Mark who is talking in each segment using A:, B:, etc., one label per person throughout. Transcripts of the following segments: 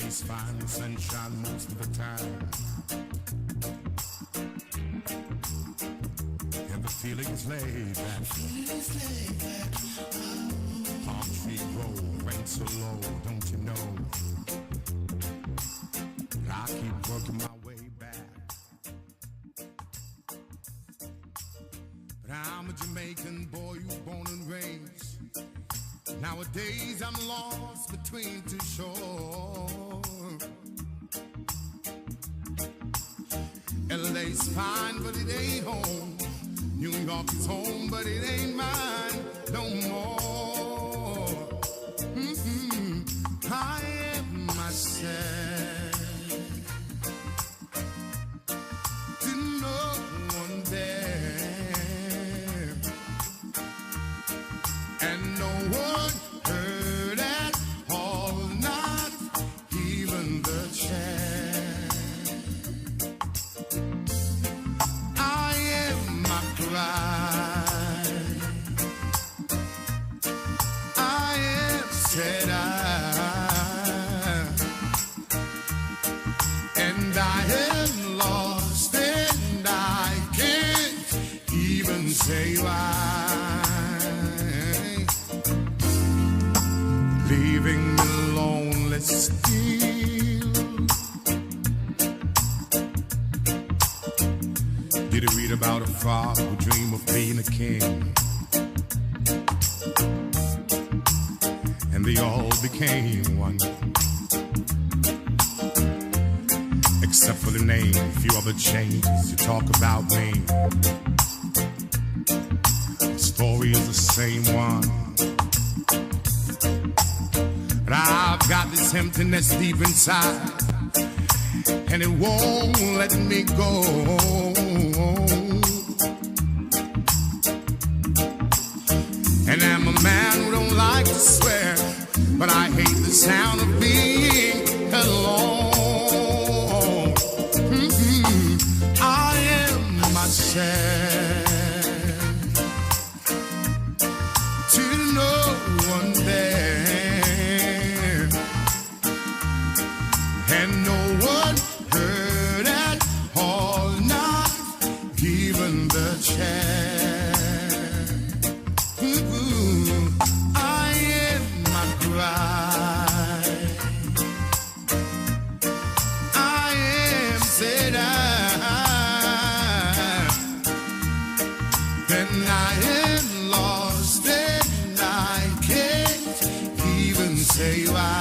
A: LA's fine sunshine most of the time. And the feeling is laid back. Palm tree roll, rent so low, don't you know? I keep working my way back. But I'm a Jamaican boy who's born and raised. Nowadays I'm lost between two shores. LA's fine, but it ain't home. New York is home, but it ain't mine no more. I am myself to no one there, and no one heard at all, not even the chair. I am my pride, I am said and I am lost and I can't even say why. Leaving me lonely still. Did you read about a father who dreamed of being a king? And they all became one, except for the name. A few other changes. You talk about me, the story is the same one. But I've got this emptiness deep inside, and it won't let me go. And I'm a man who don't like to swear, but I hate the sound of being alone. I am myself to no one there, and no one heard at all, not even the chair. I am my pride, I am said then I am lost and I can't even say why.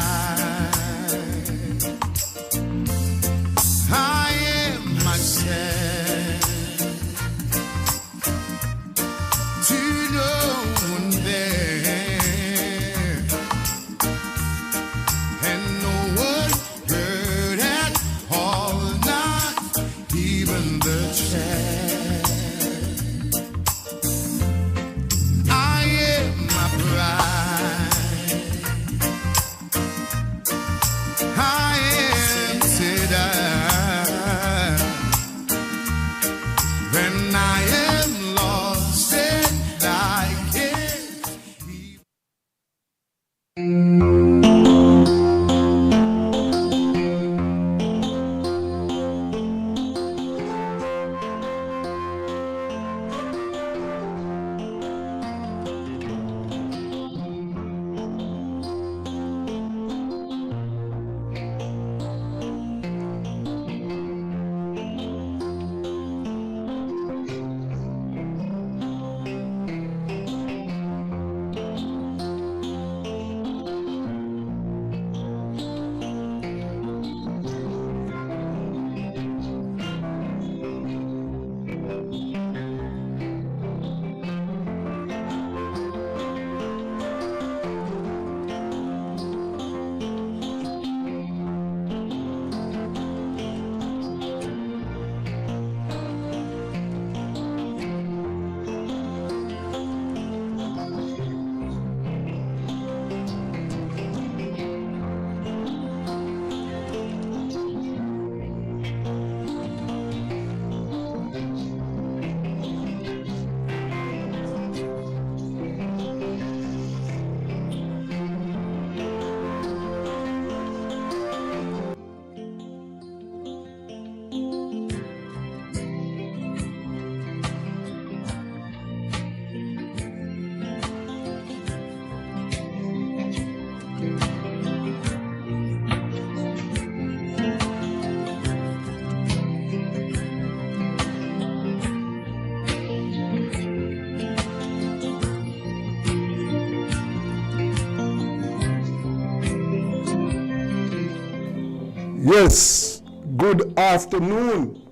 B: Yes, good afternoon,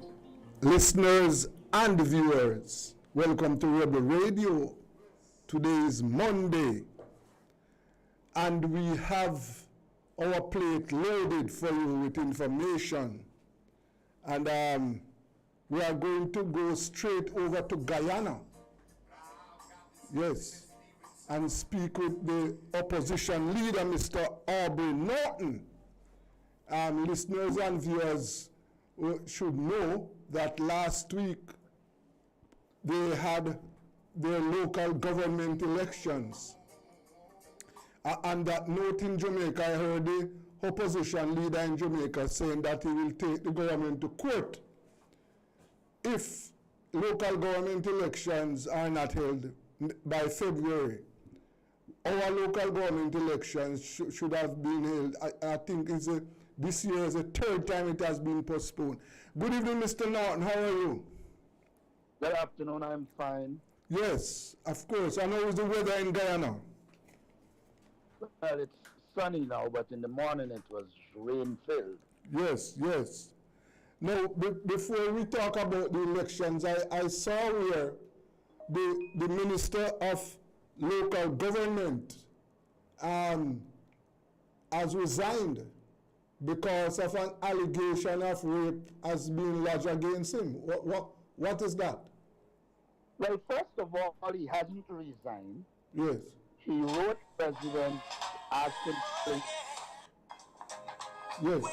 B: listeners and viewers. Welcome to Rebel Radio. Today is Monday, and we have our plate loaded for you with information. And we are going to go straight over to Guyana. Yes, and speak with the opposition leader, Mr. Aubrey Norton. Listeners and viewers should know that last week they had their local government elections. On that note, in Jamaica, I heard the opposition leader in Jamaica saying that he will take the government to court if local government elections are not held by February. Our local government elections should have been held. I think this year is the third time it has been postponed. Good evening, Mr. Norton. How are you?
C: Good afternoon. I'm fine.
B: Yes, of course. And how is the weather in Guyana?
C: Well, it's sunny now, but in the morning it was rain-filled.
B: Yes, yes. Now, before we talk about the elections, I saw where the Minister of Local Government has resigned because of an allegation of rape has been lodged against him. What is that?
C: Well, first of all, he hasn't resigned.
B: Yes.
C: He wrote President asking to
B: Yes.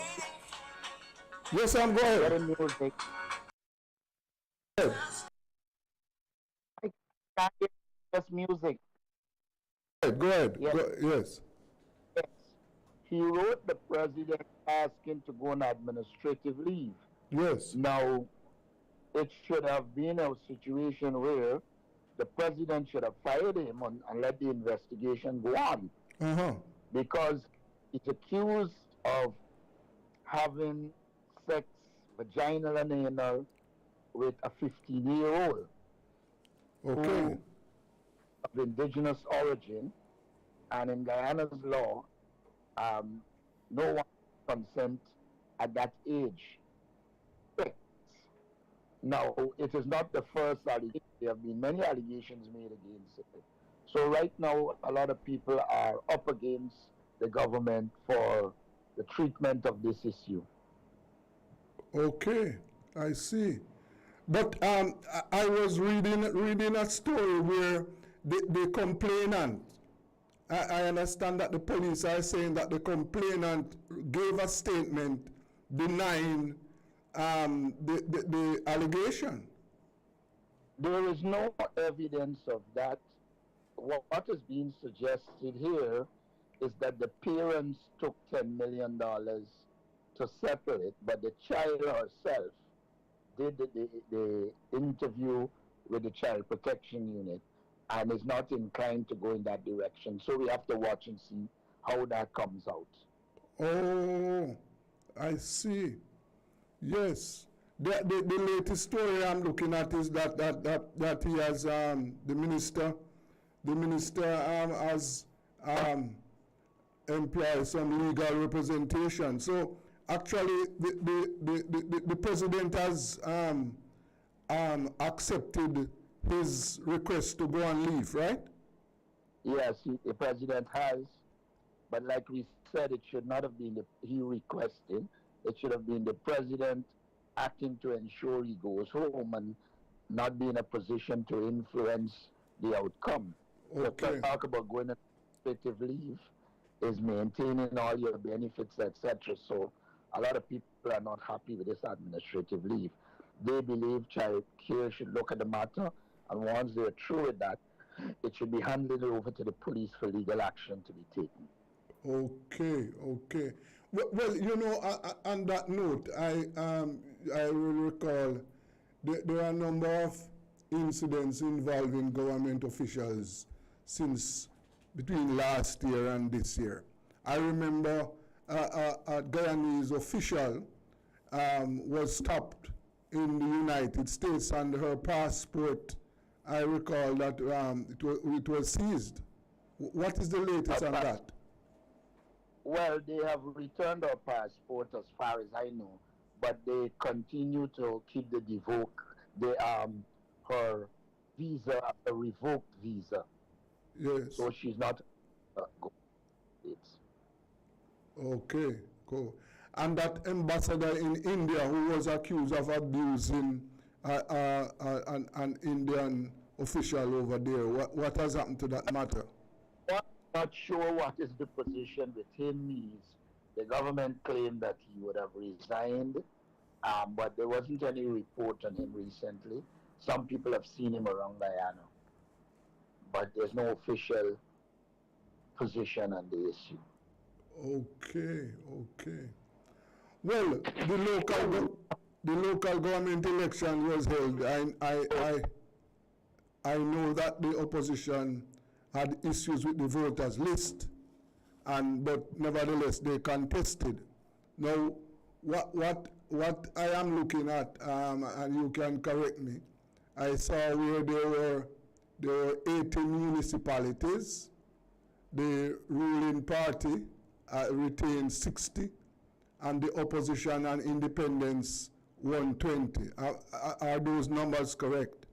B: Yes, I'm
C: get
B: going.
C: a music.
B: Yes.
C: I can't get this music.
B: Go ahead.
C: Yes.
B: Yes.
C: Yes. He wrote the president asking to go on administrative leave.
B: Yes.
C: Now, it should have been a situation where the president should have fired him and let the investigation go on. Because he's accused of having sex, vaginal and anal, with a 15-year-old
B: Okay.
C: of indigenous origin. And in Guyana's law, no one consent at that age. Now, it is not the first allegation. There have been many allegations made against it. So right now, a lot of people are up against the government for the treatment of this issue.
B: Okay, I see. But I was reading a story where the complainant, I understand that the police are saying that the complainant gave a statement denying the allegation.
C: There is no evidence of that. What is being suggested here is that the parents took $10 million to settle it, but the child herself did the interview with the Child Protection Unit and is not inclined to go in that direction. So we have to watch and see how that comes out.
B: Oh, I see. Yes. The latest story I'm looking at is that he has the minister has employed some legal representation. So actually, the president has accepted his request to go on leave, right?
C: Yes, the president has, but like we said, it should not have been he requested. It should have been the president acting to ensure he goes home and not be in a position to influence the outcome.
B: Okay.
C: The talk about going on administrative leave is maintaining all your benefits, etc. So a lot of people are not happy with this administrative leave. They believe child care should look at the matter, and once they're through with that, it should be handed over to the police for legal action to be taken.
B: Okay, okay. Well, you know, on that note, I will recall there are a number of incidents involving government officials since between last year and this year. I remember a Guyanese official was stopped in the United States and her passport, I recall that it was seized. What is the latest on that?
C: Well, they have returned our passport as far as I know, but they continue to keep her visa a revoked visa,
B: Yes.
C: so she's not going to the States.
B: Okay, cool. And that ambassador in India who was accused of abusing an Indian official over there, what has happened to that matter?
C: I'm not sure what is the position with him. The government claimed that he would have resigned, but there wasn't any report on him recently. Some people have seen him around Guyana, but there's no official position on the issue.
B: Okay, okay. Well, the local government election was held. I know that the opposition had issues with the voters list, but nevertheless they contested. Now, what I am looking at, and you can correct me, I saw where there were 18 municipalities. The ruling party retained 60, and the opposition and independents 120. Are those numbers correct?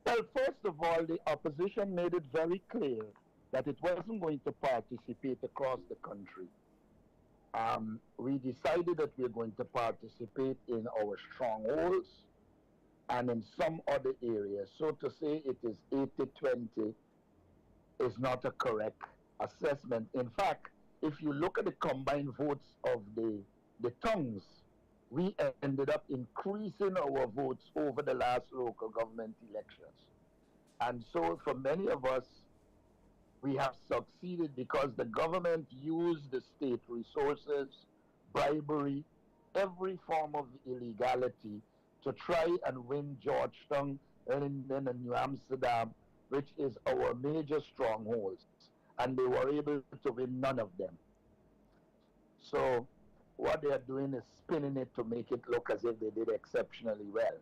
C: Well, first of all, the opposition made it very clear that it wasn't going to participate across the country. We decided that we're going to participate in our strongholds and in some other areas. So to say it is 80-20 is not a correct assessment. In fact, if you look at the combined votes of the tongues, we ended up increasing our votes over the last local government elections. And so for many of us, we have succeeded because the government used the state resources, bribery, every form of illegality to try and win Georgetown, Linden, and New Amsterdam, which is our major strongholds. And they were able to win none of them. So what they are doing is spinning it to make it look as if they did exceptionally well.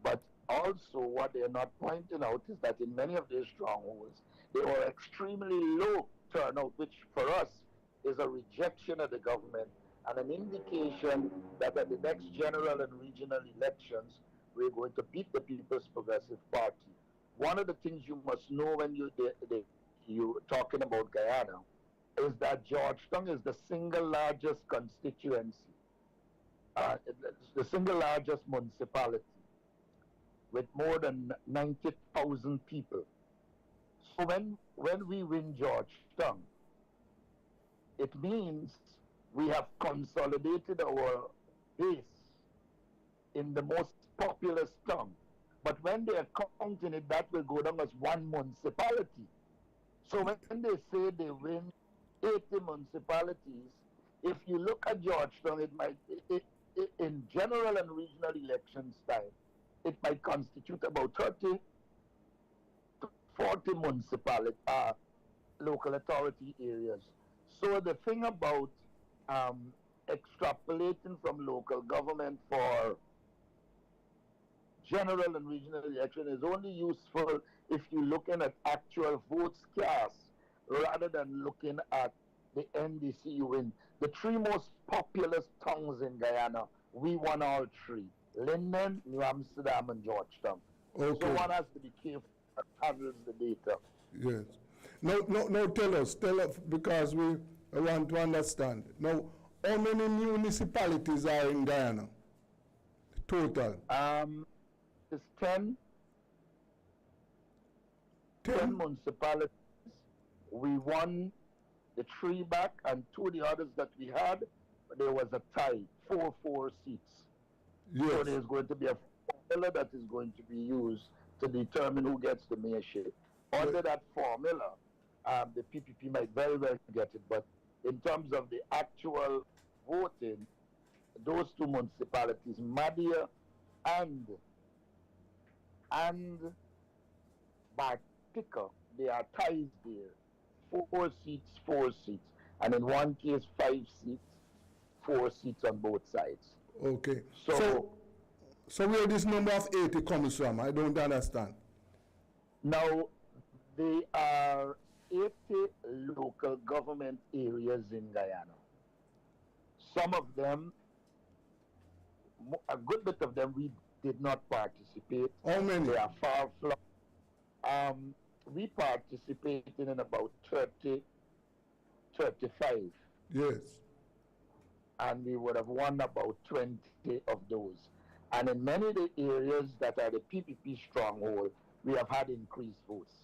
C: But also what they are not pointing out is that in many of these strongholds, they were extremely low turnout, which for us is a rejection of the government and an indication that at the next general and regional elections, we're going to beat the People's Progressive Party. One of the things you must know when you're talking about Guyana is that Georgetown is the single largest constituency, the single largest municipality with more than 90,000 people. So when we win Georgetown, it means we have consolidated our base in the most populous town. But when they are counting it, that will go down as one municipality. So when they say they win 80 municipalities, if you look at Georgetown, in general and regional elections time, it might constitute about 30 to 40 local authority areas. So the thing about extrapolating from local government for general and regional election is only useful if you're looking at actual votes cast rather than looking at the NDC you win. The three most populous towns in Guyana, we won all three: Linden, New Amsterdam, and Georgetown.
B: Okay.
C: So one has to be careful that handles the data.
B: Yes. No, tell us, because I want to understand. Now, how many municipalities are in Guyana? Total?
C: It's 10 municipalities. We won the three back, and two of the others that we had, there was a tie, 4 seats.
B: Yes.
C: So there's going to be a formula that is going to be used to determine who gets the mayorship. Under that formula, the PPP might very well get it, but in terms of the actual voting, those two municipalities, Madia and Bartica, they are ties there. 4 seats, and in one case 5 seats, 4 seats on both sides.
B: Okay.
C: So
B: where this number of 80 comes from? I don't understand.
C: Now, they are 80 local government areas in Guyana. Some of them, a good bit of them, we did not participate.
B: How many?
C: They are far flung. We participated in about 30, 35,
B: Yes.
C: and we would have won about 20 of those. And in many of the areas that are the PPP stronghold, we have had increased votes.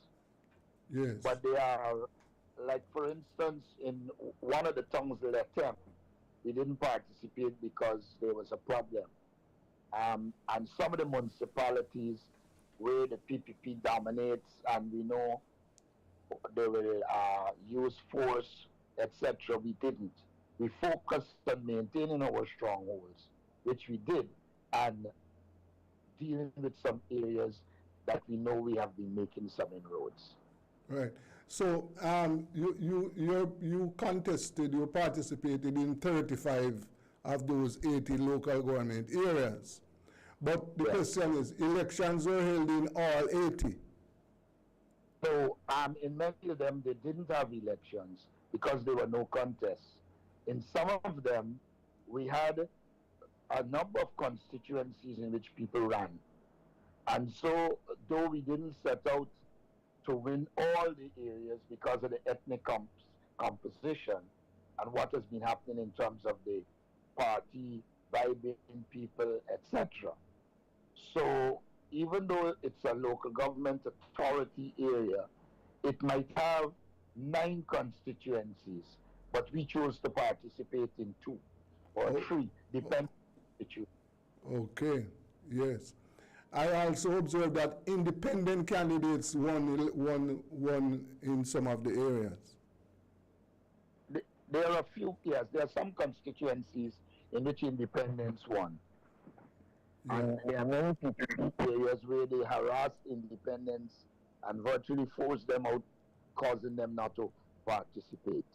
B: Yes.
C: But they are, like for instance, in one of the tongues Letem, we didn't participate because there was a problem. And some of the municipalities where the PPP dominates, and we know they will use force, etc., we didn't. We focused on maintaining our strongholds, which we did, and dealing with some areas that we know we have been making some inroads.
B: Right. So you contested, you participated in 35 of those 80 local government areas. But the
C: Yes.
B: question is, elections were held in all 80.
C: So in many of them, they didn't have elections because there were no contests. In some of them, we had a number of constituencies in which people ran. And so, though we didn't set out to win all the areas because of the ethnic composition and what has been happening in terms of the party, bribing people, etc. So, even though it's a local government authority area, it might have 9 constituencies, but we chose to participate in 2 or 3, depending on the constituency.
B: Okay, yes. I also observed that independent candidates won in some of the areas.
C: There are a few, yes, there are some constituencies in which independents won.
B: Yeah.
C: And there are many areas where they harass independents and virtually force them out, causing them not to participate.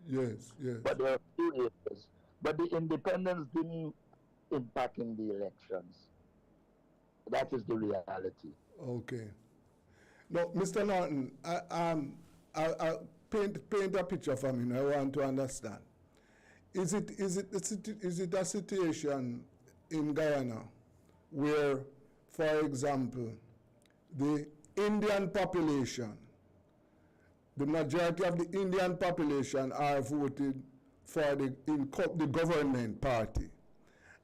B: Yes, yes.
C: But there are a few areas. But the independents didn't impact in the elections. That is the reality.
B: Okay. Now, Mr. Norton, I paint a picture for me. I want to understand. Is it a situation in Guyana where, for example, the Indian population, the majority of the Indian population are voted for the government party,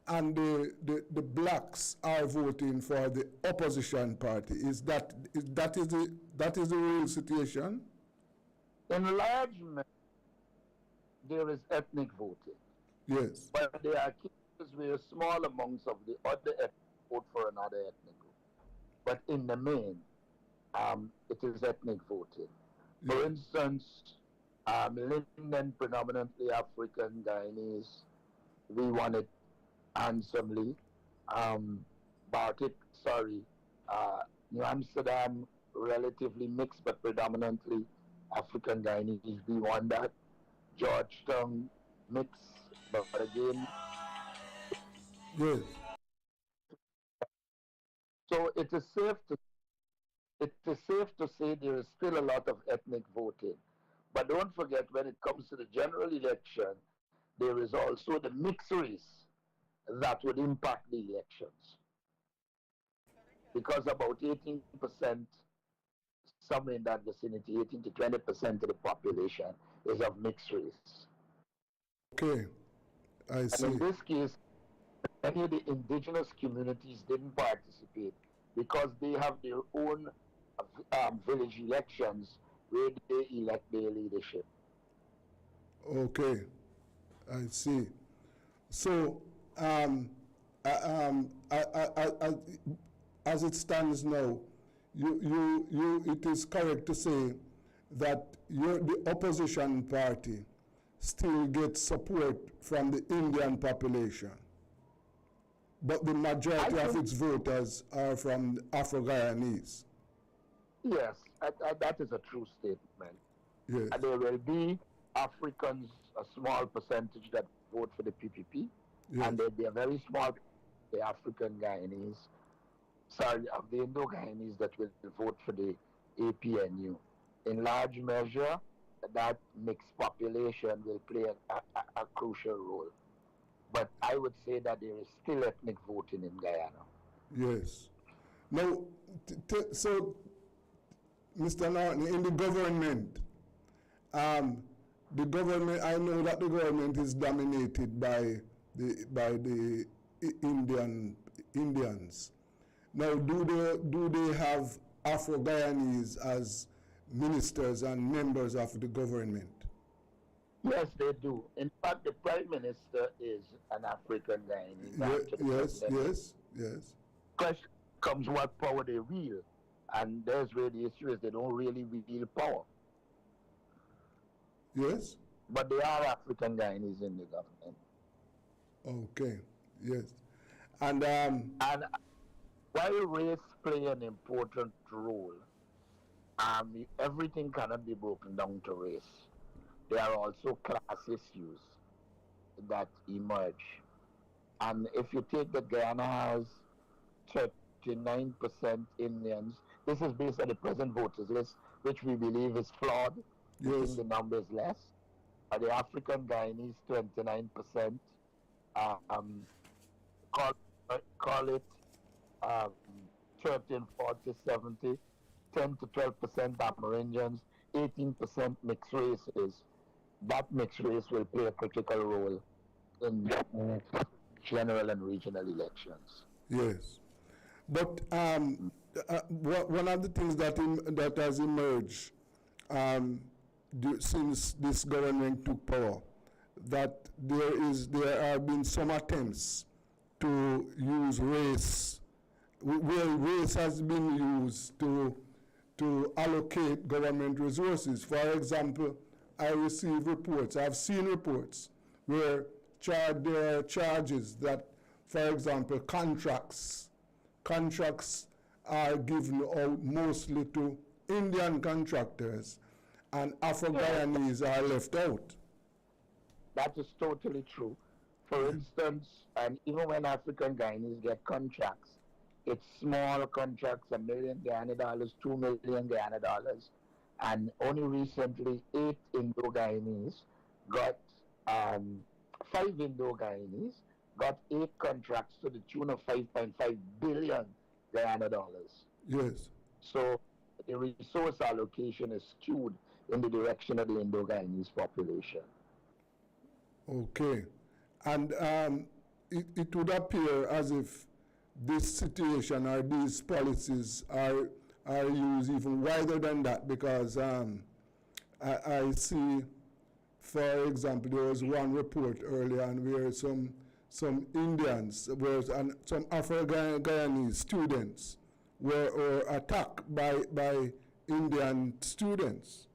B: and the blacks are voting for the opposition party? That is the real situation?
C: In large measure, there is ethnic voting.
B: Yes.
C: But there are cases where small amounts of the other ethnic vote for another ethnic group. But in the main, it is ethnic voting.
B: Yeah.
C: For instance, Linden, predominantly African Guyanese, we won it handsomely. Bartik, New Amsterdam, relatively mixed, but predominantly African Guyanese, we won that. Georgetown, mixed, but again.
B: Yes.
C: So it is safe to say there is still a lot of ethnic voting. But don't forget, when it comes to the general election, there is also the mixed race that would impact the elections. Because about 18%, somewhere in that vicinity, 18 to 20% of the population is of mixed race.
B: Okay, I see.
C: And in this case, many of the indigenous communities didn't participate because they have their own village elections where they elect their leadership.
B: Okay, I see. So, as it stands now, it is correct to say that the opposition party still gets support from the Indian population, but the majority of its voters are from Afro-Guyanese.
C: Yes, that is a true statement.
B: Yes.
C: And there will be Africans, a small percentage that vote for the PPP,
B: Yes.
C: and there'll be a very small, the African Guyanese, of the Indo-Guyanese that will vote for the APNU in large measure, that mixed population will play a crucial role. But I would say that there is still ethnic voting in Guyana.
B: Yes. Now, so, Mr. Norton, in the government, I know that the government is dominated by the Indians. Now, do they have Afro-Guyanese as ministers and members of the government?
C: Yes, they do. In fact, the Prime Minister is an African Guyanese.
B: Yes.
C: Question comes what power they wield. And there's where the issue is they don't really wield power.
B: Yes?
C: But they are African Guyanese in the government.
B: Okay, yes. And
C: while race play an important role, everything cannot be broken down to race. There are also class issues that emerge. And if you take that Guyana has 39% Indians, this is based on the present voters list, which we believe is flawed.
B: Yes.
C: We think the number is less. The African Guyanese, 29%. Call it 13, 40, 70, 10 to 12% Amerindians, 18% mixed races. That mixed race will play a critical role in general and regional elections.
B: Yes. But one of the things that has emerged since this government took power, that there have been some attempts to use race, where race has been used to allocate government resources. For example, I've seen reports where there are charges that, for example, contracts are given out mostly to Indian contractors, and Afro-Guyanese are left out.
C: That is totally true. For instance, and even when African Guyanese get contracts, it's small contracts, $1 million Guyana dollars, $2 million Guyana dollars, and only recently 8 Indo-Guyanese got 5 Indo-Guyanese got 8 contracts to the tune of 5.5 billion Guyana dollars.
B: Yes.
C: So the resource allocation is skewed in the direction of the Indo-Guyanese population.
B: Okay. And it would appear as if this situation or these policies are used even wider than that, because I see, for example, there was one report earlier on where some Indians, some Afro-Guyanese students were attacked by Indian students.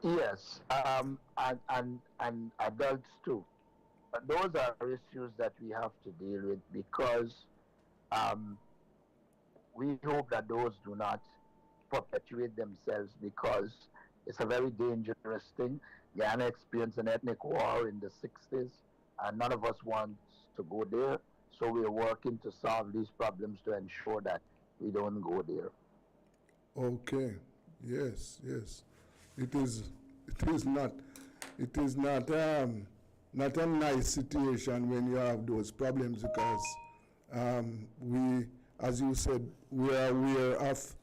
C: Yes, and adults too. Those are issues that we have to deal with, because we hope that those do not perpetuate themselves, because it's a very dangerous thing. Guyana experienced an ethnic war in the 60s, and none of us wants to go there. So we are working to solve these problems to ensure that we don't go there.
B: Okay. Yes. It is not not a nice situation when you have those problems, because we, as you said, we are aware of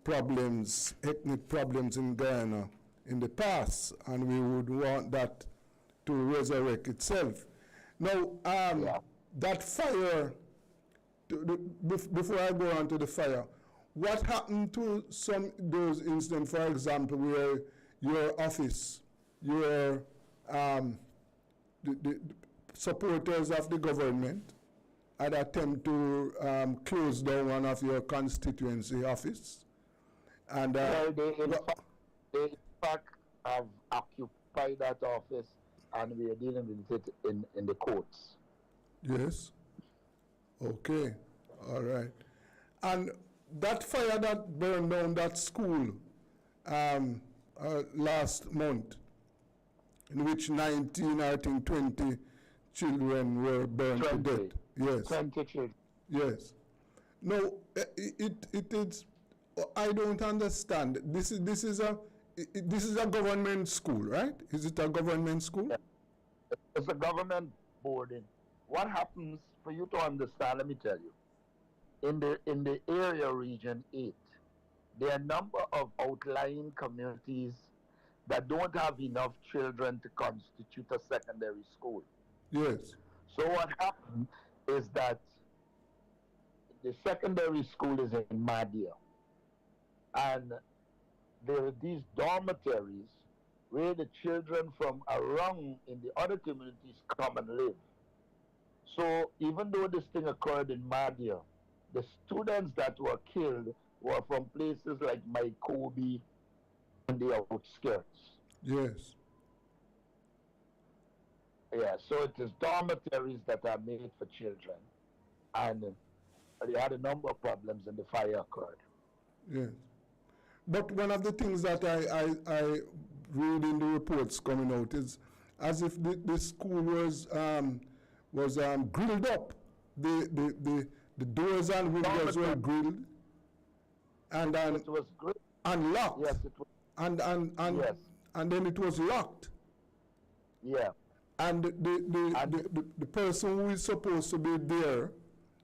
B: problems, ethnic problems in Guyana in the past, and we would want that to resurrect itself. Now, that fire, before I go on to the fire, what happened to those incidents, for example, where your office, the supporters of the government had attempted to close down one of your constituency office? And
C: well, they in fact have occupied that office, and we are dealing with it in the courts.
B: Yes. Okay. All right. And that fire that burned down that school last month, in which 19, I think 20 children were burned to death. Yes.
C: 20 children.
B: Yes. No, it is, I don't understand. This is a government school, right? Is it a government school?
C: Yeah. It's a government boarding. What happens for you to understand? Let me tell you. In the area region 8, there are a number of outlying communities that don't have enough children to constitute a secondary school.
B: Yes.
C: So what happened is that the secondary school is in Madia, and there are these dormitories where the children from around in the other communities come and live. So even though this thing occurred in Madia, the students that were killed were from places like Mykobi and the outskirts.
B: Yes.
C: Yeah, so it is dormitories that are made for children, and they had a number of problems, and the fire occurred.
B: Yes. But one of the things that I read in the reports coming out is as if the school was grilled up. The doors and windows were grilled and
C: It was great.
B: locked.
C: Yes, it was.
B: And
C: Yes.
B: and then it was locked.
C: Yeah.
B: And the person who is supposed to be there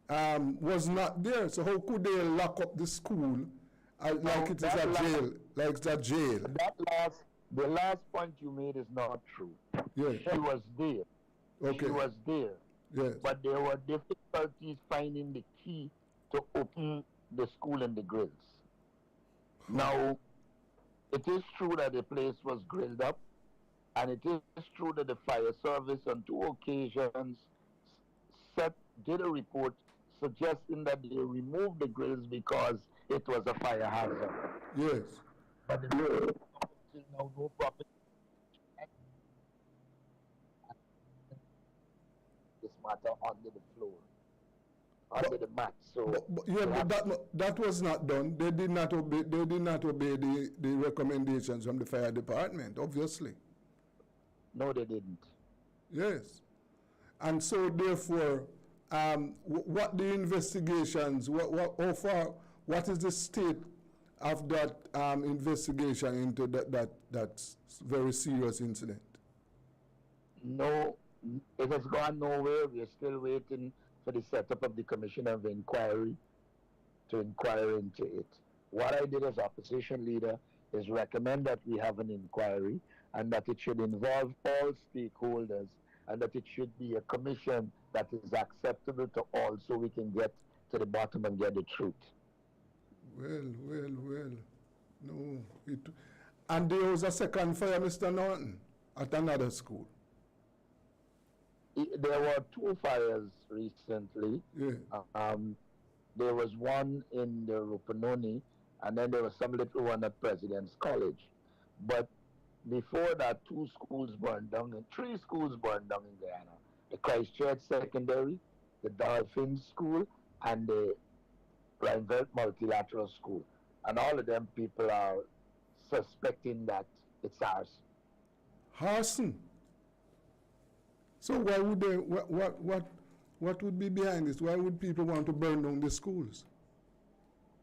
B: was not there. So how could they lock up the school like it is a jail? Like it's a jail.
C: The last point you made is not true.
B: Yes.
C: She was there.
B: Okay.
C: She was there.
B: Yes.
C: But there were difficulties finding the key to open the school and the grills. Now, it is true that the place was grilled up, and it is true that the fire service on 2 occasions did a report suggesting that they removed the grills because it was a fire hazard.
B: Yes.
C: But the grill still now no proper this matter under the floor, under the mat. So
B: that was not done. They did not obey. They did not obey the recommendations from the fire department. Obviously.
C: No, they didn't.
B: Yes, and so therefore, what the investigations? How far? What is the state of that investigation into that very serious incident?
C: No, it has gone nowhere. We are still waiting for the setup of the commission of inquiry to inquire into it. What I did as opposition leader is recommend that we have an inquiry and that it should involve all stakeholders and that it should be a commission that is acceptable to all so we can get to the bottom and get the truth.
B: Well. No. And there was a second fire, Mr. Norton, at another school.
C: There were 2 fires recently.
B: Yeah.
C: There was one in the Rupununi, and then there was some little one at President's College. But before that, 2 schools burned down, and 3 schools burned down in Guyana. The Christchurch Secondary, the Dolphin School, and the Rhineville Multilateral School. And all of them people are suspecting that it's ours.
B: Arson. So why would they? What would be behind this? Why would people want to burn down the schools?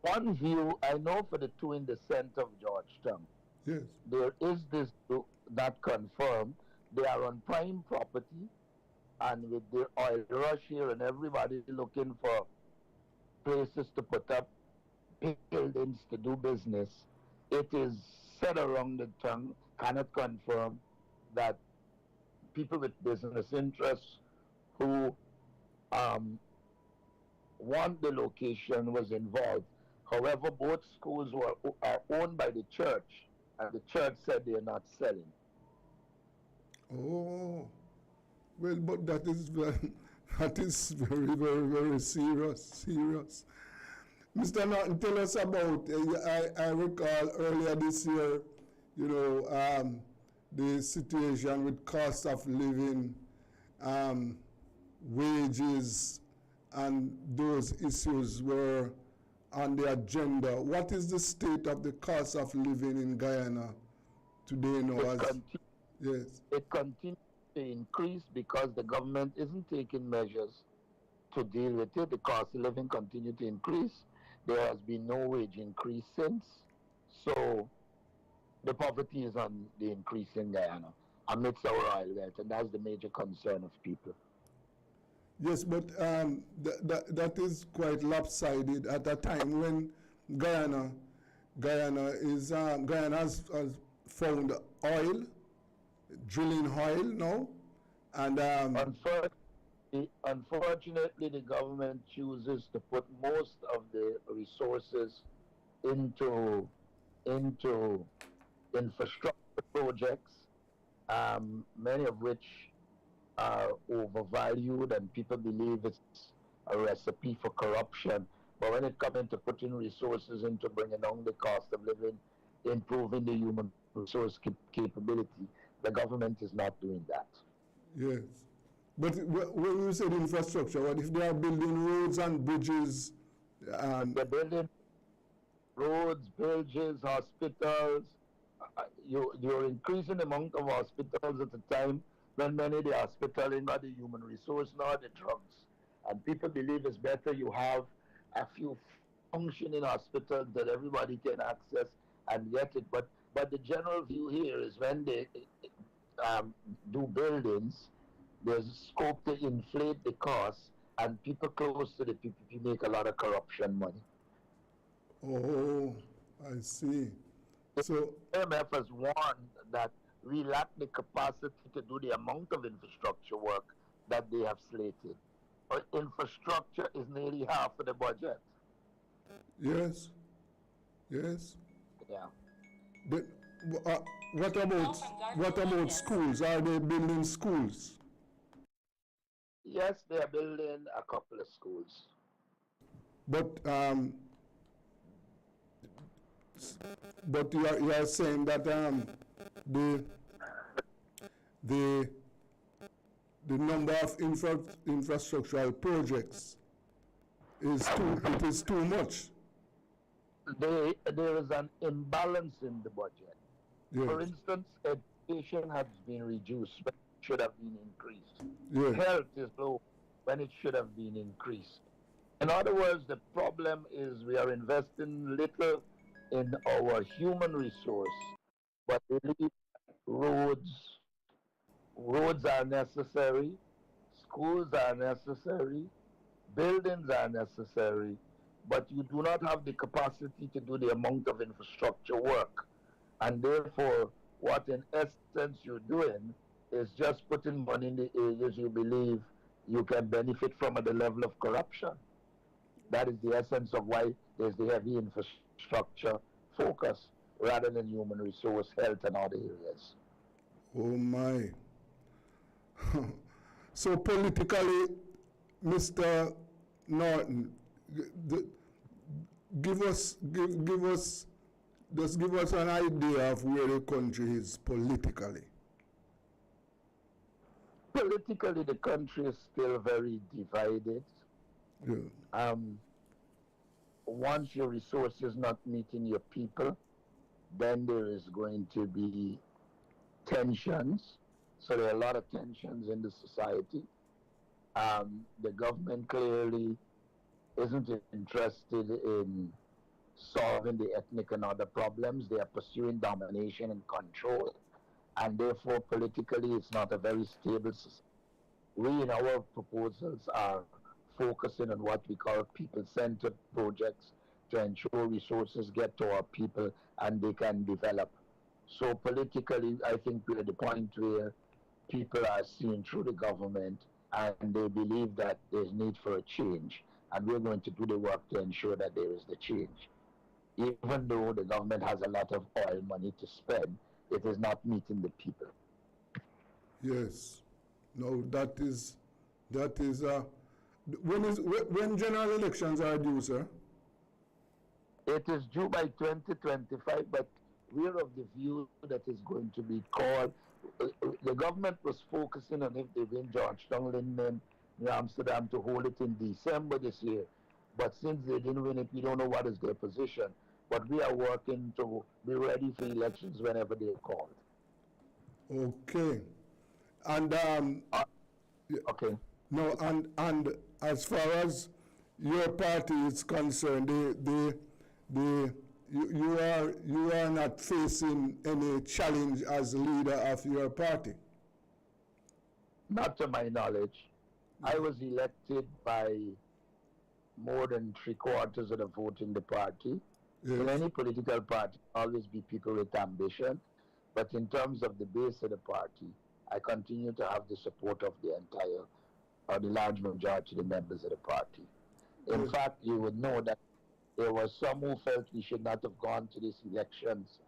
C: One view, I know for the 2 in the center of Georgetown,
B: Yes.
C: there is this that confirmed they are on prime property, and with the oil rush here and everybody looking for places to put up buildings to do business, it is said around the tongue, cannot confirm, that people with business interests who want the location was involved. However, both schools are owned by the church, and the church said they are not selling.
B: Oh, well, but that is very serious. Mr. Norton, tell us about. I recall earlier this year, the situation with cost of living, wages, and those issues were on the agenda. What is the state of the cost of living in Guyana today now? Yes.
C: It continues to increase because the government isn't taking measures to deal with it. The cost of living continues to increase. There has been no wage increase since. So the poverty is on the increase in Guyana amidst our oil wealth, and that's the major concern of people.
B: Yes, but that is quite lopsided at a time when Guyana, Guyana has found oil, drilling oil now, and
C: Unfortunately, the government chooses to put most of the resources into infrastructure projects, many of which are overvalued, and people believe it's a recipe for corruption. But when it comes into putting resources into bringing down the cost of living, improving the human resource capability, the government is not doing that.
B: yes. But when you said infrastructure, what if they are building roads and bridges?
C: They're building roads, bridges, hospitals. You're increasing the amount of hospitals at a time when many of the hospitals are not the human resource nor the drugs. And people believe it's better you have a few functioning hospitals that everybody can access and get it. But the general view here is when they do buildings, there's scope to inflate the cost, and people close to the PPP make a lot of corruption money.
B: Oh, I see. So
C: IMF has warned that we lack the capacity to do the amount of infrastructure work that they have slated. But infrastructure is nearly half of the budget.
B: yes, yes.
C: Yeah.
B: But, uh, what about schools? Are they building schools?
C: Yes, they are building a couple of schools.
B: But you are saying that the the the number of infrastructural projects is too much.
C: There is an imbalance in the budget.
B: Yes.
C: For instance, education has been reduced when it should have been increased.
B: Yes.
C: Health is low when it should have been increased. In other words, the problem is we are investing little in our human resource, but really roads, roads are necessary, schools are necessary, buildings are necessary, but you do not have the capacity to do the amount of infrastructure work. And therefore, what in essence you're doing is just putting money in the areas you believe you can benefit from at the level of corruption. That is the essence of why there's the heavy infrastructure focus rather than human resource, health, and other areas.
B: Oh my. So politically, Mr. Norton, give us just give us an idea of where the country is politically.
C: Politically, the country is still very divided.
B: Yeah.
C: Once your resources not meeting your people, then there is going to be tensions. So there are a lot of tensions in the society. The government clearly isn't interested in solving the ethnic and other problems. They are pursuing domination and control. And therefore, politically, it's not a very stable society. We, in our proposals, are focusing on what we call people-centered projects to ensure resources get to our people and they can develop. So politically, I think we're at the point where people are seeing through the government and they believe that there's need for a change. And we're going to do the work to ensure that there is the change. Even though the government has a lot of oil money to spend, it is not meeting the people.
B: Yes. No, that is when general elections are due, sir?
C: It is due by 2025, but we're of the view that it's going to be called. The government was focusing on if they win Georgetown, Linden, New Amsterdam to hold it in December this year. But since they didn't win it, we don't know what is their position. But we are working to be ready for elections whenever they're called.
B: Okay. And
C: Okay.
B: no, and as far as your party is concerned, you are not facing any challenge as leader of your party.
C: Not to my knowledge. I was elected by more than 3/4 of the vote in the party. In
B: Yes.
C: any political party, always be people with ambition. But in terms of the base of the party, I continue to have the support of the entire, or the large majority of the members of the party. In
B: Yes.
C: fact, you would know that there were some who felt we should not have gone to these elections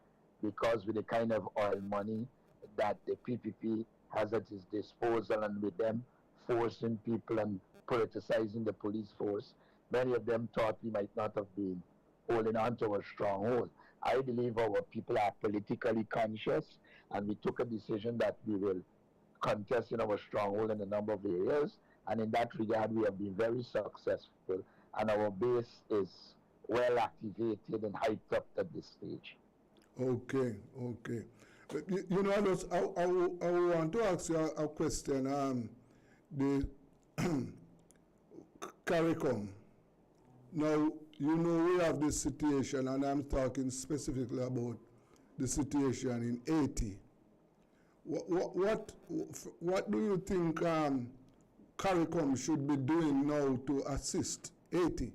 C: because with the kind of oil money that the PPP has at its disposal, and with them forcing people and politicizing the police force, many of them thought we might not have been holding on to our stronghold. I believe our people are politically conscious, and we took a decision that we will contest in our stronghold in a number of areas. And in that regard, we have been very successful, and our base is well activated and hyped up at this stage.
B: Okay, okay. You know, I want to ask you a question. The CARICOM. Now, you know we have this situation, and I'm talking specifically about the situation in Haiti. What do you think CARICOM should be doing now to assist Haiti?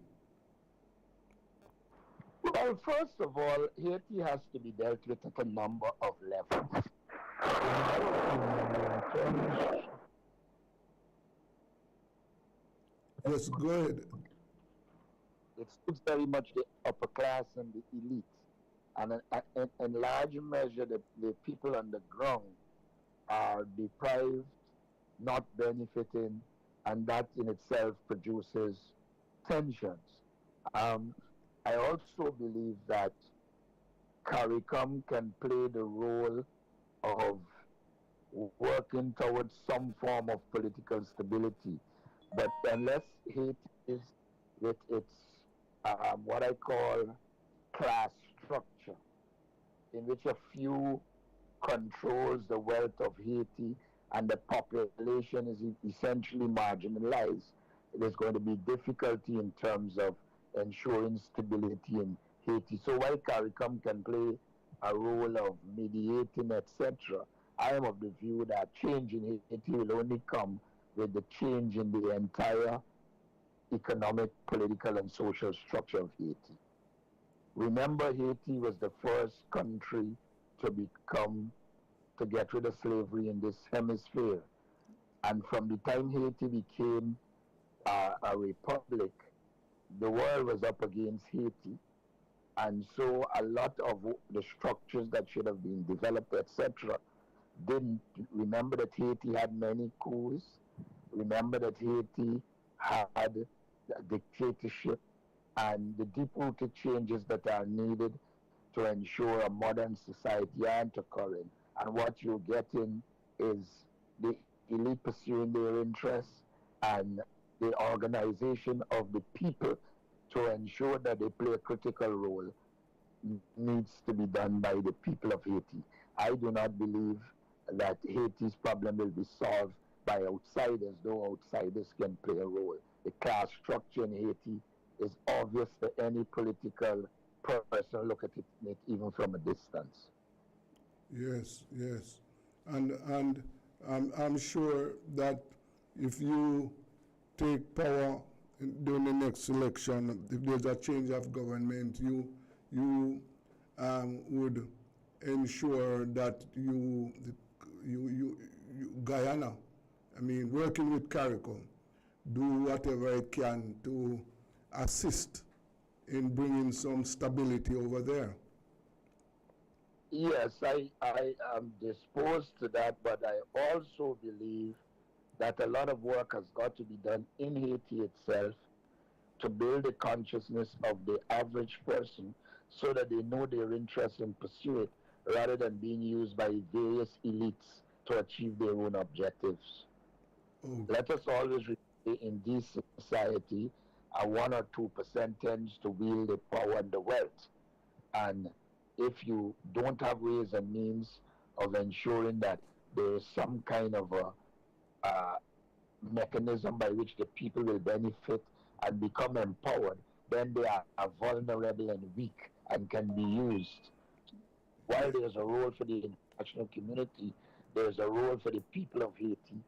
C: Well, first of all, Haiti has to be dealt with at a number of levels.
B: Yes, go ahead.
C: It suits very much the upper class and the elite. And in large measure, the people on the ground are deprived, not benefiting, and that in itself produces tensions. I also believe that CARICOM can play the role of working towards some form of political stability. But unless Haiti is with its what I call class structure, in which a few controls the wealth of Haiti and the population is essentially marginalized, it is going to be difficulty in terms of ensuring stability in Haiti. So while CARICOM can play a role of mediating, etc., I am of the view that change in Haiti will only come with the change in the entire economic, political, and social structure of Haiti. Remember, Haiti was the first country to get rid of slavery in this hemisphere. And from the time Haiti became a republic, the world was up against Haiti. And so a lot of the structures that should have been developed, etc., didn't. Remember that Haiti had many coups. Remember that Haiti had a dictatorship, and the deep-rooted changes that are needed to ensure a modern society aren't occurring. And what you're getting is the elite pursuing their interests, and the organization of the people to ensure that they play a critical role needs to be done by the people of Haiti. I do not believe that Haiti's problem will be solved by outsiders, though outsiders can play a role. The class structure in Haiti is obvious to any political person look at it even from a distance.
B: Yes, yes. And I'm sure that if you take power during the next election, if there's a change of government, you would ensure that Guyana, I mean, working with CARICOM, do whatever it can to assist in bringing some stability over there.
C: Yes, I am disposed to that, but I also believe that a lot of work has got to be done in Haiti itself to build the consciousness of the average person so that they know their interests and pursue it rather than being used by various elites to achieve their own objectives.
B: Oh,
C: Let us always remember in this society, a 1 or 2% tends to wield the power and the wealth. And if you don't have ways and means of ensuring that there is some kind of a mechanism by which the people will benefit and become empowered, then they are vulnerable and weak and can be used. While there's a role for the international community, there's a role for the people of Haiti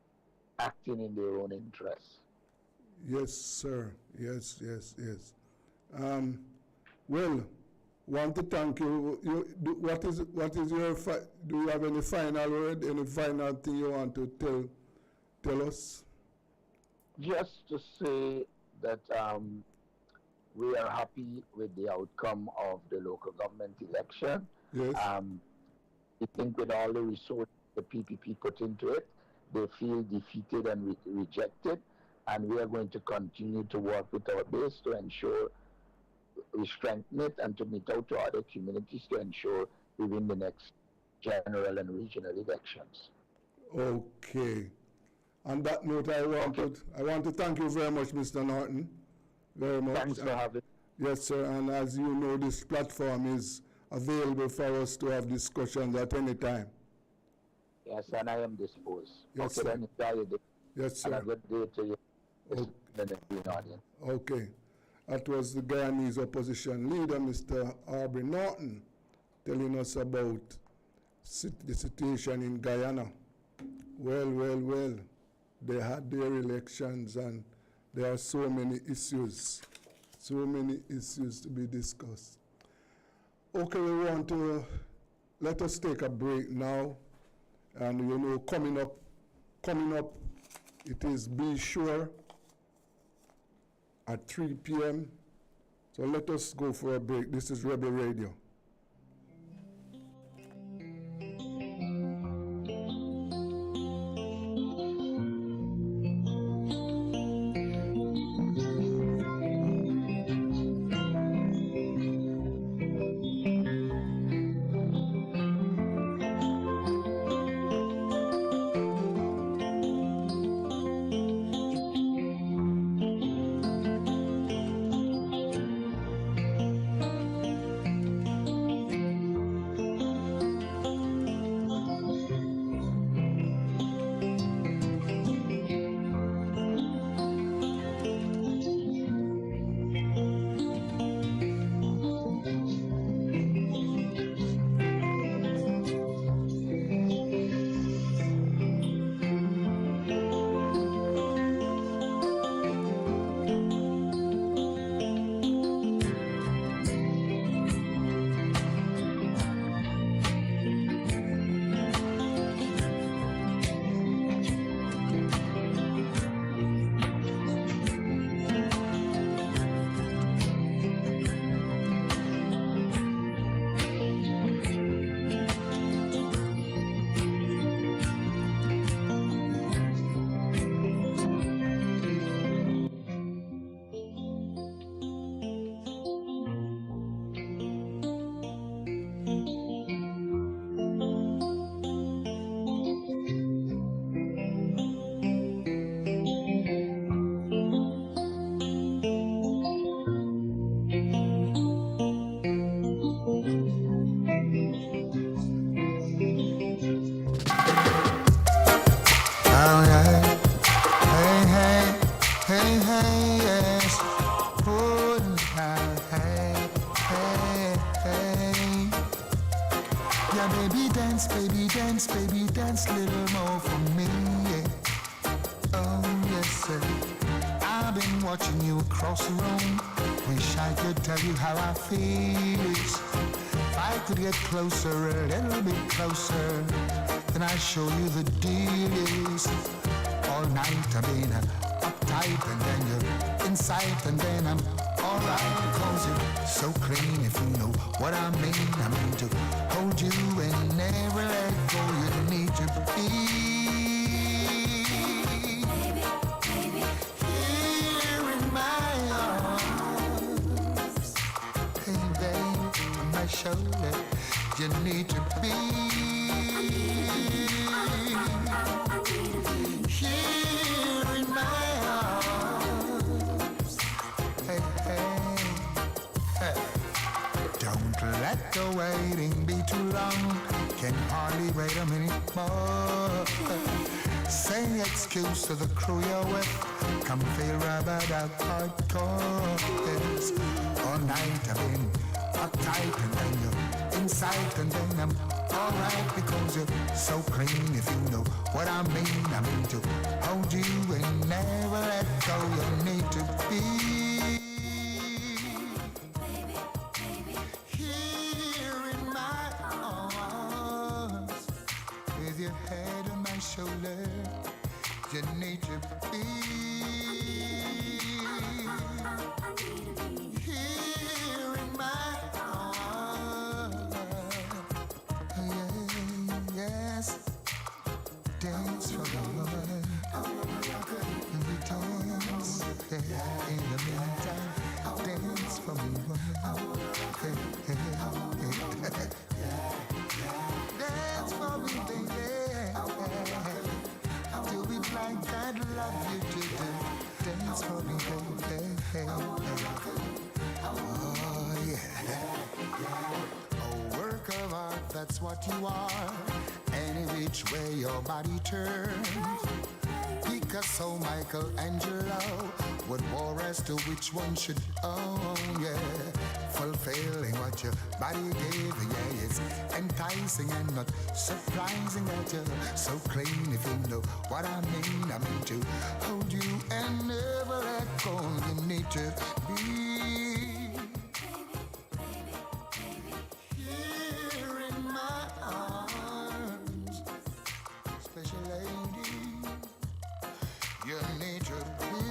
C: acting in their own interests.
B: Yes, sir. Yes, yes, yes. Well, want to thank you. What is your do you have any final word, any final thing you want to tell us?
C: Just to say that we are happy with the outcome of the local government election.
B: Yes.
C: We think with all the resources the PPP put into it, they feel defeated and rejected, and we are going to continue to work with our base to ensure we strengthen it and to meet out to other communities to ensure we win the next general and regional elections.
B: Okay. On that note, I want to thank you very much, Mr. Norton. Very much.
C: Thanks for having me.
B: Yes, sir. And as you know, this platform is available for us to have discussions at any time.
C: Yes, and I am disposed.
B: Yes,
C: okay,
B: sir.
C: then enjoy your day.
B: Yes, sir.
C: And a good day to you. Audience.
B: Okay. That was the Guyanese opposition leader, Mr. Aubrey Norton, telling us about the situation in Guyana. Well. They had their elections and there are so many issues to be discussed. Okay, we want to, let us take a break now. And you know, coming up, it is Be Sure at 3 p.m. So let us go for a break. This is Rebel Radio.
D: Baby, dance a little more for me, yeah. Oh, yes, sir. I've been watching you across the room. Wish I could tell you how I feel. If I could get closer, a little bit closer, then I'd show you the deal is. All night I've been uptight, and then you're inside, and then I'm alright, 'cause you're so clean, if you know what I mean. I mean to hold you and never let go. You need to be here in my arms. Hey babe, on my shoulder. You need to be here in my arms. Hey, hey. Don't let the waiting be too long. Can hardly wait a minute more. Say excuse to the crew you're with. Come feel rubber dog hardcore. Yes. All night I've been uptight and then you're inside and then I'm alright because you're so clean. If you know what I mean to hold you and never let go. You need to be here in my arms with your head on my shoulder. You need to be here in my arms. Yes, dance for the Lord. We dance, yeah. In the meantime, dance for me, woman. Dance for me, baby. Do it like I'd love you to do. Dance for me, baby. Oh, yeah. Oh, work of art, that's what you are. Any which way your body turns. Picasso, Michelangelo would war as to which one should own, yeah. Fulfilling what your body gave, yeah. It's enticing and not surprising that you're so clean. If you know what I mean to hold you and never let go. You need to be here in my arms, special lady. You need to be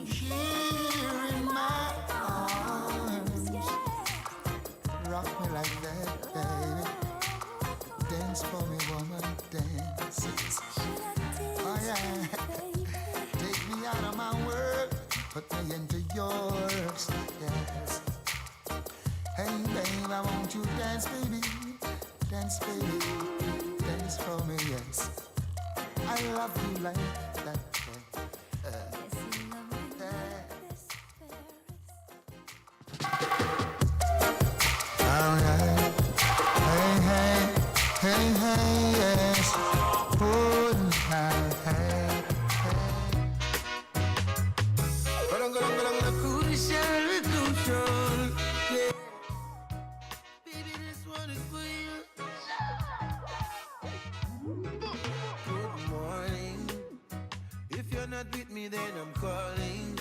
D: here in my arms. Rock me like that, baby. Dance for me, woman, dance. Oh yeah. Take me out of my world, put me into yours. Yes. Hey, babe, I want you to dance, baby. Dance, baby. Dance for me, yes. I love you like that. Alright. Hey, hey, hey, hey, yes. Oh, hey, hey.
E: Baby, this one is for you. Good morning. If you're not with me, then I'm calling.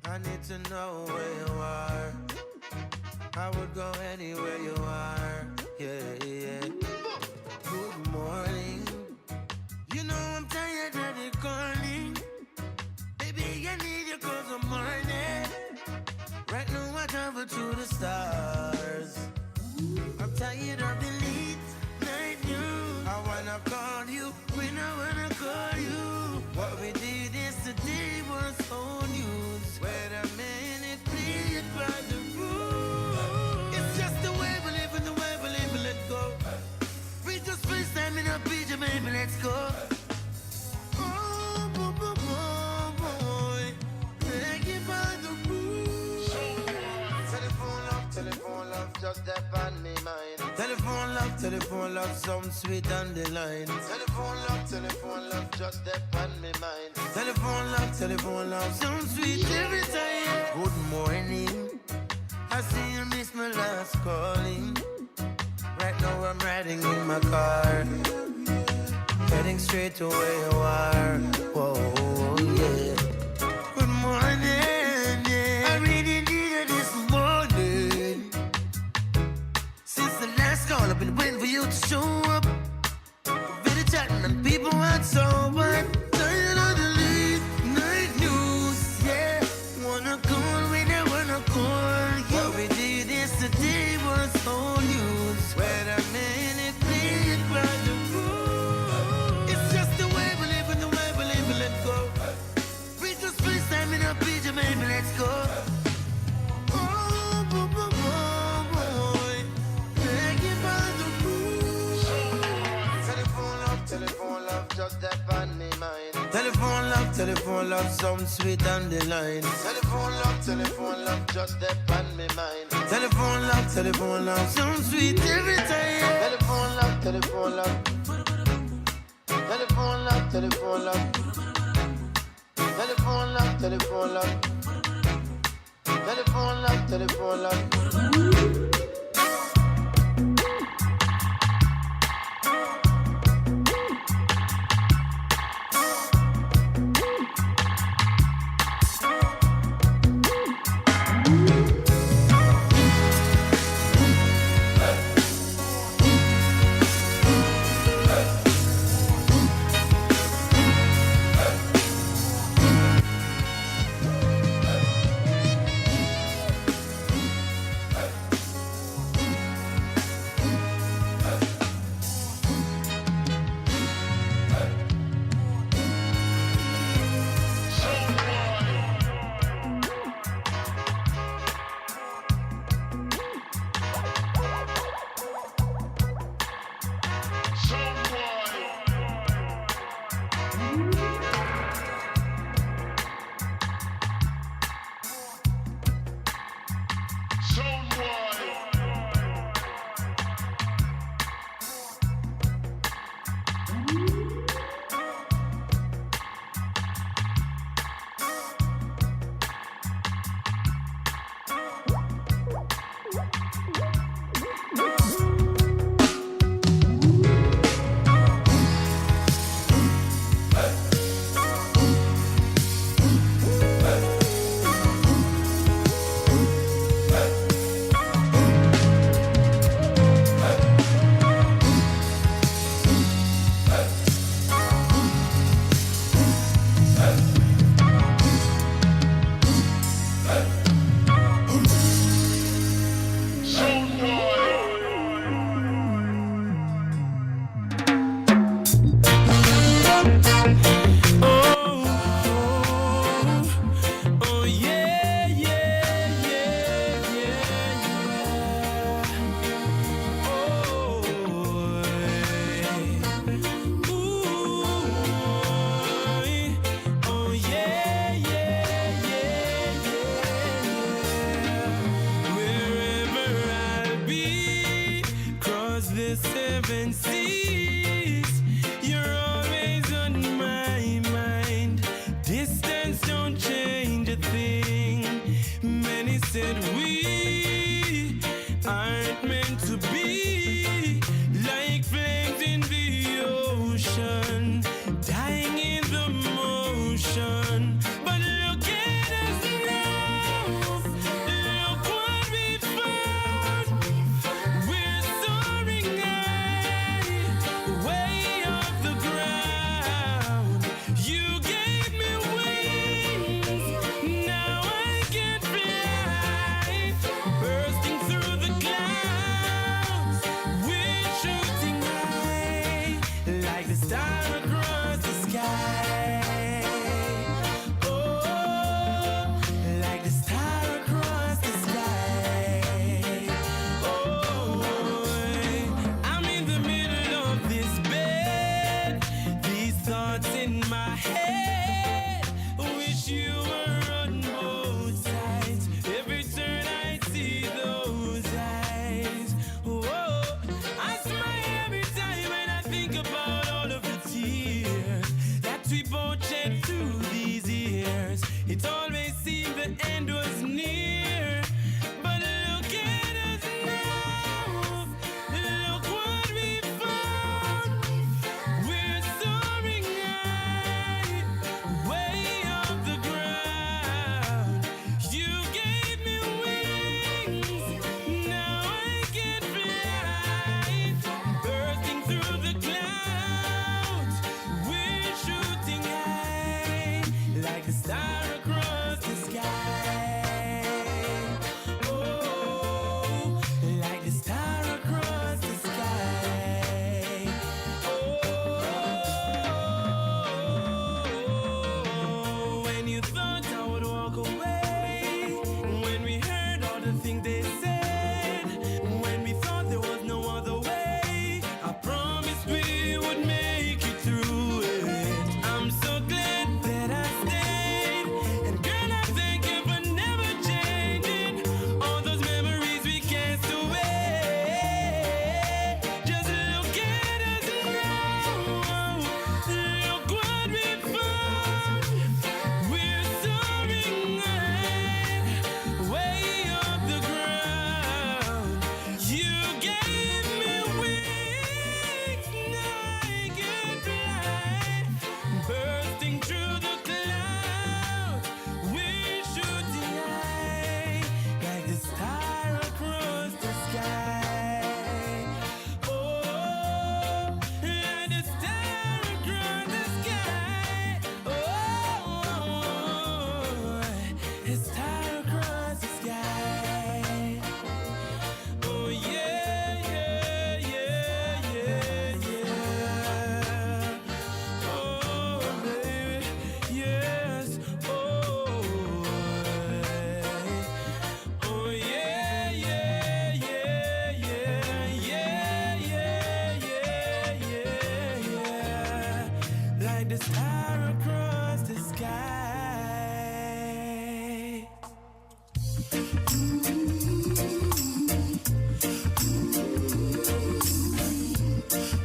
E: I need to know where you are. I would go anywhere you are. Yeah, yeah. Good morning. You know I'm tired of you calling. Baby, I need you 'cause I'm morning. Right now I travel to the stars. I'm tired of the late night news. I wanna call you when I wanna call you. What we did yesterday was old news. Wait a minute, play it by the rules. It's just the way we live and the way we live, let go. We just FaceTime in a picture, baby, let's go. Oh, boy, boy, boy, play it by the rules. Telephone love, just that on me mind. Telephone love, some sweet on the line. Telephone love, just that on me mind. Telephone love, some sweet every time. Good morning, I see you miss my last calling. Right now I'm riding in my car, heading straight to where you are. Whoa, yeah. Good morning, yeah. I really need you this morning. Since the last call, I've been waiting for you to show up. Video chatting and people aren't sober. Tired of the late night news, yeah. Wanna call when I wanna call you. What we did yesterday was old news. Wait a minute, play it by the rules. It's just the way we live and the way we live, let go. We just FaceTime in a picture, baby, let's go. Oh, boy, boy, boy, play it by the rules. Telephone love, just that on me mind. Telephone love, some sweet on the line. Telephone love, just that on me mind. Telephone love, some sweet every time. Telephone love, telephone love. Telephone love, telephone love. Telephone love, telephone love. Telephone love, telephone love.
F: like the star across the sky.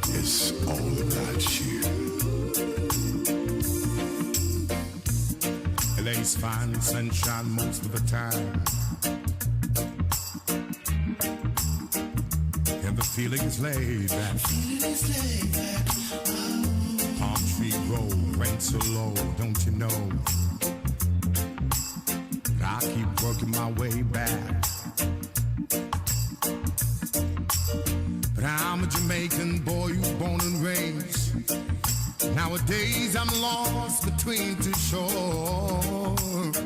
A: It's all about you. LA's fine and sunshine most of the time, and the feeling is laid back. Palm tree grove, rent so low, don't you know? But I keep working my way back. But I'm a Jamaican boy who's born and raised. Nowadays I'm lost between two shores.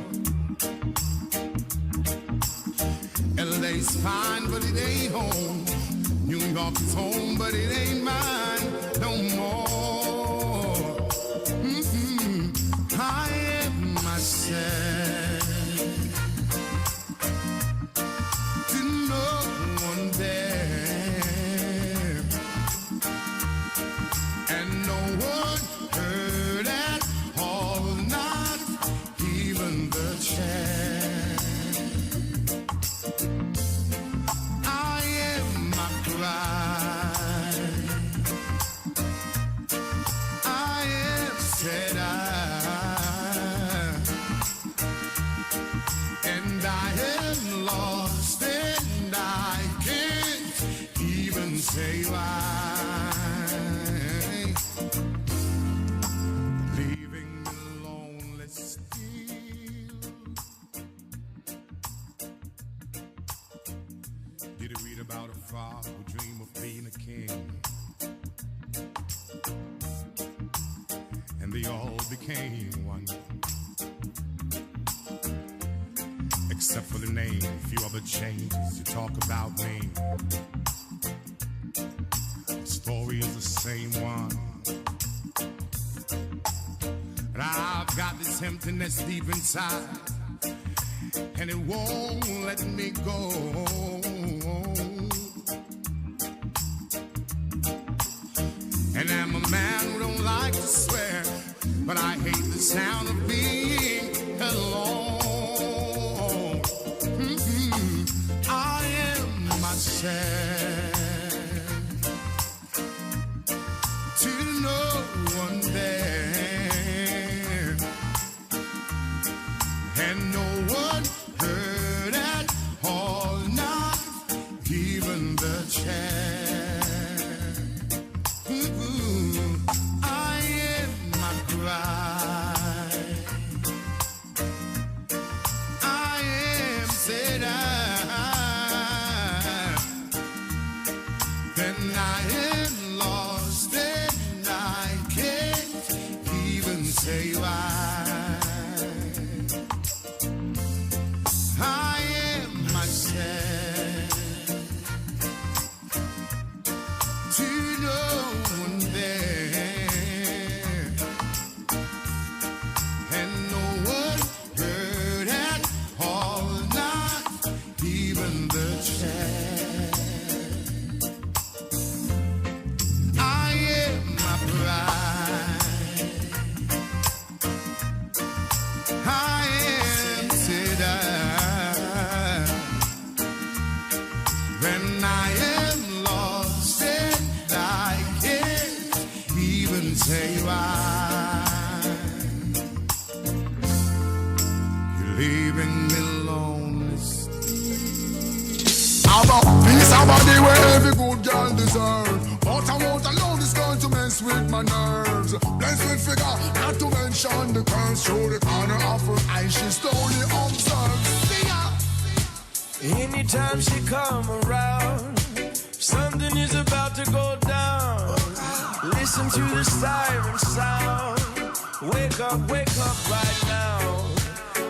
A: LA's fine, but it ain't home. New York is home, but it ain't mine no more. I am myself to no one there, and no one heard at all, not even the chair. I am my pride. I am said and I am lost, and I can't even say why. Leaving me lonely still. Did you read about a father who dreamed of being a king? And they all became one, except for the name. A few other changes to talk about me. The story is the same one, but I've got this emptiness deep inside, and it won't let me go. And I'm a man who don't like to swear, but I hate the sound of being alone. I am myself to no one there, and no one heard at all, not even the chair. I am my bride. I am said then I am lost, and I can't even say why. I am myself to no one there, and no one heard at all, not even the chair. I am my bride. I am said when I am lost, and I can't even say why. You're leaving me lonely still.
B: How about peace, how about the way every good girl deserve? But I won't allow this girl to mess with my nerves. Blessed with figure, not to mention the curse through the corner of her eye. She slowly observes. See ya.
F: Anytime she come around, something is about to go down. Listen to the siren sound. Wake up right now.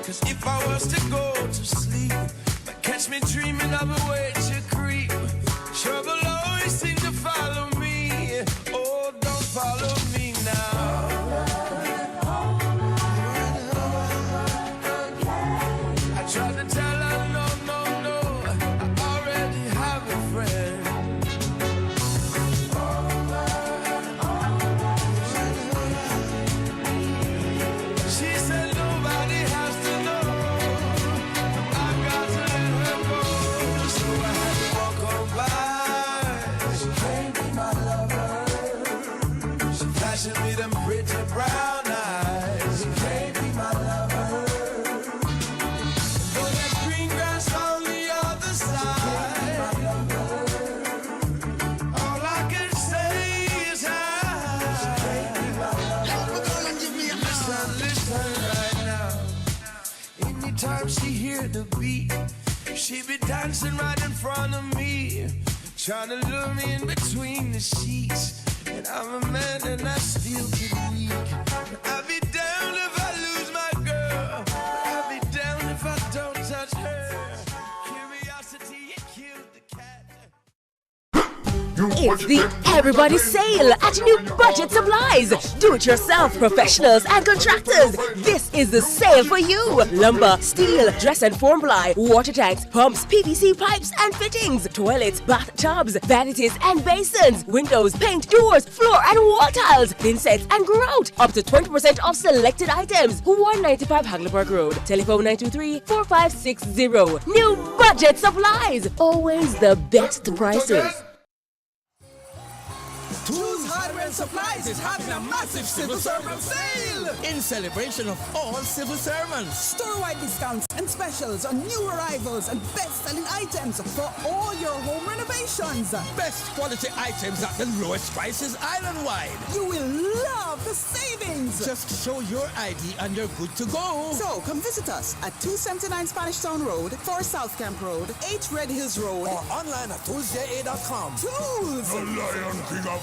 F: Cause if I was to go to sleep, but catch me dreaming of a way to creep. Trouble always seems to follow me. Oh, don't follow me now. I tried to tell her no, I already have a friend. with them pretty brown eyes. She can't be my lover. Though that green grass on the other side. All I can say is listen right now. Anytime she hear the beat, she be dancing right in front of me, trying to lure me in between the sheets. And I'm a man and I still get weak. I'll be down if I lose my girl. I'll be down if I don't touch her. Curiosity, it killed the cat.
G: It's the Everybody Sale at New Budget Supplies. Do-it-yourself professionals and contractors. This is the sale for you. Lumber, steel, dress and form ply, water tanks, pumps, PVC pipes and fittings, toilets, bathtubs, vanities and basins, windows, paint, doors, floor and wall tiles, thin sets and grout. Up to 20% off selected items. 195 Hagleyburg Road. Telephone 923-4560. New Budget Supplies. Always the best prices.
H: Tools, Hardware and Supplies is having a massive civil servant sale in celebration of all civil servants. Store-wide discounts and specials on new arrivals and best-selling items for all your home renovations. Best quality items at the lowest prices island-wide. You will love the savings. Just show your ID and you're good to go. So come visit us at 279 Spanish Town Road, 4 South Camp Road, 8 Red Hills Road, or online at toolsja.com. Tools!
A: The Lion King of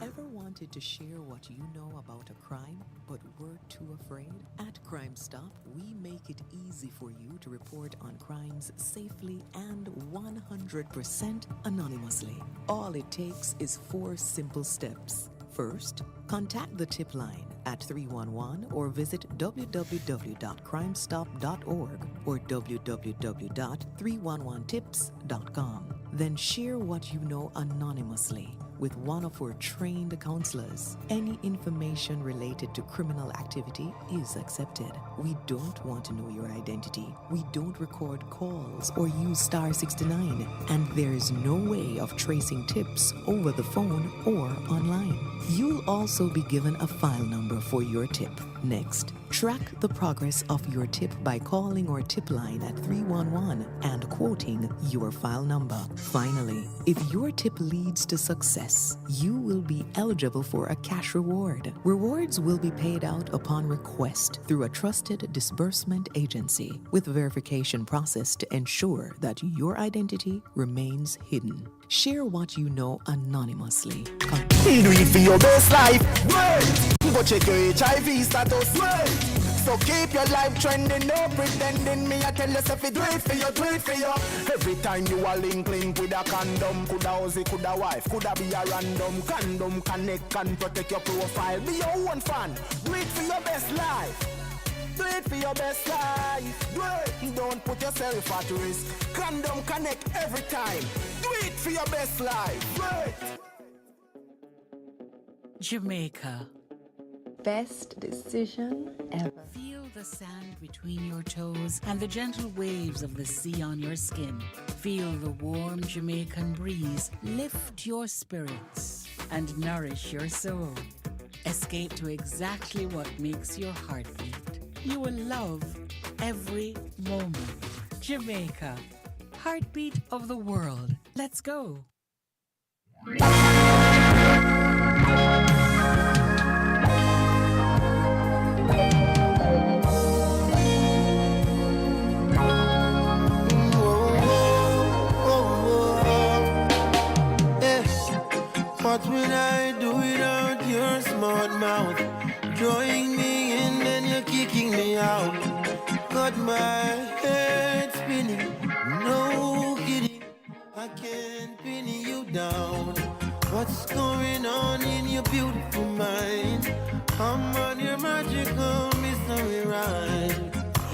I: Ever wanted to share what you know about a crime, but were too afraid? At Crime Stop, we make it easy for you to report on crimes safely and 100% anonymously. All it takes is 4 simple steps. First, contact the tip line at 311 or visit www.crimestop.org or www.311tips.com. Then share what you know anonymously with one of our trained counselors. Any information related to criminal activity is accepted. We don't want to know your identity. We don't record calls or use star 69. And there is no way of tracing tips over the phone or online. You'll also be given a file number for your tip. Next, track the progress of your tip by calling our tip line at 311 and quoting your file number. Finally, if your tip leads to success, you will be eligible for a cash reward. Rewards will be paid out upon request through a trusted disbursement agency with verification process to ensure that your identity remains hidden. Share what you know anonymously.
H: Do it for your best life. Wait. Go check your HIV status. Wait. So keep your life trending, no pretending. Me I tell yourself it, do it for you, do it for you. Every time you are link with a condom, coulda Ozzy, coulda wife, coulda be a random. Condom connect and protect your profile. Be your own fan. Do it for your best life. Do it for your best life. Do it. Don't put yourself at risk. Condom connect every time. Do it for your best life. Do it.
J: Jamaica.
K: Best decision ever.
J: Feel the sand between your toes and the gentle waves of the sea on your skin. Feel the warm Jamaican breeze lift your spirits and nourish your soul. Escape to exactly what makes your heart beat. You will love every moment. Jamaica, heartbeat of the world. Let's go.
E: What will I do without your smart mouth? Drawing me in, then you're kicking me out. Got my head spinning, no kidding. I can't pin you down. What's going on in your beautiful mind? I'm on your magical mystery ride.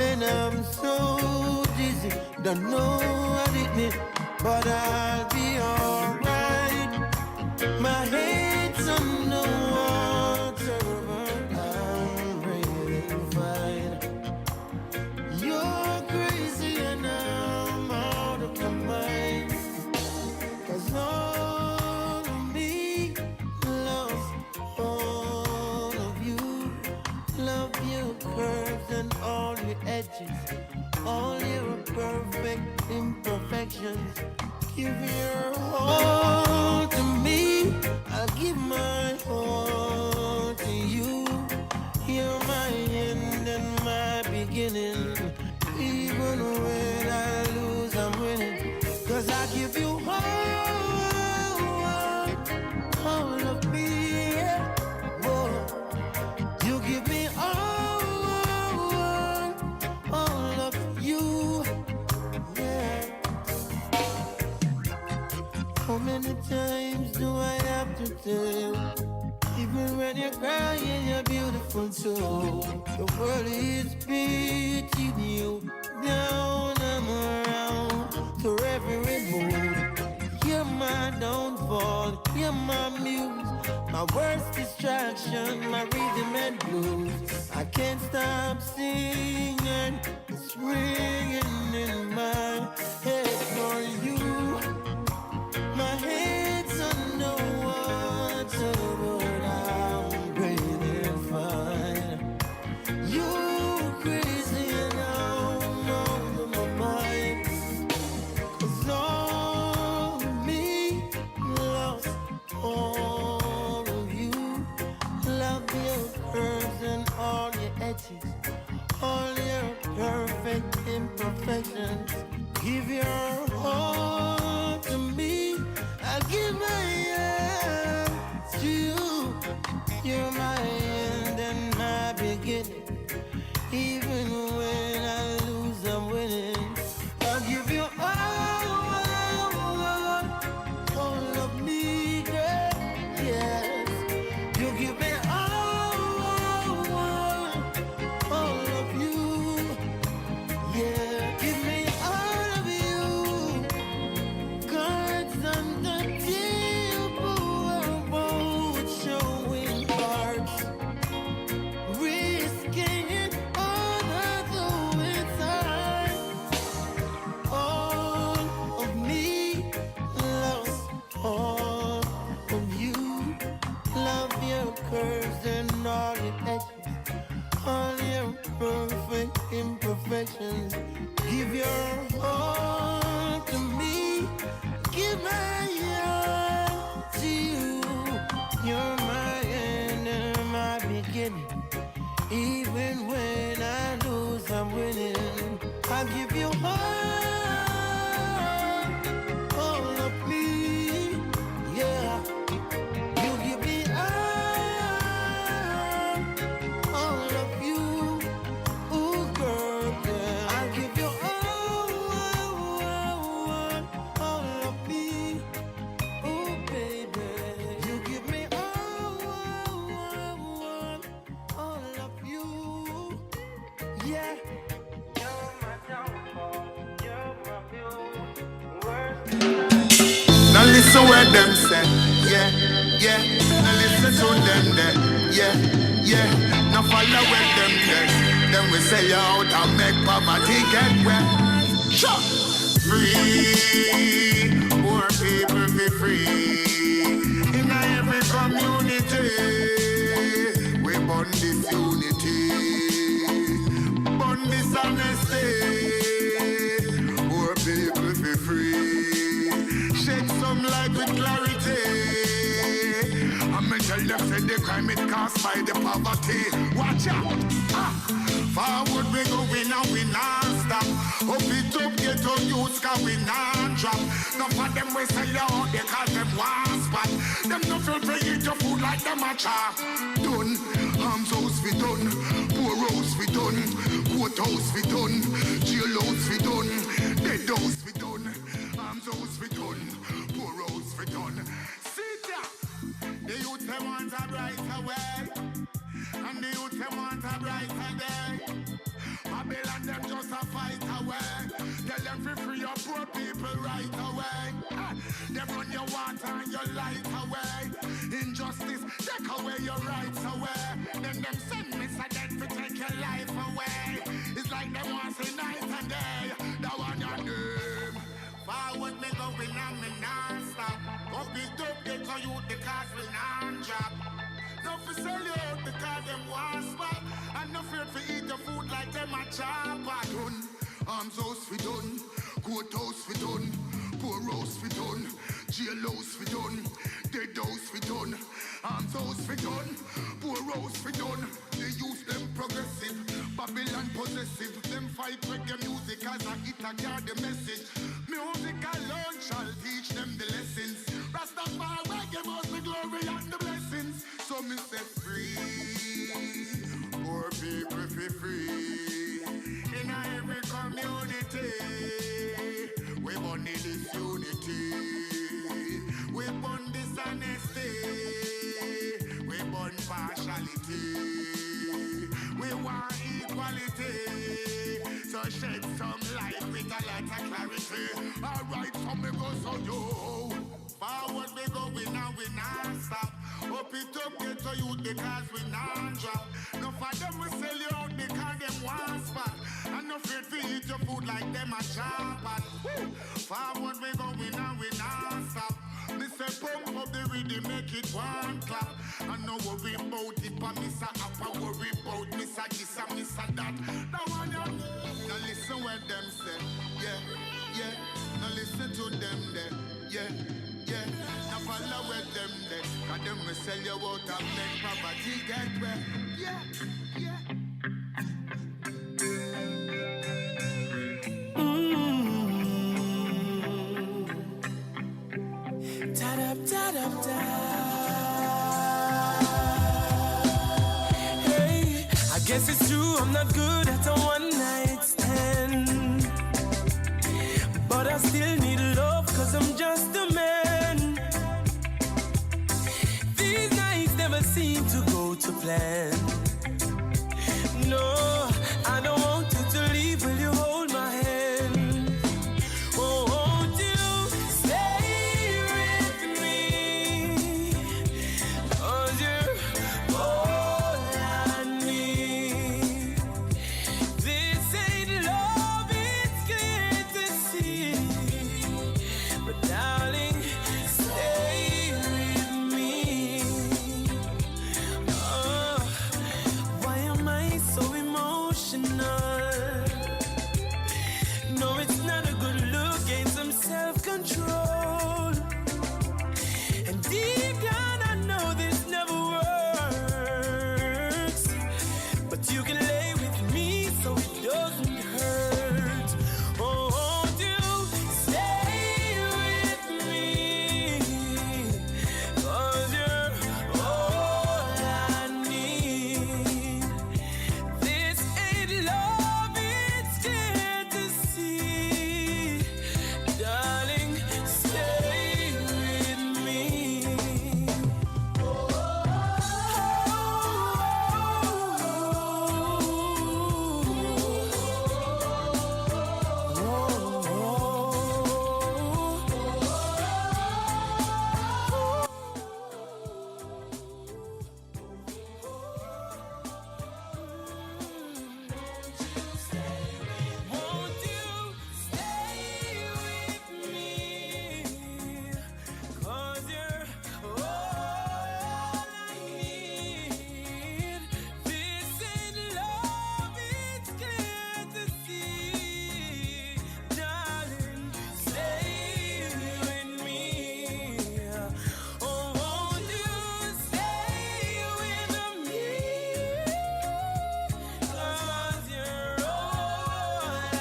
E: And I'm so dizzy, don't know what it means, but I'll be alright. My head's on the water, but I'm breathing fine. You're crazy and I'm out of my mind. 'Cause all of me lost all Give your all to me, I'll give my all to you. You're my end and my beginning. Even when I lose, I'm winning. 'Cause I give you all of me, yeah. Whoa. You give me all of you, yeah. How many times do I have to tell? Even when you're crying, you're beautiful too. The world is beating you down and around through every mood. You're my downfall, you're my muse, my worst distraction, my rhythm and blues. I can't stop singing, it's ringing in my head for you. My head's underwater, but I'm breathing fine. You crazy and I'm over my mind. 'Cause all of me loves all of you. Love your curves and all your edges, all your perfect imperfections. Give your all to me, I'll give my all to you. You're my end and my beginning. Even when I lose, I'm winning. I'll give you all of me, girl. Yes, you give me all of you. Yeah, give me all of you. Cards on the table, both showing cards, risking it all, though it's hard. All of me loves all of you. Love your curves and all your edges, all your perfect imperfections. Give your all to me, give my all to you. You're my end and my beginning. Even when I lose, I'm winning. I give you all of me, yeah. You give me all of you. Ooh, girl, yeah. I give you all of me. Ooh, baby. You give me all of you. Yeah. You're my downfall. You're my muse.
A: Now listen what them say, yeah, yeah. Now listen to them there, yeah, yeah. Now follow what them there. Then we say you out and make poverty get wet. Sure. Free, poor people be free. In every community, we burn this unity, burn this honesty. Poor people be free. Shed some light with clarity. I'ma tell them say the crime it caused by the poverty. Watch out. Forward we go, we now we non-stop. Up it up, get on youths, cause we non-drop. None of them we sell out, they call them one spot. Them no feel to eat your food like them a chop. Done, arms house we done, poor house we done, court house we done, jail house we done, dead house we done, arms house we done, poor house we done. See ya, the youth they want a brighter way, and the youth they want a brighter day. Babylon them just a fight away. Tell them free your poor people right away. They run your water and your light away. Injustice take away your rights away. Then them send me so then to take your life away. It's like them want say night and day. That one your name. Forward me going on me non-stop. Up it up get to you because we non-drop. No for sell you out because them want spot. And no fear for eat the food like them a chop. Done, arms house we done, court house we done, Poor house fi done, jail house fi done, dead house fi done, arms house fi done, poor house fi done. They use them progressive, Babylon possessive. Them fight reggae music as a hit a carry the message. Music alone shall teach them the lessons. Rastafari reggae must be glory and the blessings. So me say free, poor people fi free. In every community, we burn disunity, we burn dishonesty, we burn partiality, we want equality. So shed some light with a lot of clarity. Alright, so me go so yo. Forward we go, we not stop. Up it up, get to you because we not drop. No for them we sell you out because them want spot. And no afraid to eat your food like them a chop at. Forward we go, we not stop. Me say pump up the rhythm, make it one clap. And no worry about it, but Mr. Appa worry about Mr. This and Mr. That. Now one you now listen what them say, yeah. Now listen to them there, yeah. Now follow with them there, 'cause them will sell you out and make property get wet, yeah.
F: Hey, I guess it's true, I'm not good at a one night stand, but I still need love, 'cause I'm just a man. These nights never seem to go to plan. No, I don't want you to leave. Will you hold my hand? Oh, won't you stay with me? 'Cause you're all I need. This ain't love, it's clear to see. But darling, stay with me. Oh, why am I so emotional? No, it's not a good look, gain some self-control. And deep down I know this never works, but you can lay with me so it doesn't hurt. Oh, won't you stay with me? 'Cause you're all I need. This ain't love, it's clear to see. Darling, stay with me. Won't you stay with me? 'Cause you're all I need. This ain't love, it's clear to see. Darling, stay with me. Oh, won't you stay with me? 'Cause you're all I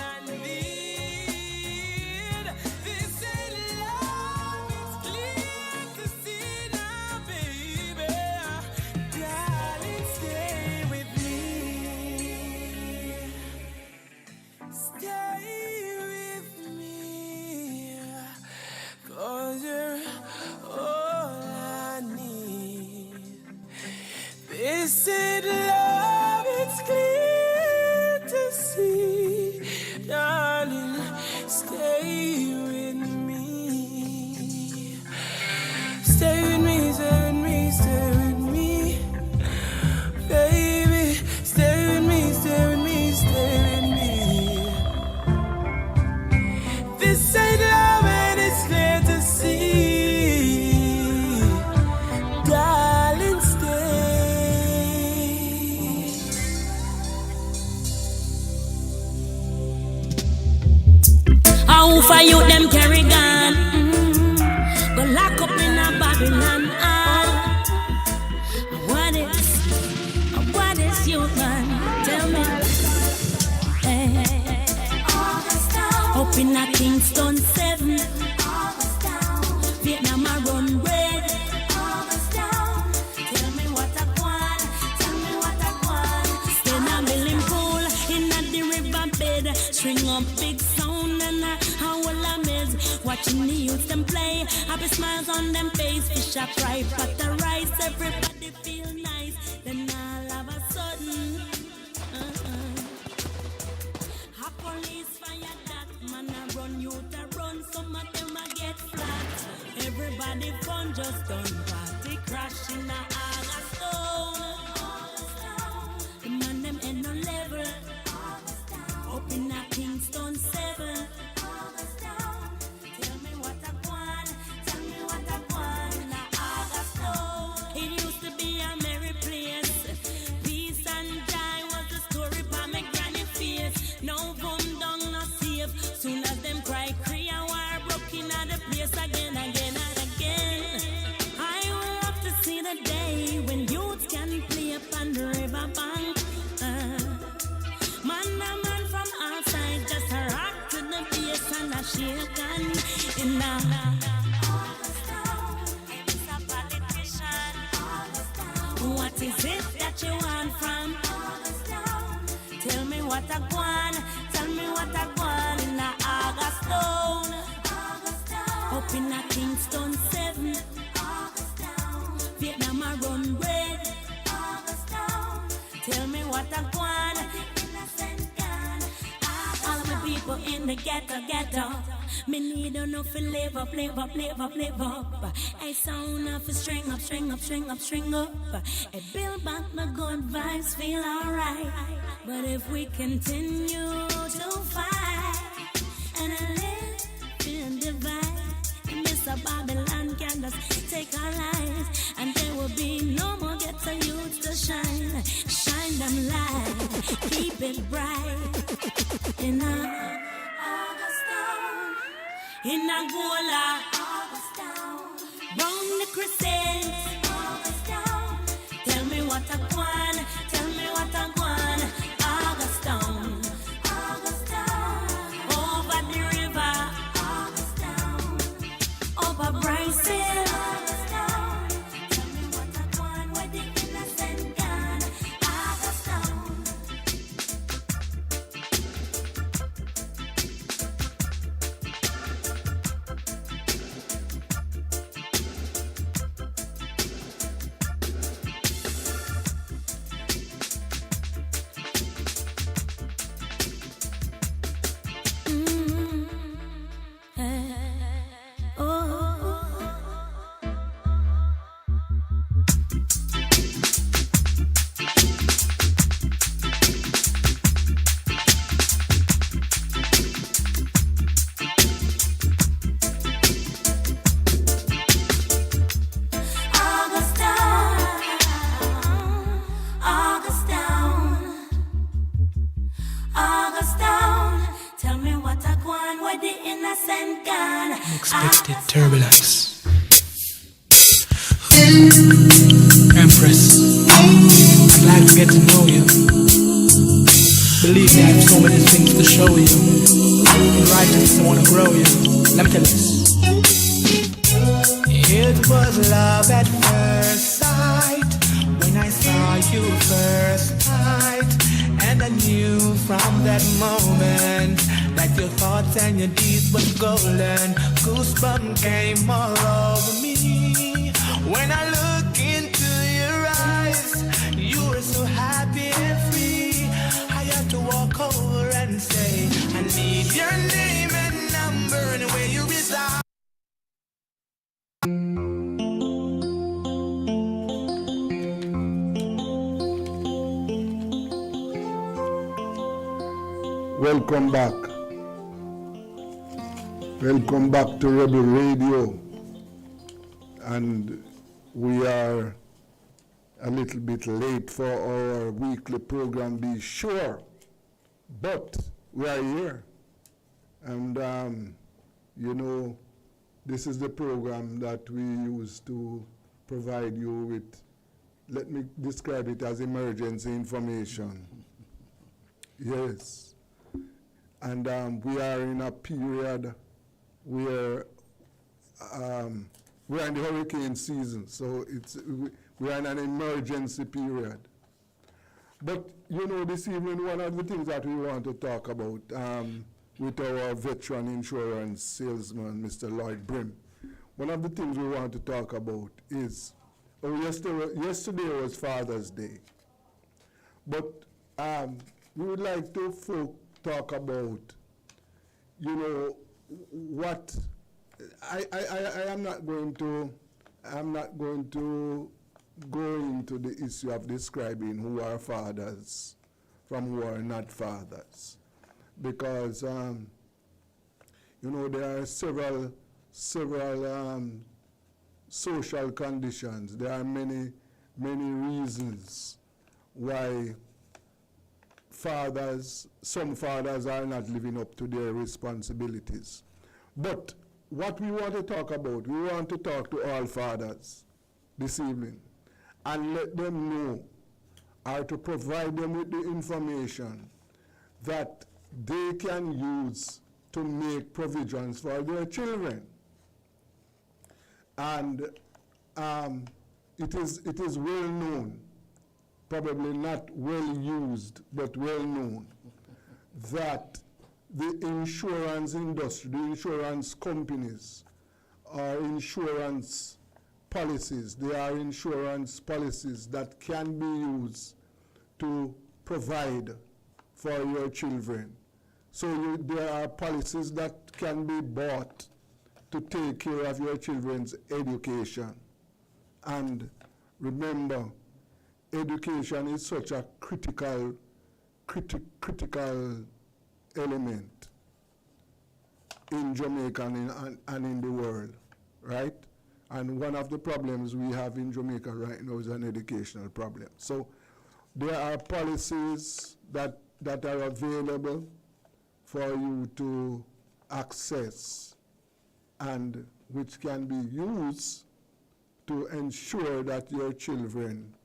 F: need. This ain't love, it's clear to see now, baby. Darling, stay with me. Stay with me. 'Cause you're all I need. This ain't love, it's clear to see. Darling, stay with me. Stay with me, stay with me, stay with me. Baby, stay with me, stay with me, stay with me. This ain't love and it's clear to see. Darling, stay.
L: How for you them carry gun? String up big sound and how will I miss watching the youth them play. Happy smiles on them face, fish a fry, pot the rice, everybody feel nice. Then all of a sudden, a police fire that man a run, you to run, some of them a get flat. Everybody fun just done, party crash in a August stone. The man them ain't no level. Up in a Kingston 7. Tell me what I want, tell me what I want in a August. It used to be a merry place. Peace and joy was the story by my granny face. No boom down, no safe. Soon as them cry, Korea war broke in the place again, again and again. I will love to see the day when youths can play up on the riverbank. Man from outside, just a rock to the bass and a shake in a it's a politician. What is it that you want from? Tell me what I want, tell me what I want in a August town. Up in a Kingston 7. Vietnam a run red. Tell me what I want. All the people in the ghetto. Me need enough to live up. I sound off a string up. I build back my good vibes, feel alright. But if we continue to fight and live in divide, Mr. Babylon can just take our lives, and there will be no more ghetto youths to shine. Shine them light, keep it bright. In a August town, in Angola, August town, round the crusade, August town. Tell me what I want, tell me what I want. August town, over the river, August town, over Bryson, August town. Tell me what I want, where the innocent gone, August town.
F: Unexpected turbulence. Empress, I'd like to get to know you. Believe me, I have so many things to show you. In righteousness, I want to grow you. Let me tell you this. It was love at first sight when I saw you first night, and I knew from that moment that your thoughts and your deeds were golden. Goosebumps came all over me when I look into your eyes. You were so happy and free. I had to walk over and say, I need your name and number and where you reside.
B: Welcome back. Welcome back to Rebel Radio. And we are a little bit late for our weekly program, be sure. But we are here. And, you know, this is the program that we use to provide you with, let me describe it as emergency information. Yes. And we are in a period where we're in the hurricane season, so we are in an emergency period. But, this evening, one of the things that we want to talk about with our veteran insurance salesman, Mr. Lloyd Brim, one of the things we want to talk about is, yesterday was Father's Day, but we would like to talk about, what, I am not going to go into the issue of describing who are fathers from who are not fathers, because there are several social conditions. There are many reasons why some fathers are not living up to their responsibilities. But what we want to talk about, we want to talk to all fathers this evening and let them know, or to provide them with the information that they can use to make provisions for their children. And it is well known, probably not well used, but well known, that the insurance industry, the insurance companies, are insurance policies. They are insurance policies that can be used to provide for your children. So there are policies that can be bought to take care of your children's education. And remember, education is such a critical element in Jamaica and in the world, right? And one of the problems we have in Jamaica right now is an educational problem. So there are policies that are available for you to access and which can be used to ensure that your children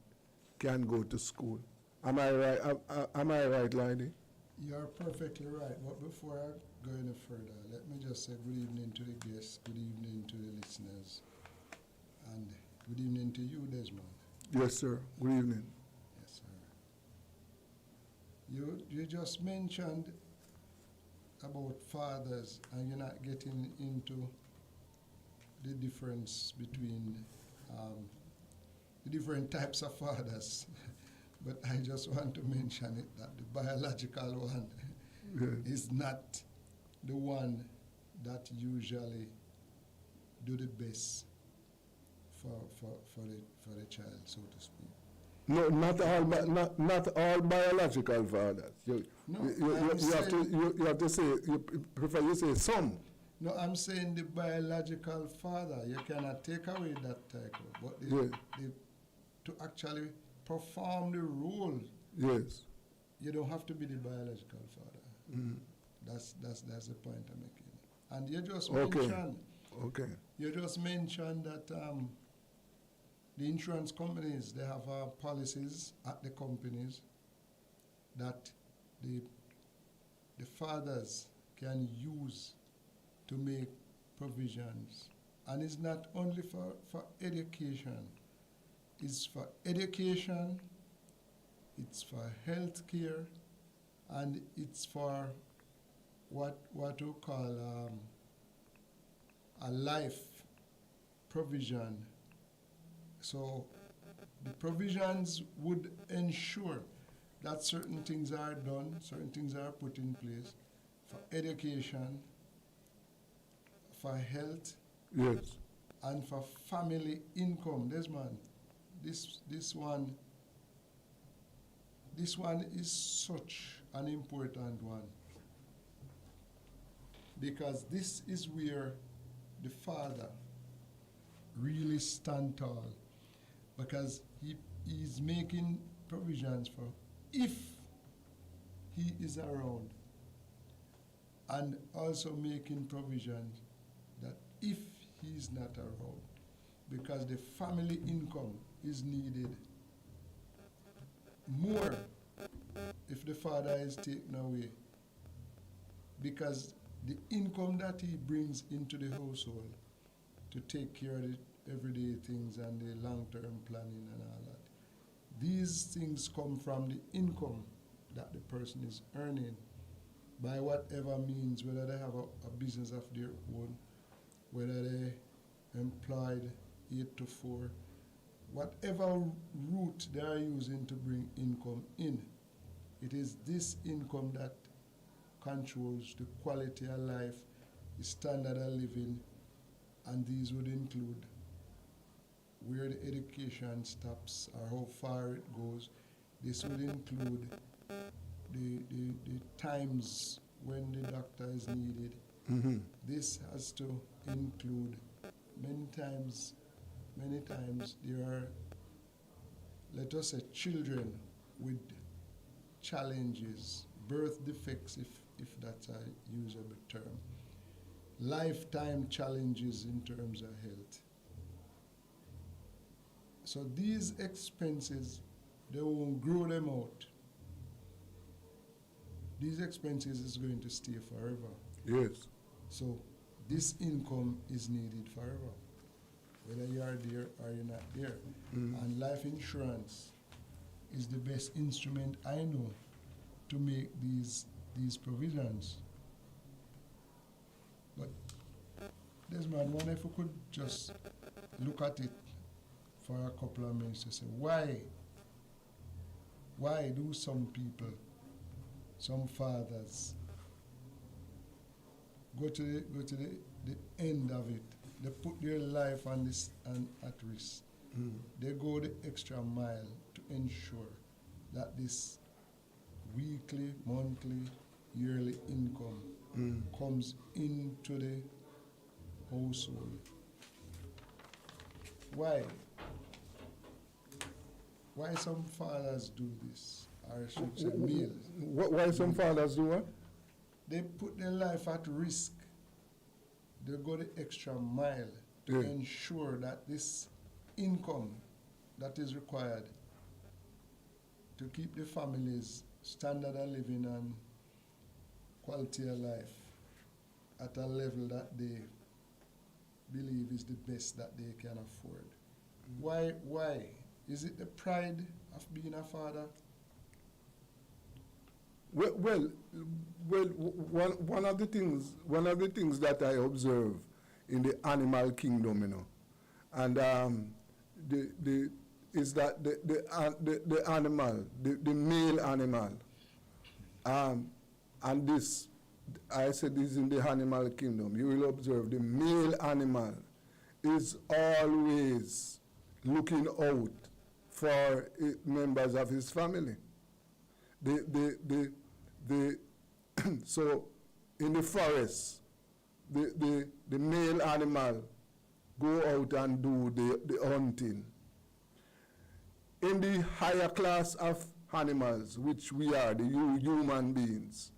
B: can go to school. Am I right? Am I right, Lydie?
M: You're perfectly right. But before I go any further, let me just say good evening to the guests, good evening to the listeners, and good evening to you, Desmond.
B: Yes, sir. Good evening.
M: Yes, sir. You just mentioned about fathers, and you're not getting into the difference between the different types of fathers. But I just want to mention it, that the biological one is not the one that usually do the best for the child, so to speak.
B: No, not all biological fathers. You have to say, you prefer you say some.
M: No, I'm saying the biological father. You cannot take away that title, but to actually perform the role.
B: Yes.
M: You don't have to be the biological father.
B: Mm.
M: That's the point I'm making. And you just mentioned.
B: Okay.
M: You just mentioned that the insurance companies, they have policies at the companies that the fathers can use to make provisions. And it's not only for education. It's for education, it's for health care, and it's for what we call a life provision. So the provisions would ensure that certain things are done, certain things are put in place for education, for health,
B: yes,
M: and for family income. Desmond, this one is such an important one, because this is where the father really stand tall, because he is making provisions for if he is around, and also making provisions that if he is not around, because the family income is needed more if the father is taken away, because the income that he brings into the household to take care of the everyday things and the long-term planning and all that, these things come from the income that the person is earning by whatever means, whether they have a business of their own, whether they employed 8 to 4, whatever route they are using to bring income in, it is this income that controls the quality of life, the standard of living, and these would include where the education stops or how far it goes. This would include the times when the doctor is needed.
B: Mm-hmm.
M: This has to include many times there are, let us say, children with challenges, birth defects, if that's a usable term, lifetime challenges in terms of health. So these expenses, they won't grow them out. These expenses is going to stay forever.
B: Yes.
M: So this income is needed forever, whether you are there or you're not there.
B: Mm.
M: And life insurance is the best instrument I know to make these provisions. But Desmond, wonder if we could just look at it for a couple of minutes to say, why do some people, some fathers, go to the end of it? They put their life on this and at risk.
B: Mm.
M: They go the extra mile to ensure that this weekly, monthly, yearly income comes into the household. Why? Why some fathers do this? Or I should say males.
B: Why some fathers do what?
M: They put their life at risk. They go the extra mile to ensure that this income that is required to keep the family's standard of living and quality of life at a level that they believe is the best that they can afford. Why? Is it the pride of being a father?
B: Well, one of the things that I observe in the animal kingdom, you know, and is that the animal, the male animal, and this, I said this in the animal kingdom, you will observe the male animal is always looking out for members of his family. So in the forest, the male animal go out and do the hunting. In the higher class of animals, which we are, the human beings,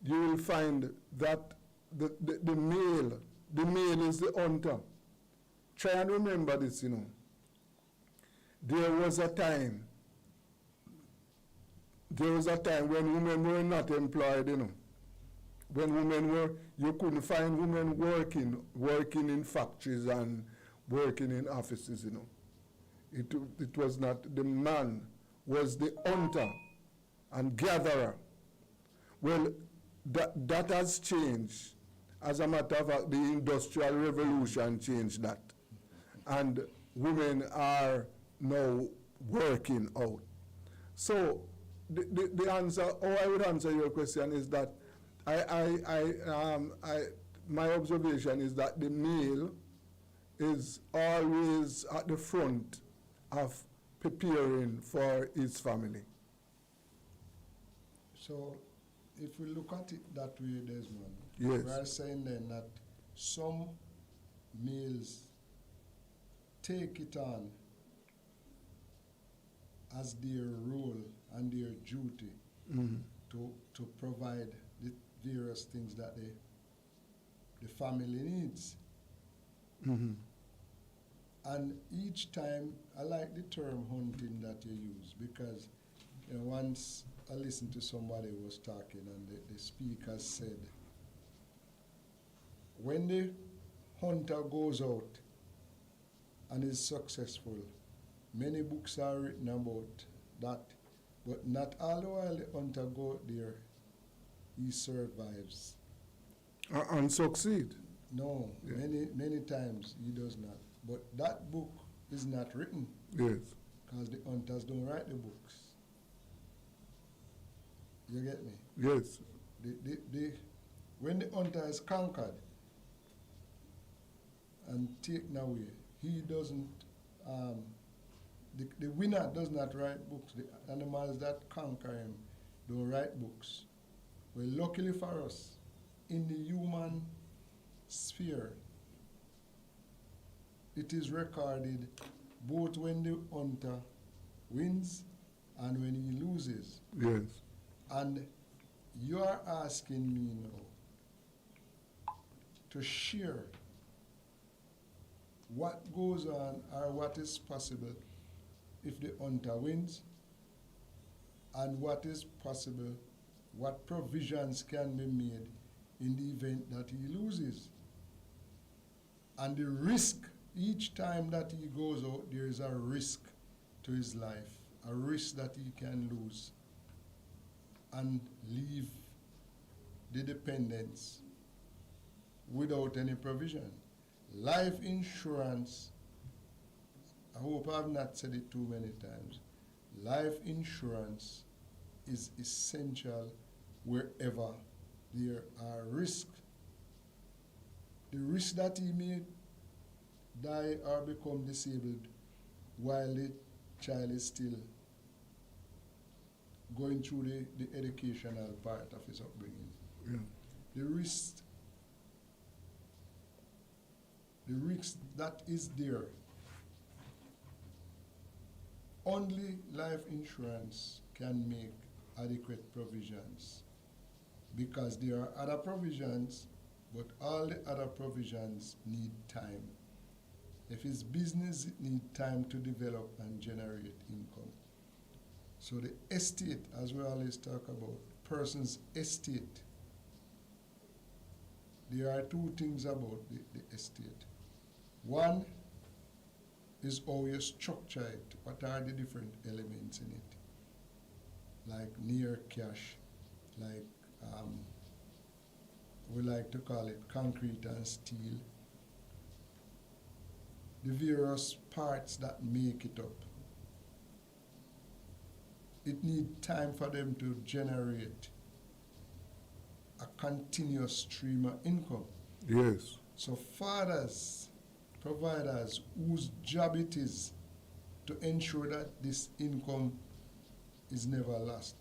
B: you will find that the male is the hunter. Try and remember this, you know. There was a time when women were not employed, you know. When women were, you couldn't find women working in factories and working in offices, you know. It was not, the man was the hunter and gatherer. Well, that has changed. As a matter of fact, the Industrial Revolution changed that. And women are now working out. So the answer, or I would answer your question is that my observation is that the male is always at the front of preparing for his family.
M: So if we look at it that way, Desmond,
B: yes,
M: we are saying then that some males take it on as their role and their duty to provide the various things that the family needs.
B: Mm-hmm.
M: And each time, I like the term hunting that you use, because once I listened to somebody who was talking and the speaker said, when the hunter goes out and is successful, Many books are written about that, but not all the while the hunter go out there, he survives.
B: And succeed.
M: No,
B: Yeah.
M: many times he does not. But that book is not written
B: Yes.
M: because the hunters don't write the books. You get me?
B: Yes.
M: When the hunter is conquered and taken away, he doesn't, the winner does not write books. The animals that conquer him don't write books. Well, luckily for us, in the human sphere, it is recorded both when the hunter wins and when he loses.
B: Yes.
M: And you are asking me now to share what goes on or what is possible if the hunter wins, and what is possible, what provisions can be made in the event that he loses. And the risk, each time that he goes out, there is a risk to his life, a risk that he can lose and leave the dependents without any provision. Life insurance, I hope I have not said it too many times, life insurance is essential wherever there are risks. The risk that he may die or become disabled while the child is still going through the educational part of his upbringing.
B: Yeah.
M: The risk that is there, only life insurance can make adequate provisions, because there are other provisions, but all the other provisions need time. If it's business, it needs time to develop and generate income. So the estate, as we always talk about, person's estate, there are two things about the estate. One is how you structure it. What are the different elements in it? Like near cash, like we like to call it concrete and steel. The various parts that make it up. It needs time for them to generate a continuous stream of income.
B: Yes.
M: So fathers, providers whose job it is to ensure that this income is never lost,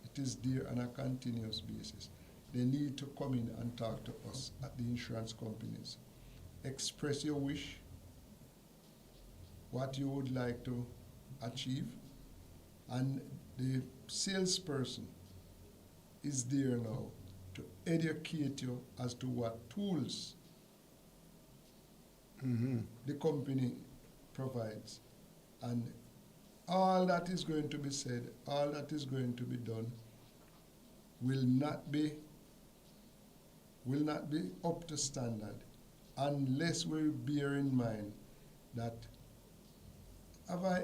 M: it is there on a continuous basis. They need to come in and talk to us at the insurance companies. Express your wish, what you would like to achieve, and the salesperson is there now to educate you as to what tools the company provides. And all that is going to be said, all that is going to be done will not be up to standard unless we bear in mind that have I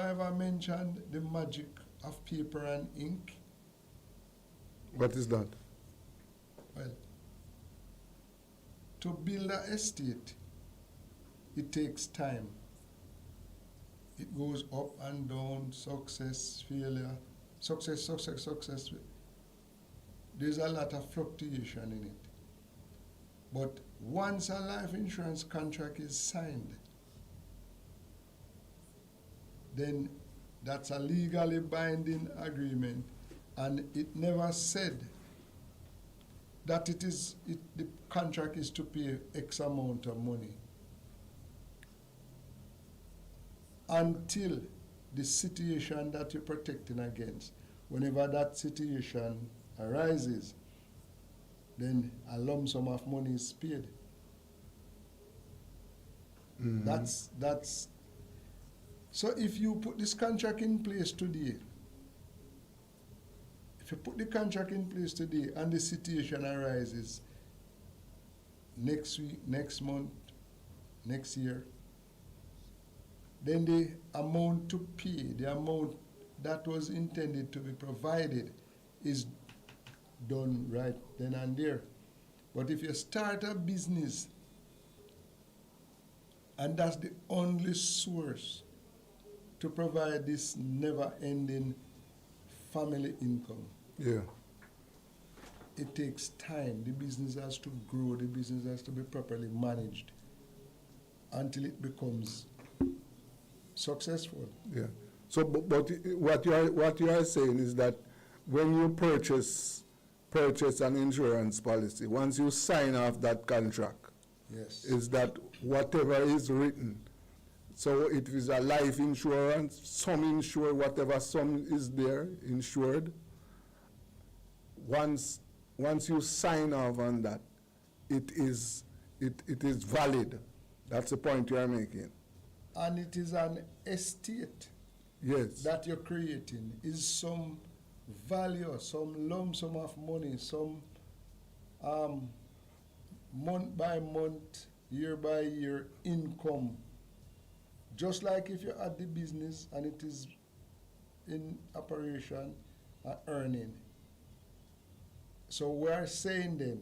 M: ever mentioned the magic of paper and ink?
B: What is that?
M: Well, to build an estate, it takes time. It goes up and down, success, failure, success. There's a lot of fluctuation in it. But once a life insurance contract is signed, then that's a legally binding agreement, and it never said that the contract is to pay X amount of money until the situation that you're protecting against, whenever that situation arises, then a lump sum of money is paid. That's so if you put this contract in place today, and the situation arises next week, next month, next year, then the amount to pay, the amount that was intended to be provided is done right then and there. But if you start a business and that's the only source to provide this never-ending family income,
B: Yeah.
M: it takes time. The business has to grow, the business has to be properly managed until it becomes successful.
B: Yeah. So, but what you are saying is that when you purchase an insurance policy, once you sign off that contract,
M: yes,
B: is that whatever is written, so it is a life insurance, some insured, whatever sum is there insured. Once you sign off on that, it is valid. That's the point you are making.
M: And it is an estate.
B: Yes.
M: That you're creating is some value, some lump sum of money, some month by month, year by year income. Just like if you're at the business and it is in operation, earning. So we are saying then,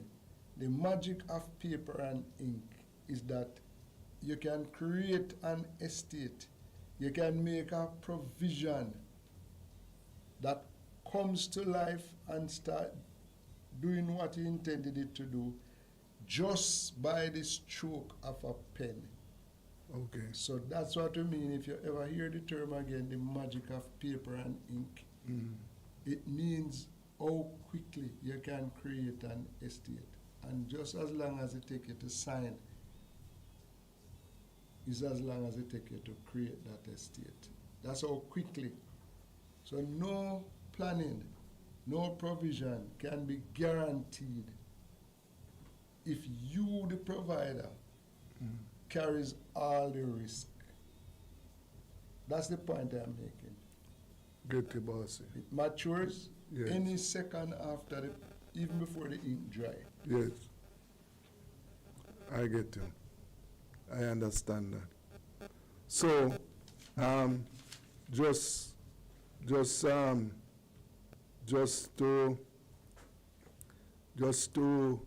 M: the magic of paper and ink is that you can create an estate. You can make a provision that comes to life and start doing what you intended it to do just by the stroke of a pen.
B: Okay.
M: So that's what I mean. If you ever hear the term again, the magic of paper and ink, it means how quickly you can create an estate. And just as long as it takes you to sign, is as long as it takes you to create that estate. That's how quickly. So no planning, no provision can be guaranteed if you, the provider, carries all the risk. That's the point I'm making.
B: Get the bossy.
M: It matures
B: Yes.
M: any second after, even before the ink dry.
B: Yes. I get you. I understand that. So, just to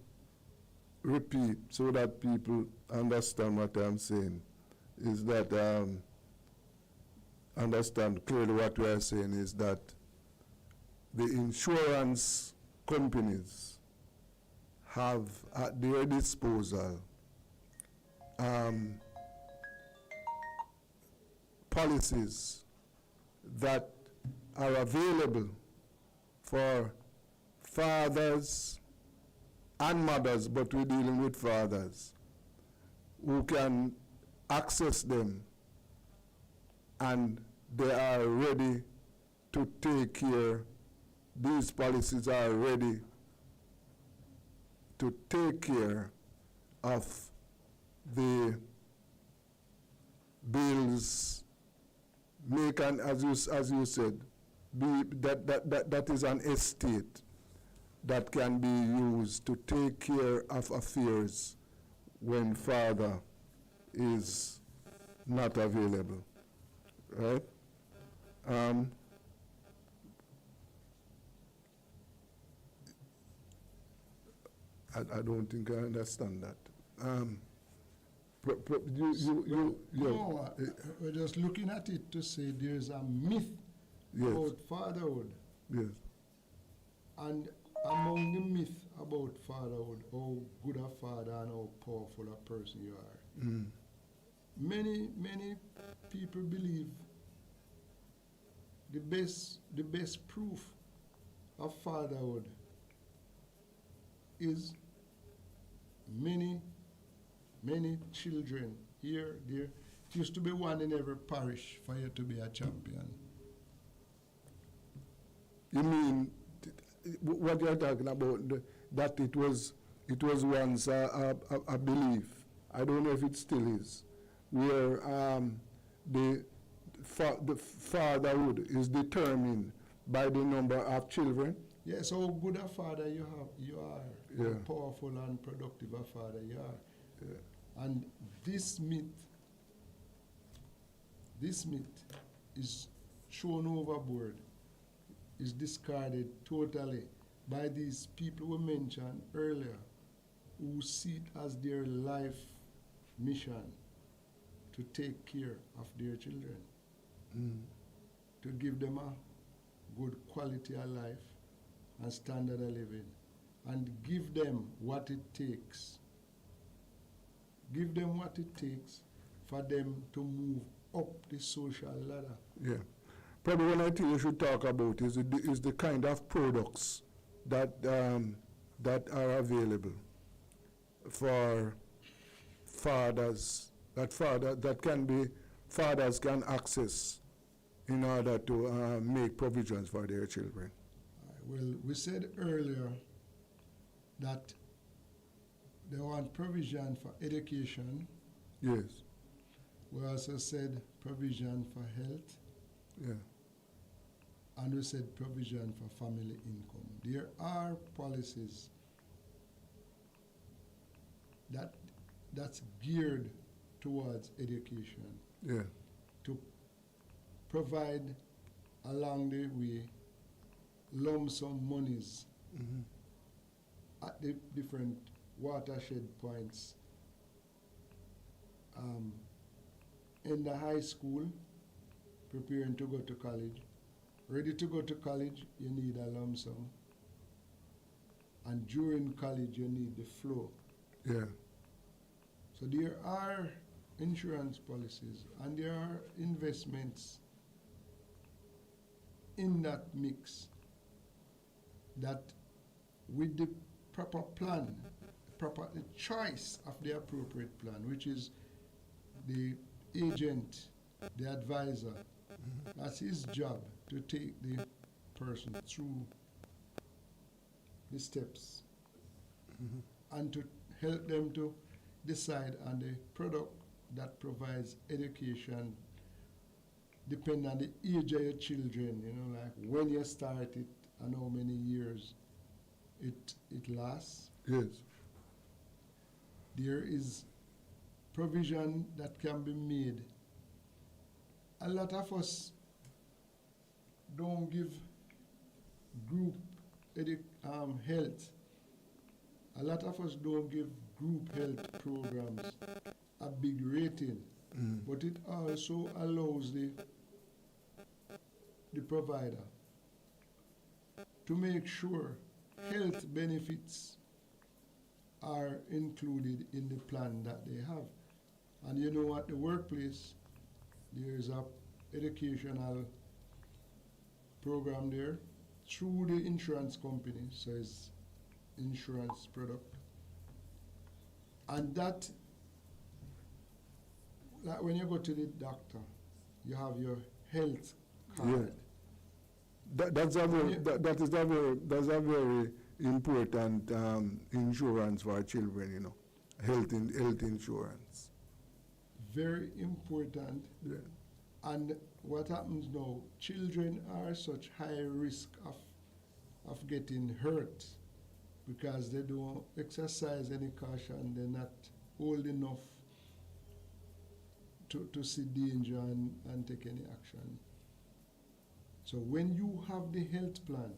B: repeat so that people understand what I'm saying, is that understand clearly what we are saying is that the insurance companies have at their disposal policies that are available for fathers and mothers, but we're dealing with fathers, who can access them and they are ready to take care. These policies are ready to take care of the bills, make an, as you said, that is an estate that can be used to take care of affairs when father is not available, right? I don't think I understand that.
M: No, we're just looking at it to say there's a myth about fatherhood.
B: Yes.
M: And among the myth about fatherhood, how good a father and how powerful a person you are, many people believe the best proof of fatherhood is many children here, there. It used to be one in every parish for you to be a champion.
B: You mean what you're talking about? That it was once a belief. I don't know if it still is, where the fatherhood is determined by the number of children.
M: Yes, how good a father you are,
B: Yeah.
M: how powerful and productive a father you are.
B: Yeah.
M: And this myth this myth is thrown overboard, is discarded totally by these people we mentioned earlier, who see it as their life mission to take care of their children, to give them a good quality of life and standard of living, and give them what it takes. Give them what it takes for them to move up the social ladder.
B: Yeah. Probably one I think you should talk about is the kind of products that that are available for fathers, that can be fathers can access in order to make provisions for their children.
M: Well, we said earlier that they want provision for education.
B: Yes.
M: We also said provision for health.
B: Yeah.
M: And we said provision for family income. There are policies that's geared towards education.
B: Yeah.
M: To provide along the way lump sum monies at the different watershed points. In the high school, preparing to go to college. Ready to go to college, you need a lump sum. And during college, you need the flow.
B: Yeah.
M: So there are insurance policies and there are investments in that mix that with the proper plan, proper choice of the appropriate plan, which is the agent, the advisor, that's his job to take the person through the steps and to help them to decide on the product that provides education depending on the age of your children, like when you start it and how many years it lasts.
B: Yes.
M: There is provision that can be made. A lot of us don't give group health. A lot of us don't give group health programs a big rating, but it also allows the provider to make sure health benefits are included in the plan that they have. And at the workplace, there is a educational program there through the insurance company, so it's insurance product. And that, like when you go to the doctor, you have your health card.
B: Yeah. That's a very important insurance for children, health insurance.
M: Very important.
B: Yeah.
M: And what happens now, children are such high risk of getting hurt because they don't exercise any caution, they're not old enough to see danger and take any action. So when you have the health plan,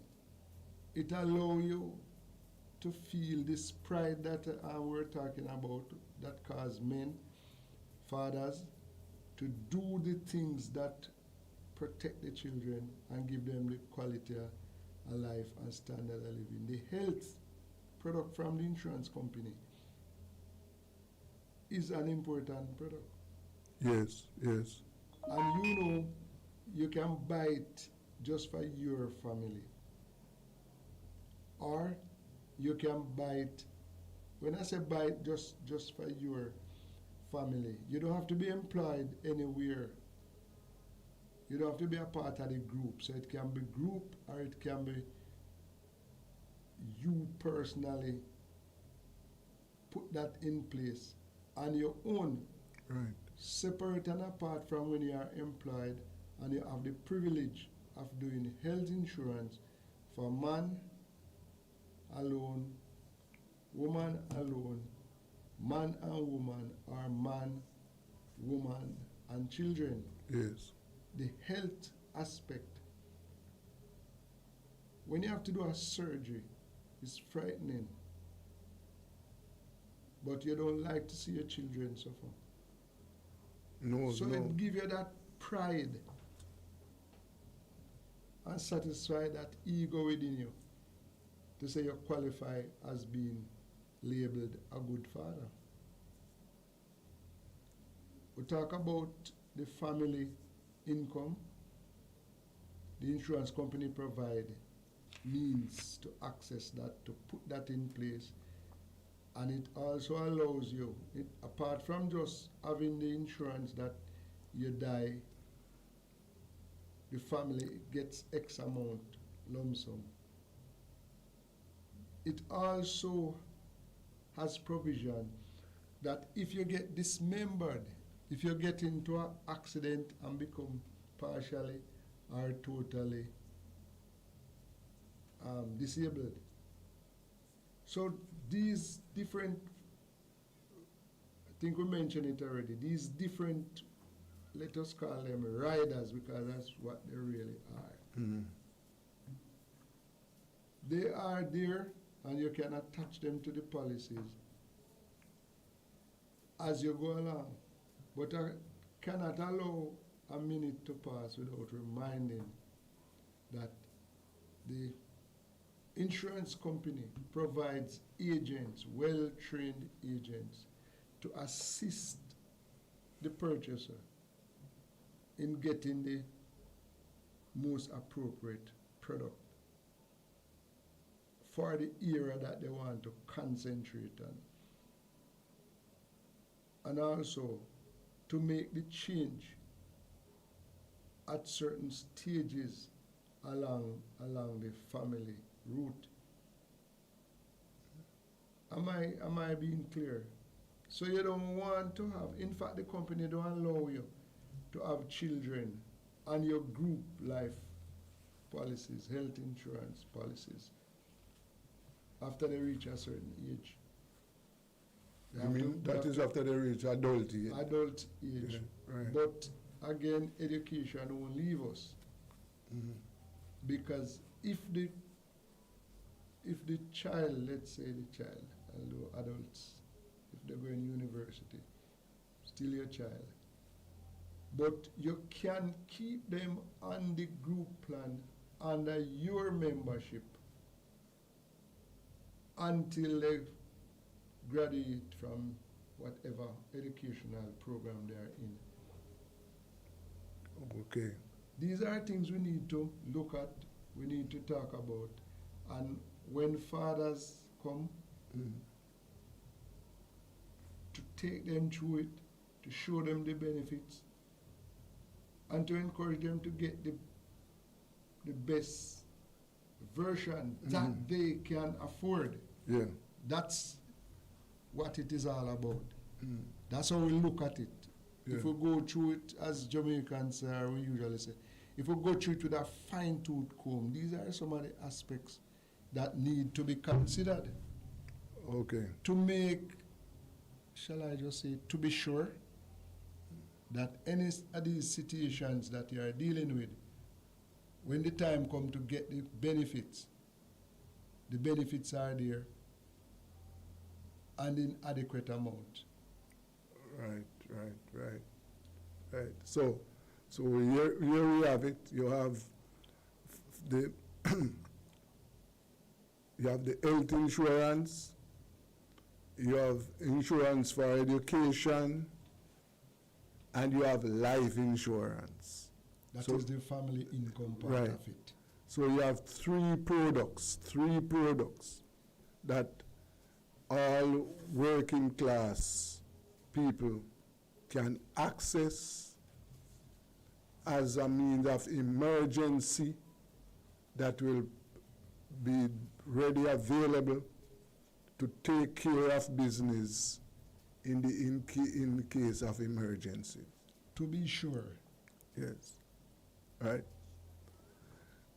M: it allows you to feel this pride that we're talking about that cause men, fathers, to do the things that protect the children and give them the quality of life and standard of living. The health product from the insurance company is an important product.
B: Yes, yes.
M: And you can buy it just for your family. Or you can buy it, when I say buy it just for your family, you don't have to be employed anywhere. You don't have to be a part of the group. So it can be group or it can be you personally put that in place on your own.
B: Right.
M: Separate and apart from when you are employed, and you have the privilege of doing health insurance for man alone, woman alone, man and woman, or man, woman, and children.
B: Yes.
M: The health aspect. When you have to do a surgery, it's frightening. But you don't like to see your children suffer.
B: No,
M: So
B: no.
M: it gives you that pride and satisfy that ego within you to say you qualify as being labeled a good father. We talk about the family income. The insurance company provide means to access that, to put that in place. And it also allows you, apart from just having the insurance that you die, the family gets X amount lump sum. It also has provision that if you get dismembered, if you get into an accident and become partially or totally disabled. So these different, I think we mentioned it already, these different, let us call them riders, because that's what they really are.
B: Mm-hmm.
M: They are there and you can attach them to the policies as you go along. But I cannot allow a minute to pass without reminding that the insurance company provides agents, well-trained agents, to assist the purchaser in getting the most appropriate product for the era that they want to concentrate on. And also to make the change at certain stages along the family route. Am I being clear? So you don't want to have, in fact the company don't allow you to have children on your group life policies, health insurance policies, after they reach a certain age.
B: I mean, that is after they reach adult age.
M: Adult age.
B: Yeah, right.
M: But again, education won't leave us.
B: Mm-hmm.
M: Because if the child, let's say the child, although adults, if they go in university, still your child. But you can keep them on the group plan under your membership until they graduate from whatever educational program they are in.
B: Okay.
M: These are things we need to look at, we need to talk about. And when fathers come, to take them through it, to show them the benefits, and to encourage them to get the best version that they can afford.
B: Yeah.
M: That's what it is all about. That's how we look at it.
B: Yeah.
M: If we go through it, as Jamaicans we usually say, if we go through it with a fine-tooth comb, these are some of the aspects that need to be considered.
B: Okay.
M: To make, shall I just say, to be sure that any of these situations that you are dealing with, when the time comes to get the benefits are there and in adequate amount.
B: Right. So here we have it. You have the you have the health insurance. You have insurance for education, and you have life insurance.
M: That is the family income part
B: right.
M: of it.
B: So you have three products that all working class people can access as a means of emergency that will be ready available to take care of business in the case of emergency.
M: To be sure.
B: Yes. Right.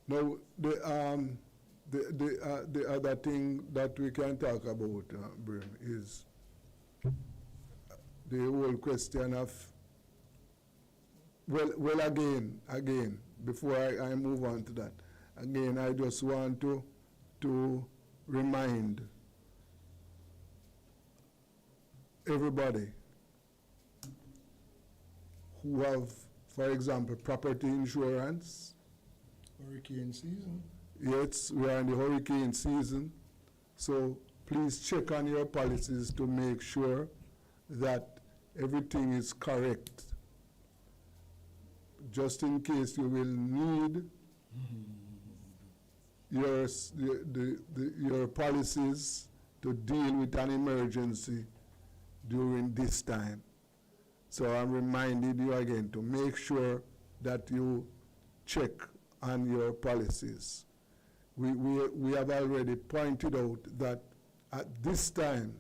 B: Now the other thing that we can talk about, Brim, is the whole question of Well, again, before I move on to that, again, I just want to remind everybody who have, for example, property insurance.
M: Hurricane season.
B: Yes, we are in the hurricane season, so please check on your policies to make sure that everything is correct, just in case you will need your policies to deal with an emergency during this time. So I'm reminding you again to make sure that you check on your policies. We have already pointed out that at this time,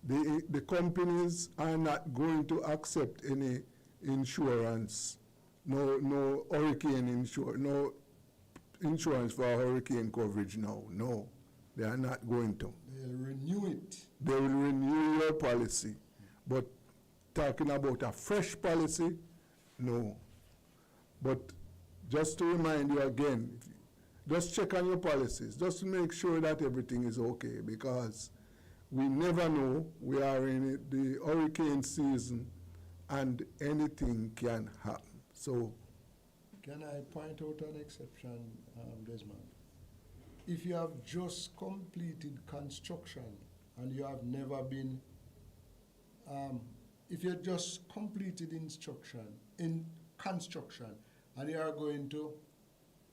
B: the companies are not going to accept any insurance, no hurricane insurance, no insurance for hurricane coverage now. No, they are not going to.
M: They'll renew it.
B: They will renew your policy, but talking about a fresh policy, no. But just to remind you again, just check on your policies, just to make sure that everything is okay, because we never know. We are in the hurricane season and anything can happen. So,
M: can I point out an exception, Desmond? If you have just completed construction and you have never been, if you just completed in construction and you are going to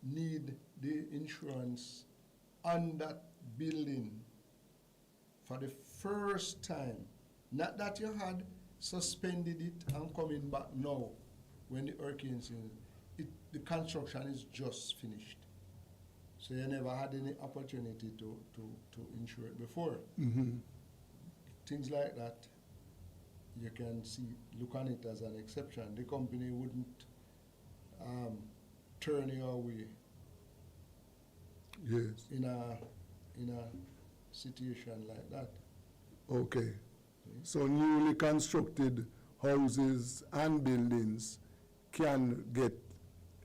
M: need the insurance on that building for the first time, not that you had suspended it and coming back now when the hurricane season, the construction is just finished. So you never had any opportunity to insure it before.
B: Mm-hmm.
M: Things like that, you can look on it as an exception. The company wouldn't turn you away.
B: Yes.
M: In a situation like that.
B: Okay. So newly constructed houses and buildings can get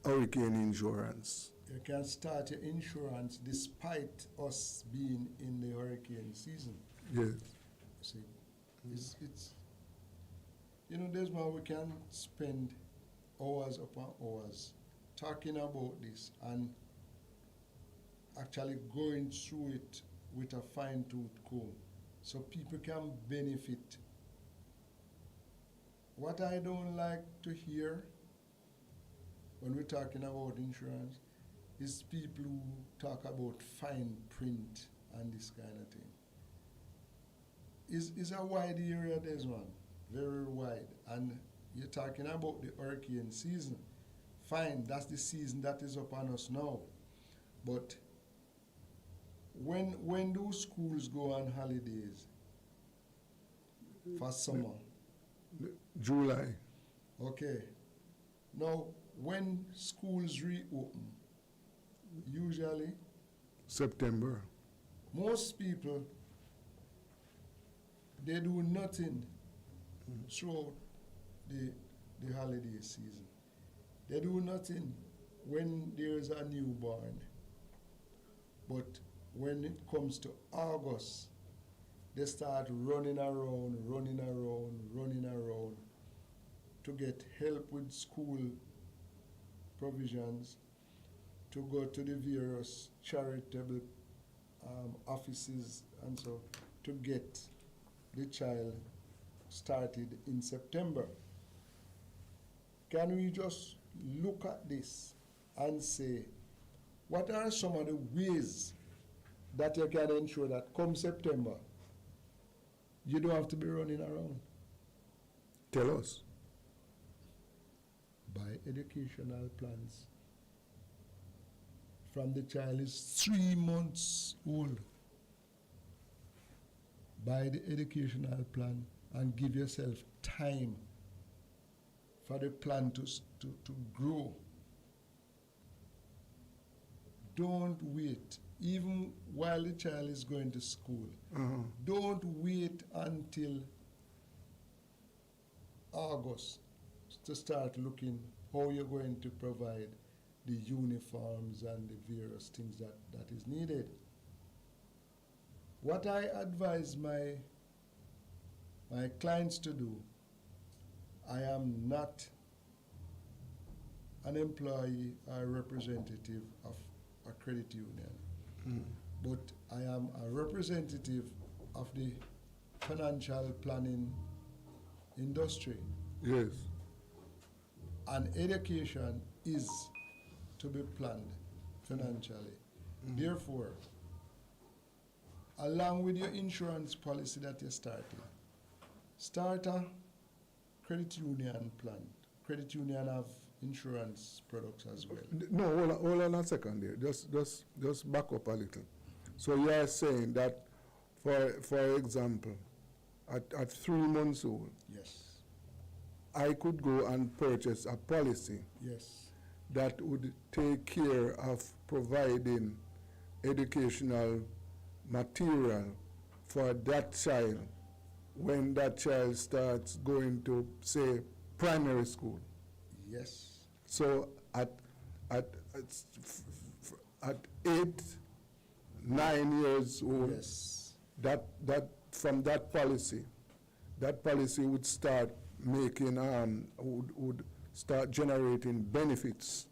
B: hurricane insurance.
M: You can start your insurance despite us being in the hurricane season.
B: Yes.
M: See, it's you know, Desmond, we can spend hours upon hours talking about this and actually going through it with a fine-tooth comb so people can benefit. What I don't like to hear when we're talking about insurance is people who talk about fine print and this kind of thing. It's a wide area, Desmond, very wide. And you're talking about the hurricane season. Fine, that's the season that is upon us now. But when do schools go on holidays for summer?
B: July.
M: Okay. Now, when schools reopen, usually
B: September.
M: Most people, they do nothing throughout the holiday season. They do nothing when there's a newborn. But when it comes to August, they start running around to get help with school provisions, to go to the various charitable offices and so to get the child started in September. Can we just look at this and say, what are some of the ways that you can ensure that come September, you don't have to be running around?
B: Tell us.
M: Buy educational plans from the child is 3 months old. Buy the educational plan and give yourself time for the plan to grow. Don't wait, even while the child is going to school. Don't wait until August to start looking how you're going to provide the uniforms and the various things that is needed. What I advise my clients to do, I am not an employee or representative of a credit union, but I am a representative of the financial planning industry.
B: Yes.
M: And education is to be planned financially. Therefore, along with your insurance policy that you're starting, start a credit union plan. Credit union have insurance products as well.
B: No, hold on a second there. Just back up a little. So you are saying that, for example, at 3 months old,
M: Yes.
B: I could go and purchase a policy
M: Yes.
B: that would take care of providing educational material for that child when that child starts going to, say, primary school.
M: Yes.
B: So at 8, 9 years old,
M: Yes.
B: that from that policy would start making would start generating benefits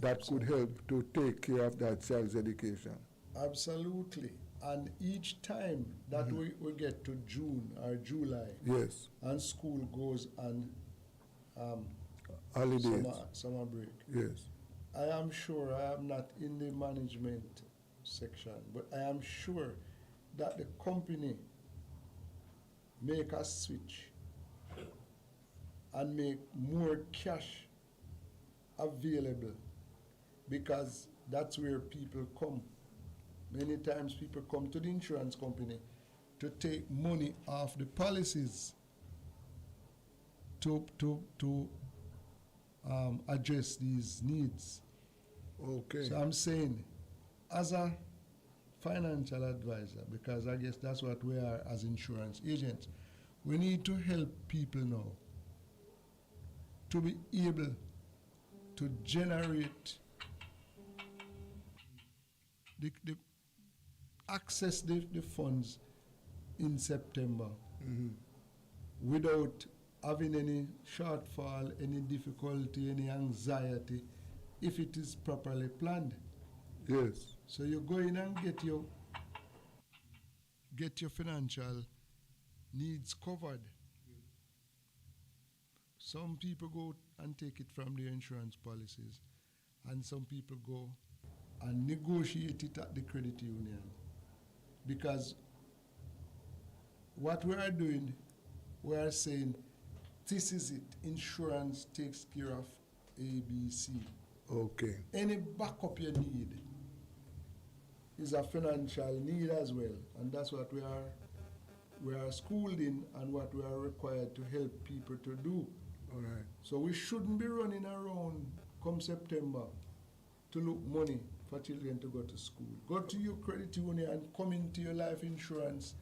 B: that could help to take care of that child's education.
M: Absolutely. And each time that we get to June or July,
B: Yes.
M: and school goes on
B: Holidays.
M: summer break,
B: Yes.
M: I am sure, I am not in the management section, but I am sure that the company make a switch and make more cash available, because that's where people come. Many times people come to the insurance company to take money off the policies to address these needs.
B: Okay.
M: So I'm saying, as a financial advisor, because I guess that's what we are as insurance agents, we need to help people now to be able to generate the access the funds in September without having any shortfall, any difficulty, any anxiety, if it is properly planned.
B: Yes.
M: So you go in and get your financial needs covered. Some people go and take it from their insurance policies, and some people go and negotiate it at the credit union. Because what we are doing, we are saying, this is it, insurance takes care of A, B, C.
B: Okay.
M: Any backup you need is a financial need as well, and that's what we are schooled in and what we are required to help people to do.
B: All right.
M: So we shouldn't be running around come September to look money for children to go to school. Go to your credit union and come into your life insurance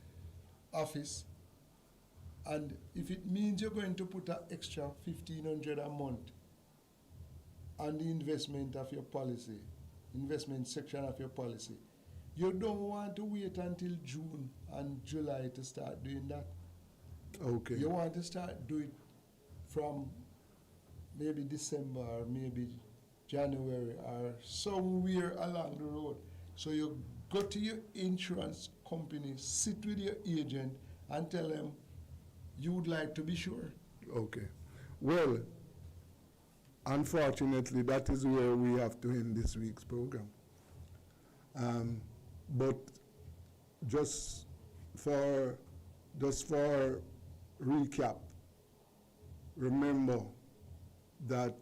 M: office, and if it means you're going to put an extra $1,500 a month on the investment of your policy, investment section of your policy, you don't want to wait until June and July to start doing that.
B: Okay.
M: You want to start doing it from maybe December or maybe January or somewhere along the road. So you go to your insurance company, sit with your agent and tell them you would like to be sure.
B: Okay. Well, unfortunately, that is where we have to end this week's program. But just for recap, remember that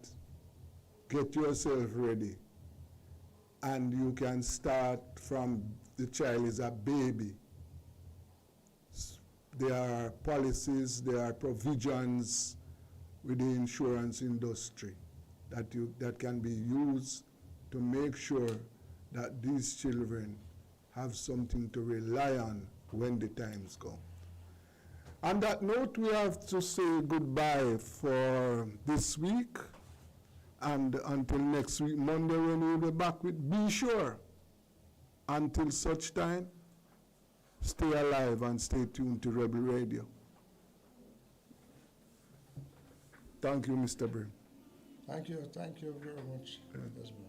B: get yourself ready, and you can start from the child is a baby. There are policies, there are provisions with the insurance industry that can be used to make sure that these children have something to rely on when the times come. On that note, we have to say goodbye for this week. And until next week, Monday, when we'll be back with Be Sure. Until such time, stay alive and stay tuned to Rebel Radio. Thank you, Mr. Brim.
M: Thank you very much, Desmond.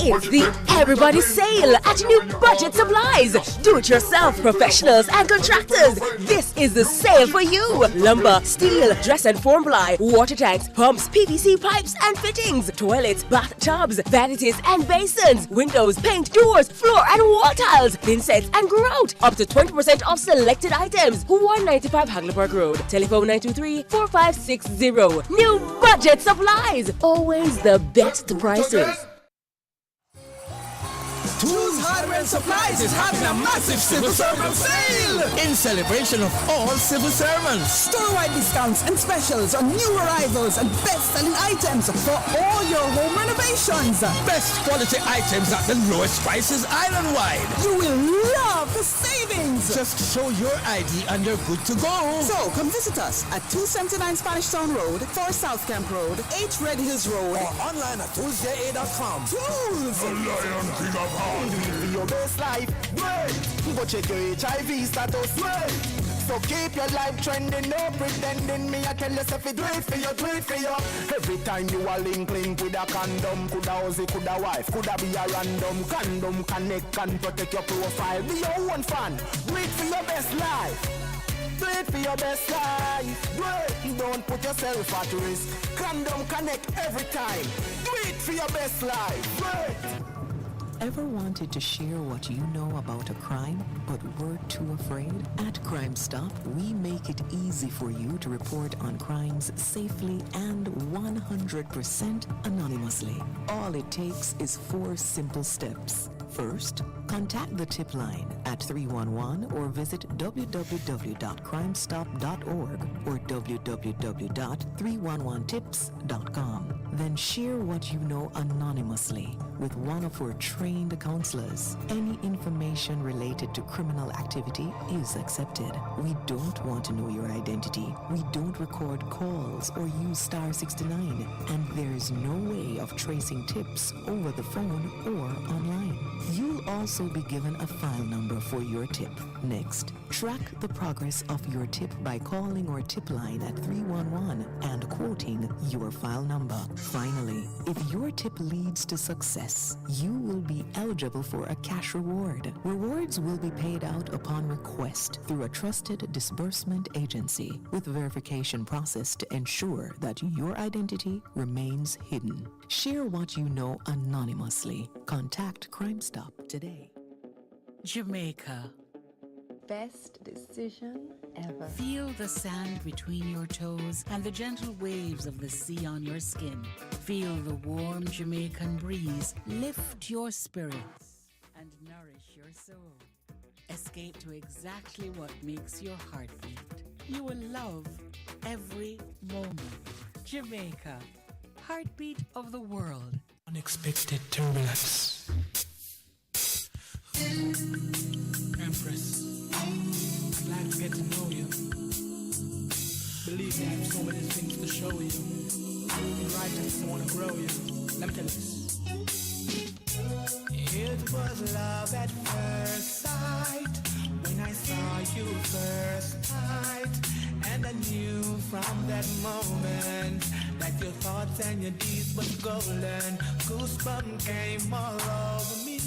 G: It's the Everybody Sale at New Budget Supplies. Do-it-yourself professionals and contractors. This is the sale for you. Lumber, steel, dress and form ply, water tanks, pumps, PVC pipes and fittings, toilets, bathtubs, vanities and basins, windows, paint, doors, floor and wall tiles, thin sets and grout. Up to 20% off selected items. 195 Hagleyburg Road. Telephone 923-4560. New Budget Supplies. Always the best prices.
N: Tools Hardware and Supplies is having a massive civil servant sale in celebration of all civil servants.
O: Store-wide discounts and specials on new arrivals and best-selling items for all your home renovations.
N: Best quality items at the lowest prices island-wide.
O: You will love the savings.
N: Just show your ID and you're good to go.
O: So come visit us at 279 Spanish Town Road, 4 South Camp Road, 8 Red Hills Road,
N: or online at toolsja.com.
O: Tools!
A: The Lion King of Hearts.
H: Do it for your best life. Wait. Go check your HIV status. Wait. So keep your life trending, no pretending. Me I tell yourself do it for you, do it for you. Every time you are link with a condom, coulda Ozzy, coulda wife, coulda be a random. Condom connect and protect your profile. Be your own fan. Do it for your best life. Do it for your best life. Wait. Don't put yourself at risk. Condom connect every time. Do it for your best life. Wait.
I: Ever wanted to share what you know about a crime, but were too afraid? At Crime Stop, we make it easy for you to report on crimes safely and 100% anonymously. All it takes is 4 simple steps. First, contact the tip line at 311 or visit www.crimestop.org or www.311tips.com. Then share what you know anonymously with one of our trained counselors. Any information related to criminal activity is accepted. We don't want to know your identity. We don't record calls or use star 69. And there is no way of tracing tips over the phone or online. You'll also be given a file number for your tip. Next, track the progress of your tip by calling our tip line at 311 and quoting your file number. Finally, if your tip leads to success, you will be eligible for a cash reward. Rewards will be paid out upon request through a trusted disbursement agency with verification process to ensure that your identity remains hidden. Share what you know anonymously. Contact Crime Stop today.
J: Jamaica.
K: Best decision ever.
J: Feel the sand between your toes and the gentle waves of the sea on your skin. Feel the warm Jamaican breeze lift your spirits and nourish your soul. Escape to exactly what makes your heart beat. You will love every moment. Jamaica, heartbeat of the world.
P: Unexpected turbulence. Empress, I'd like to get to know you. Believe me, I have so many things to show you. In writings, I want to grow you. Let me tell you this.
N: It was love at first sight when I saw you first night. And I knew from that moment that your thoughts and your deeds was golden. Goosebumps came all over me.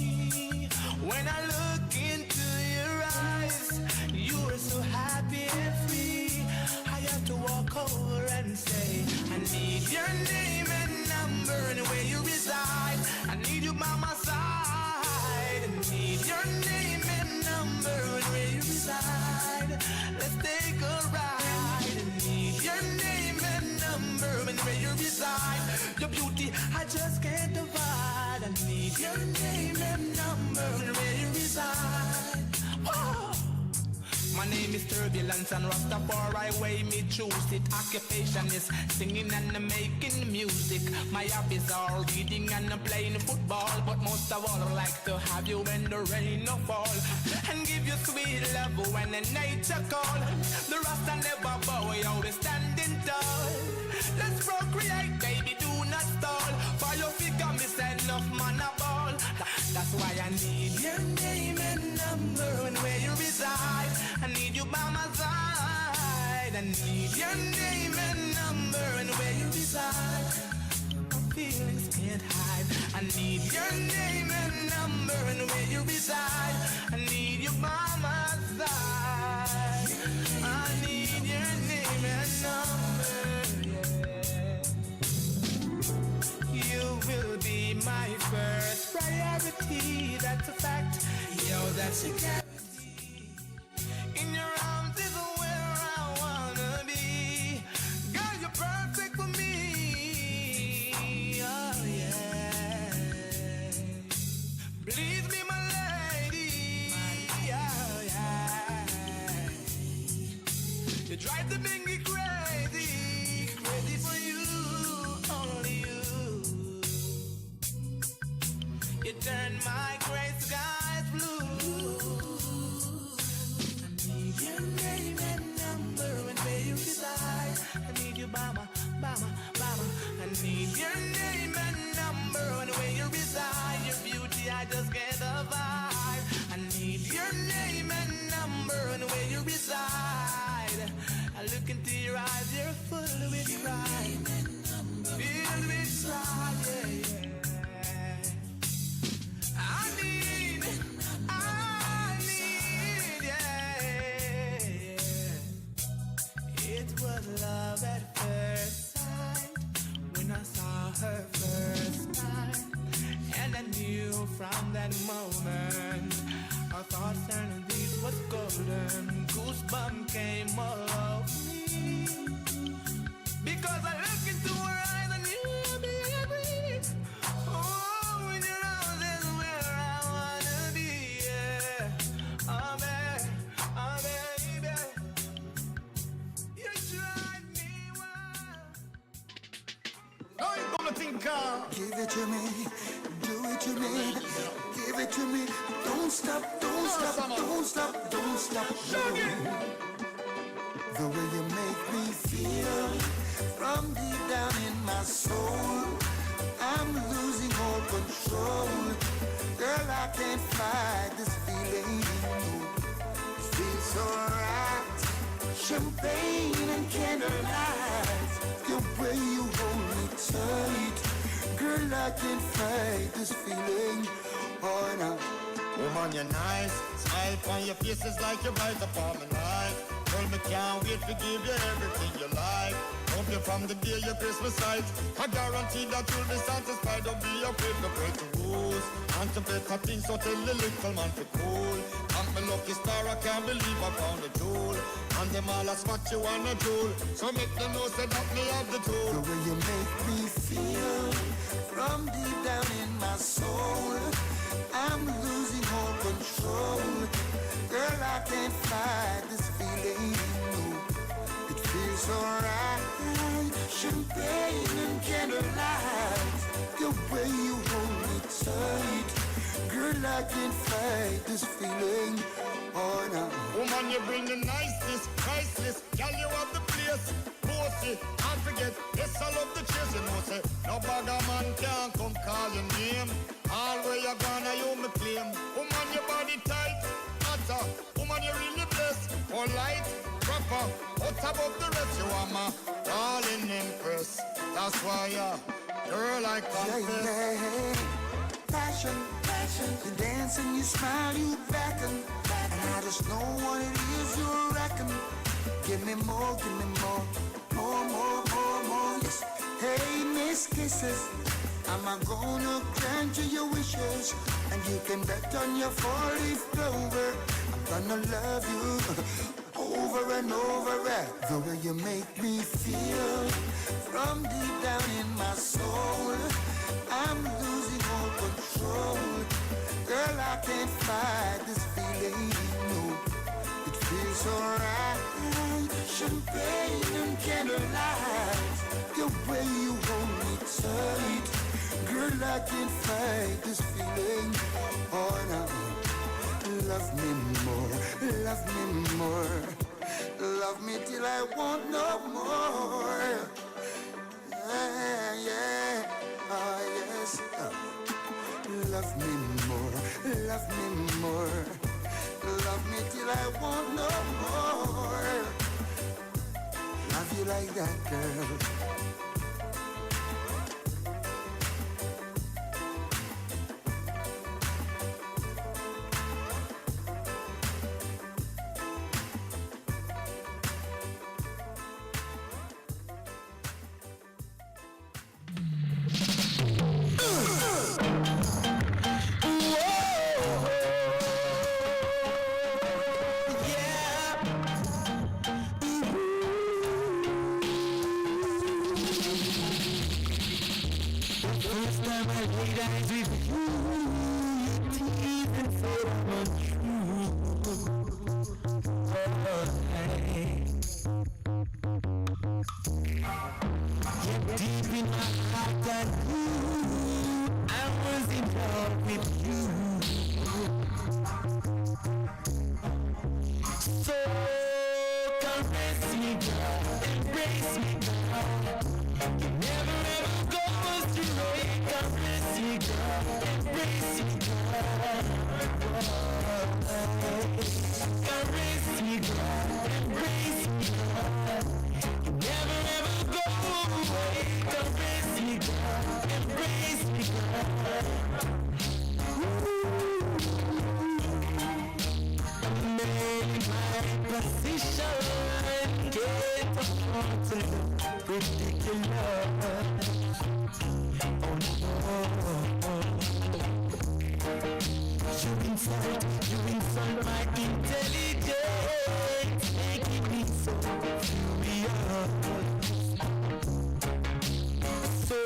N: When I look into your eyes, you were so happy and free. I have to walk over and say, I need your name and number and where you reside. I need you by my side. I need your name and number and where you reside. Let's take a ride. I need your name and number and where you reside. Your beauty, I just can't divide. I need your name and number and where you reside. Oh. My name is Turbulence and Rastafari way me choose it. Occupation is singing and making music. My hobbies are reading and playing football. But most of all I like to have you when the rain no fall. And give you sweet love when the nature call. The Rasta never bow, we always standing tall. Let's procreate, baby, do not stall. For your figure me send enough man a ball. That's why I need your name and number and where you reside. I need you by my side. I need your name and number and where you reside. My feelings can't hide. I need your name and number and where you reside. I need you by my side. I need your name and number. Yeah. You will be my first priority. That's a fact. Yo, that's a guarantee. In your arms is where I wanna be. Girl, you're perfect for me. Oh yeah. Please be my lady. Oh yeah. You drive the bingy crazy. Crazy for you, only you. You turn my gray skies blue. Your name and number and where you reside. I need you, Bama. I need your name and number and where you reside. Your beauty, I just get the vibe. I need your name and number and where you reside. I look into your eyes, you're full with pride. Filled with pride, yeah. I need, yeah. It was love at first sight when I saw her first time, and I knew from that moment our thoughts and these was golden. Goosebumps came all over me because I looked into her eyes and knew me. Oh, in your arms is where I wanna be. Yeah. Oh, baby. You drive me wild.
A: I ain't gonna think
H: Give it to me, do it to me. Give it to me, don't stop, don't stop, don't stop, don't stop. The way you make me feel from deep down in my soul, I'm losing all control. Girl, I can't fight this feeling. It feels so right. Champagne and candlelight, the way you hold me tight. Girl, I can't fight this feeling. Oh no.
E: Woman, you're nice. Smile on your face is like you're right upon my life. Girl, me can't wait to give you everything you like. Hope you from the day your Christmas sight. I guarantee that you'll be satisfied. Don't be afraid to break the rules. And to better things, so tell the little man to cool. I'm my lucky star, I can't believe I found a jewel. And them all a spot you on a jewel. So make them know say that me have the tool.
H: The way you make me feel from deep down in my soul, I'm losing all control. Girl, I can't fight this feeling. It feels so right. Champagne and candlelight, the way you hold me tight. Girl, I can't fight this feeling. Oh no.
E: Woman, you bring the niceness, priceless. Girl, you have the place. Bossy, can't forget. Yes, I love the chase, you know, say. No bagger man can come call your name. All where you gonna, you me claim. Woman, your body tight, matter. Woman, you really blessed. Polite, proper. Out above the rest, you are my darling empress. That's why, girl, I confess.
H: Yeah. Passion, you dance and you smile, you beckon. And I just know what it is you reckon. Give me more, more, yes. Hey, Miss Kisses, I'm gonna grant you your wishes. And you can bet on your 4-leaf clover. I'm gonna love you over and over. The way you make me feel from deep down in my soul, I'm losing all control.
D: I can't fight this feeling. Oh no, love me more, love me more. Love me till I want no more. Yeah, yeah, oh yes. Love me more, love me more. Love me till I want no more. Love you like that, girl.
N: First time I laid eyes with you, your teeth and said I'm untrue. Yet deep in my heart I knew I was in love with you. So caress me, girl, embrace me, girl. You never ever go astray. Caress me, girl, embrace me, girl. Caress me, girl, embrace me, girl. You never ever go away. Caress me, girl, embrace me, girl. Make my position, get on to look ridiculous. Oh no, you insult my intelligence, making me so furious. So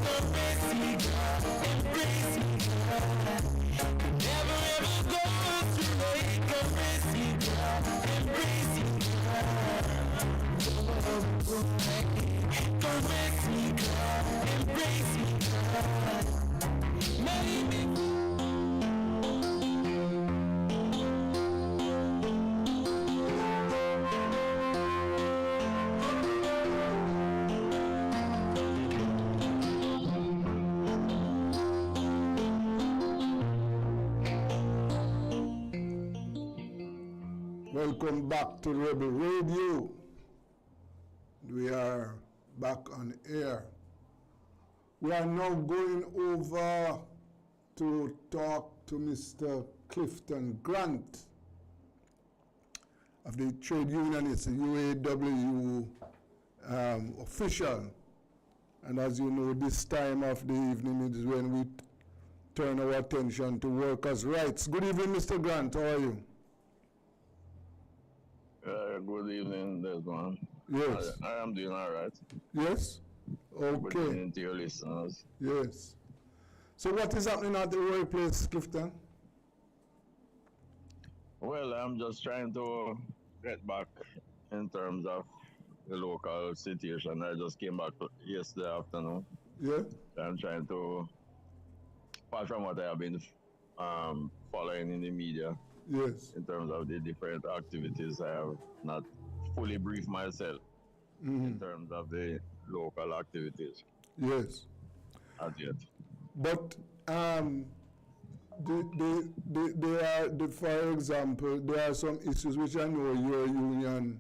N: caress me, girl, embrace me, girl. Never ever go astray. Caress me, girl, embrace me, girl. Caress me, girl, embrace me, girl. Maybe.
B: Welcome back to Rebel Radio. We are back on air. We are now going over to talk to Mr. Clifton Grant of the trade union. It's a UAW official. And as you know, this time of the evening is when we turn our attention to workers' rights. Good evening, Mr. Grant. How are you?
Q: Good evening, Desmond.
B: Yes.
Q: I am doing all right.
B: Yes? Okay.
Q: Good evening to your listeners.
B: Yes. So what is happening at the workplace, Clifton?
Q: Well, I'm just trying to get back in terms of the local situation. I just came back yesterday afternoon.
B: Yeah.
Q: I'm trying to, apart from what I have been following in the media,
B: yes,
Q: in terms of the different activities, I have not fully briefed myself in terms of the local activities.
B: Yes.
Q: As yet.
B: But for example, there are some issues which I know your union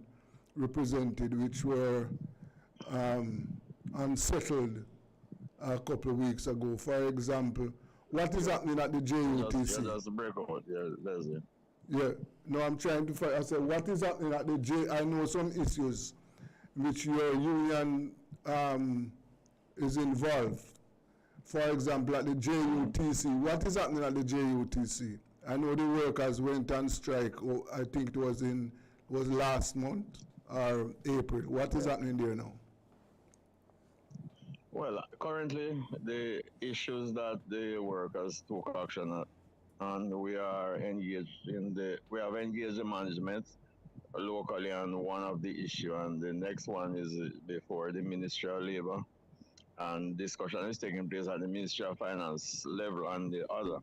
B: represented, which were unsettled a couple of weeks ago. For example, what is happening at the JUTC?
Q: Just a breakout, Leslie.
B: Yeah, no, I'm trying to find. I said, what is happening at the I know some issues which your union is involved. For example, at the JUTC, what is happening at the JUTC? I know the workers went on strike. I think it was last month or April. What is happening there now?
Q: Well, currently the issues that the workers took action at, and we are engaged we have engaged the management locally on one of the issue, and the next one is before the Ministry of Labor. and discussion is taking place at the Ministry of Finance level and the other.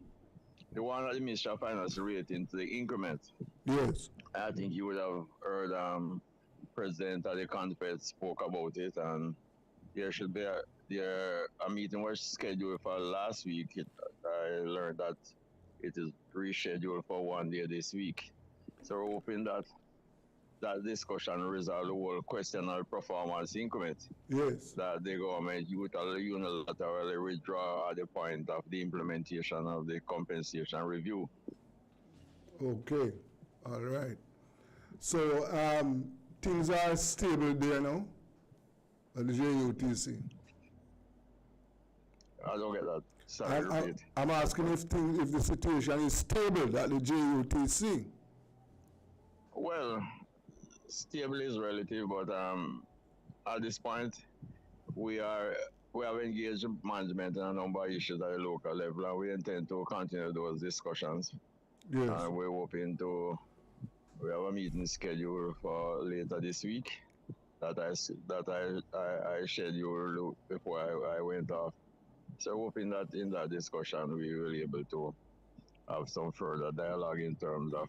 Q: The one at the Ministry of Finance relating to the increment.
B: Yes.
Q: I think you would have heard President of the conference spoke about it, and there should be a meeting was scheduled for last week. I learned that it is rescheduled for one day this week. So we're hoping that that discussion resolve the whole question of performance increment.
B: Yes.
Q: That the government unilaterally withdraw at the point of the implementation of the compensation review.
B: Okay. All right. So things are stable there now at the JUTC.
Q: I don't get that. Sorry, repeat.
B: I'm asking if the situation is stable at the JUTC.
Q: Well, stable is relative, but at this point, we have engaged management in a number of issues at the local level, and we intend to continue those discussions.
B: Yes.
Q: And we're hoping we have a meeting scheduled for later this week that I scheduled before I went off. So hoping that in that discussion we will be able to have some further dialogue in terms of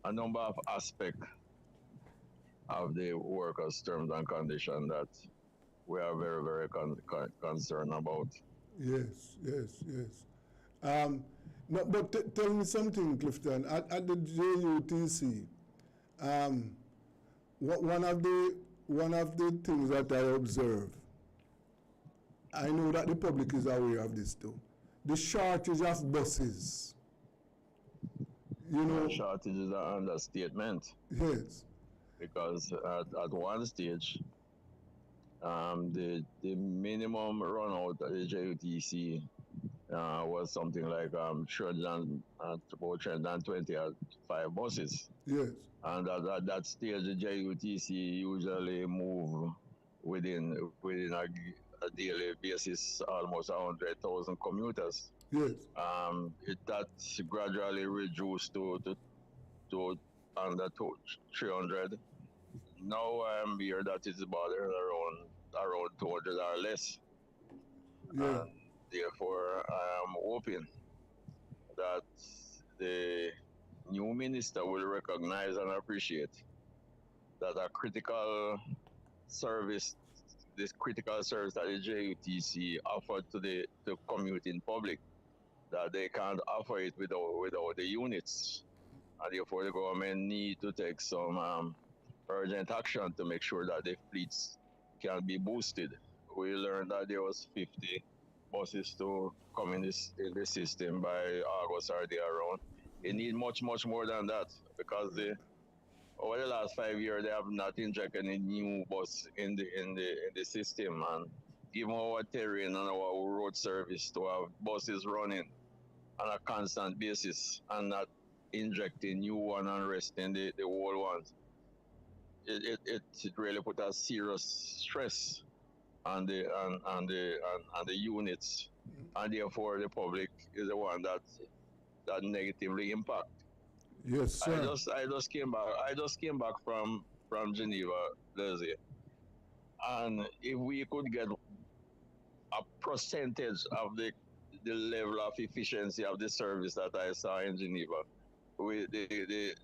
Q: a number of aspects of the workers' terms and conditions that we are very, very concerned about.
B: Yes. No, but tell me something, Clifton. At the JUTC, one of the things that I observe, I know that the public is aware of this too. The shortage of buses. You know,
Q: shortage is an understatement.
B: Yes.
Q: Because at one stage, the minimum run out at the JUTC was something like 325 buses.
B: Yes.
Q: And at that stage, the JUTC usually move within a daily basis almost 100,000 commuters.
B: Yes.
Q: That gradually reduced to under 300. Now I'm here that it's about around 200 or less.
B: Yeah.
Q: Therefore, I am hoping that the new minister will recognize and appreciate that a critical service, this critical service that the JUTC offered to the commuting public, that they can't offer it without the units. And therefore, the government need to take some urgent action to make sure that the fleets can be boosted. We learned that there was 50 buses to come in the system by August or there around. They need much more than that, because over the last 5 years they have not injected any new bus in the system, and given our terrain and our road service to have buses running on a constant basis and not injecting new one and resting the old ones, it really put a serious stress on the units, and therefore the public is the one that negatively impact.
B: Yes, sir.
Q: I just came back from Geneva, Leslie, and if we could get a percentage of the level of efficiency of the service that I saw in Geneva, with the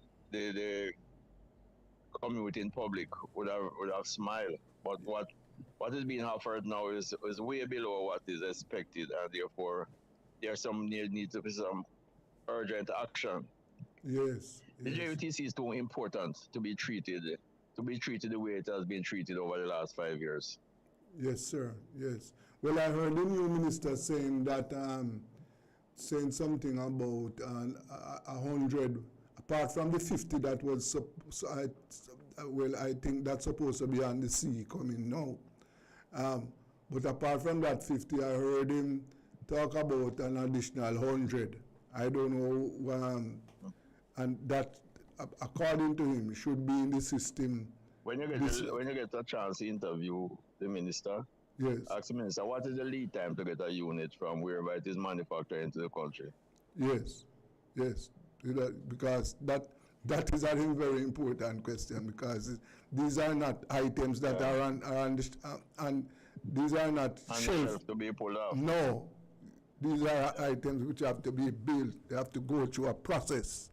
Q: commuting public would have smiled. But what is being offered now is way below what is expected, and therefore there's some need to be some urgent action.
B: Yes.
Q: The JUTC is too important to be treated the way it has been treated over the last 5 years.
B: Yes, sir. Yes. Well, I heard the new minister saying that, saying something about 100, apart from the 50 that was, I think that's supposed to be on the sea coming now. But apart from that 50, I heard him talk about an additional 100. I don't know, and that, according to him, should be in the system.
Q: When you get a chance to interview the minister,
B: yes,
Q: ask the minister, what is the lead time to get a unit from wherever it is manufactured into the country?
B: Yes, because That is, I think, very important question, because these are not items that are and these are not shelf
Q: to be pulled off.
B: No, these are items which have to be built. They have to go through a process,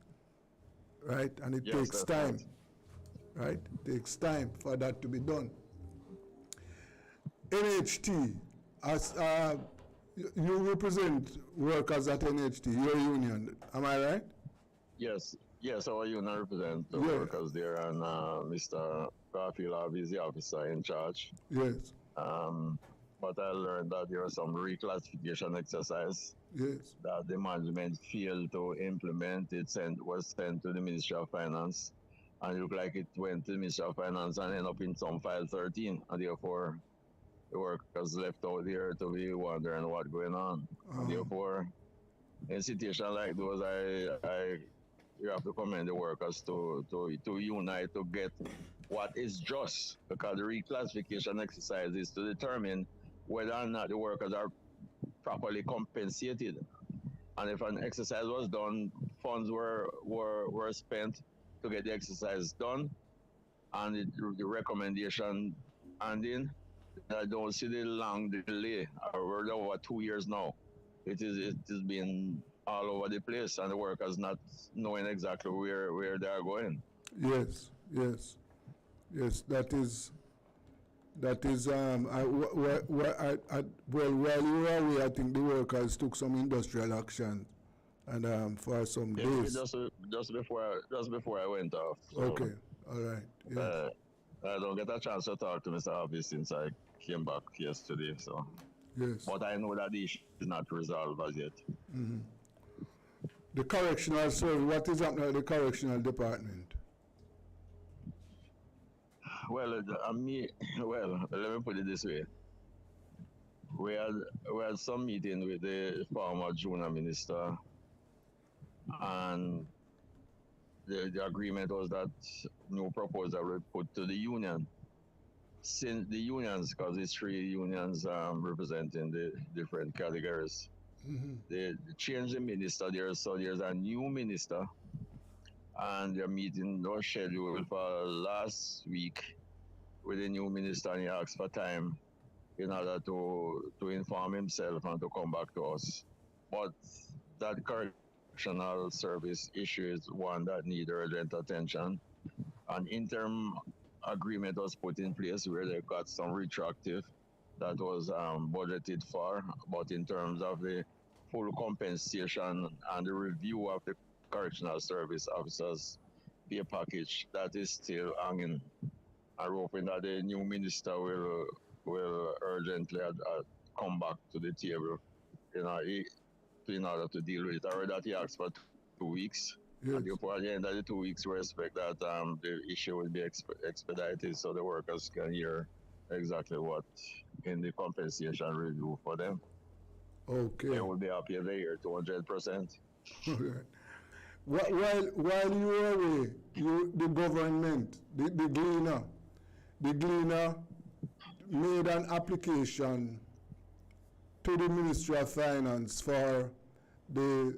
B: right? And it takes time, right? It takes time for that to be done. NHT, as you represent workers at NHT, your union, am I right?
Q: Yes, our union represents the workers there, and Mr. Garfield is the officer in charge.
B: Yes.
Q: But I learned that there was some reclassification exercise that the management failed to implement. Was sent to the Ministry of Finance, and it looked like it went to the Ministry of Finance and ended up in some file 13, and therefore the workers left out there to be wondering what's going on. And therefore, in a situation like those, you have to commend the workers to unite to get what is just, because the reclassification exercise is to determine whether or not the workers are properly compensated. And if an exercise was done, funds were spent to get the exercise done, and the recommendation ending, I don't see the long delay. We're over 2 years now. It is been all over the place, and the workers not knowing exactly where they are going.
B: Yes. That is. Well, while you were away, I think the workers took some industrial action, and for some days.
Q: Just before I went off. So,
B: okay. All right. Yes.
Q: I don't get a chance to talk to Mr. Harvey since I came back yesterday. So.
B: Yes.
Q: But I know that the issue is not resolved as yet.
B: Mm-hmm. The correctional service, what is happening at the correctional department?
Q: Well, let me put it this way. We had some meeting with the former junior minister, and the agreement was that new proposal will put to the union. Since the unions, because it's 3 unions representing the different categories, they changed the minister there, so there's a new minister, and their meeting was scheduled for last week with the new minister, and he asked for time in order to inform himself and to come back to us. But that correctional service issue is one that needs urgent attention. An interim agreement was put in place where they got some retroactive that was budgeted for, but in terms of the full compensation and the review of the correctional service officers pay package, that is still hanging. I'm hoping that the new minister will urgently come back to the table, in order to deal with it. I heard that he asked for 2 weeks. Yes. And therefore, at the end of the 2 weeks, we expect that the issue will be expedited so the workers can hear exactly what in the compensation review for them.
B: Okay.
Q: They will be happy they hear 200%.
B: Okay. While you were away, the government, the Gleaner made an application to the Ministry of Finance for the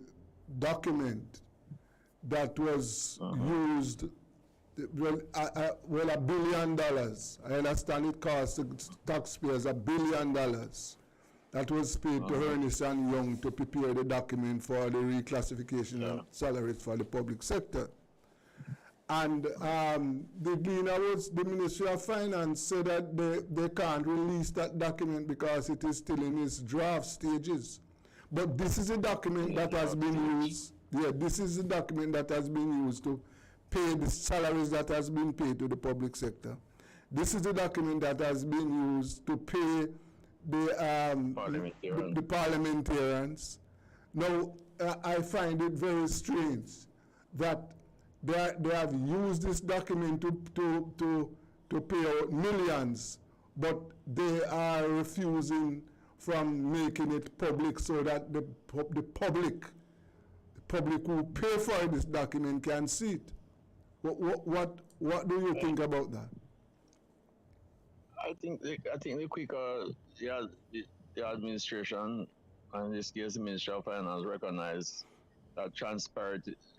B: document that was used, $1 billion. I understand it cost the taxpayers $1 billion. That was paid to Ernest and Young to prepare the document for the reclassification of salaries for the public sector. And the Ministry of Finance said that they can't release that document because it is still in its draft stages. But this is a document that has been used. Yeah, this is the document that has been used to pay the salaries that has been paid to the public sector. This is the document that has been used to pay the parliamentarians. Now, I find it very strange that they have used this document to pay out millions, but they are refusing from making it public so that the public who pay for this document can see it. What do you think about that?
Q: I think the quicker the administration, and in this case the Ministry of Finance, recognize that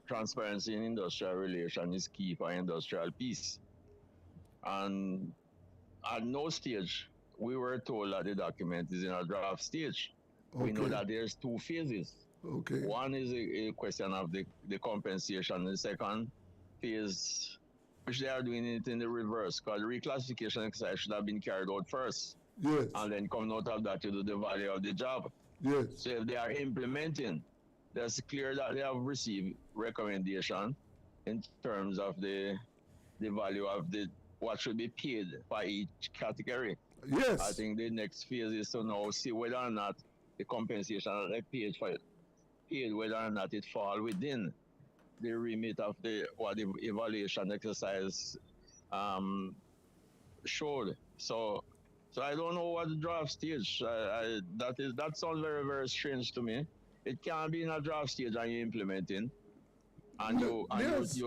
Q: transparency in industrial relation is key for industrial peace. And at no stage we were told that the document is in a draft stage. We know
B: Okay.
Q: that there's two phases.
B: Okay.
Q: One is a question of the compensation. The second phase, which they are doing it in the reverse, because the reclassification exercise should have been carried out first.
B: Yes.
Q: And then coming out of that to do the value of the job.
B: Yes.
Q: So if they are implementing, that's clear that they have received recommendation in terms of the value of the what should be paid for each category.
B: Yes.
Q: I think the next phase is to now see whether or not the compensation that they paid, whether or not it fall within the remit of what the evaluation exercise showed. So I don't know what the draft stage. That sounds very, very strange to me. It can't be in a draft stage and you're implementing, and you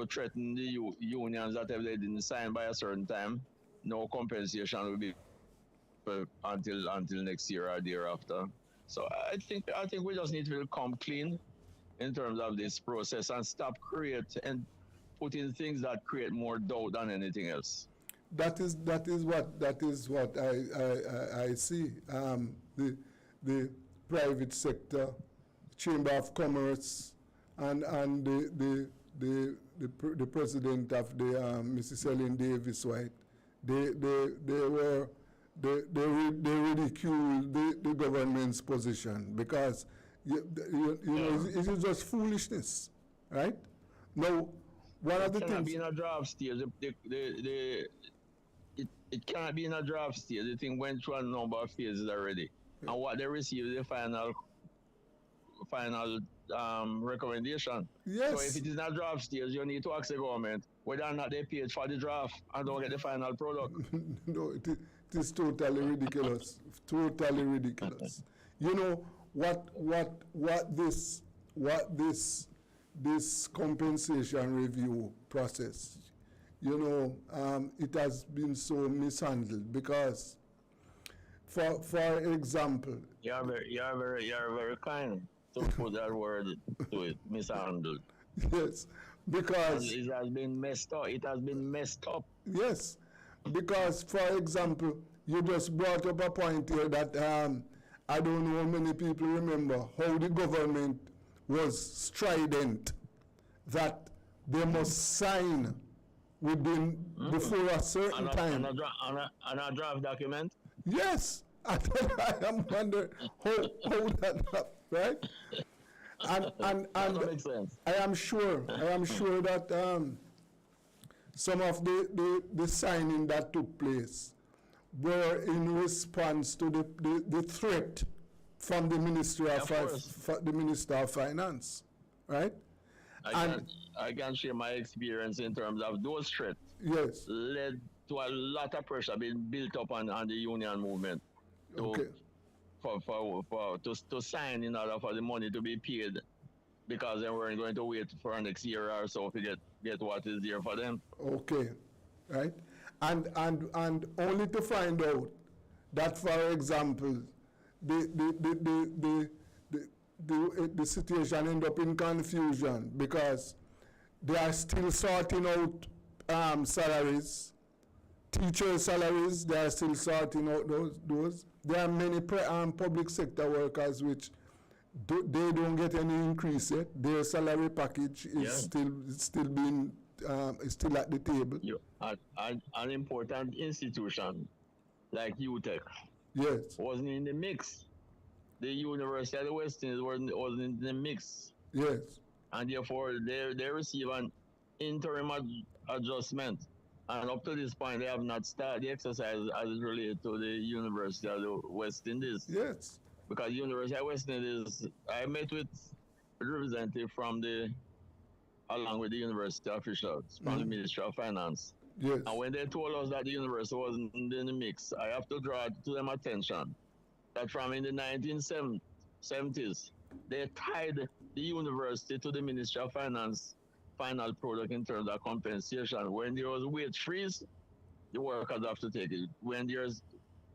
Q: threaten the unions that if they didn't sign by a certain time, no compensation will be until next year or the year after. So I think we just need to come clean in terms of this process and stop putting things that create more doubt than anything else.
B: That is what I see. The private sector, Chamber of Commerce, and the president of the Mrs. Ellen Davis White, they ridiculed the government's position because you know it is just foolishness, right? Now, one of the things. It cannot
Q: be in a draft stage. It cannot be in a draft stage. The thing went through a number of phases already, and what they received is the final recommendation.
B: Yes.
Q: So if it is not draft stage, you need to ask the government whether or not they paid for the draft and don't get the final product.
B: No, it is totally ridiculous. Totally ridiculous. You know what this compensation review process, you know, it has been so mishandled because, for example,
Q: you're very kind to put that word to it, mishandled.
B: Yes, because
Q: it has been messed up. It has been messed up.
B: Yes, because, for example, you just brought up a point here that I don't know how many people remember how the government was strident that they must sign within before a certain time.
Q: On a draft document?
B: Yes. I am wondering how that happened, right? And
Q: that makes sense.
B: I am sure that some of the signing that took place were in response to the threat from the Minister of Finance, right?
Q: I can share my experience in terms of those threats.
B: Yes.
Q: Led to a lot of pressure being built up on the union movement to sign in order for the money to be paid, because they weren't going to wait for next year or so to get what is there for them.
B: Okay, right? And only to find out that, for example, the situation end up in confusion because they are still sorting out salaries, teacher salaries. They are still sorting out those. There are many public sector workers which they don't get any increase yet. Their salary package is still being still at the table.
Q: An important institution like UTEC wasn't in the mix. The University of the West Indies wasn't in the mix.
B: Yes.
Q: And therefore they receive an interim adjustment. And up to this point, they have not started the exercise as it related to the University of the West Indies.
B: Yes.
Q: Because University of West Indies, I met with a representative along with the university officials from the Ministry of Finance.
B: Yes.
Q: And when they told us that the university wasn't in the mix, I have to draw to them attention that from in the 1970s, they tied the university to the Ministry of Finance final product in terms of compensation. When there was wage freeze, the workers have to take it. When there's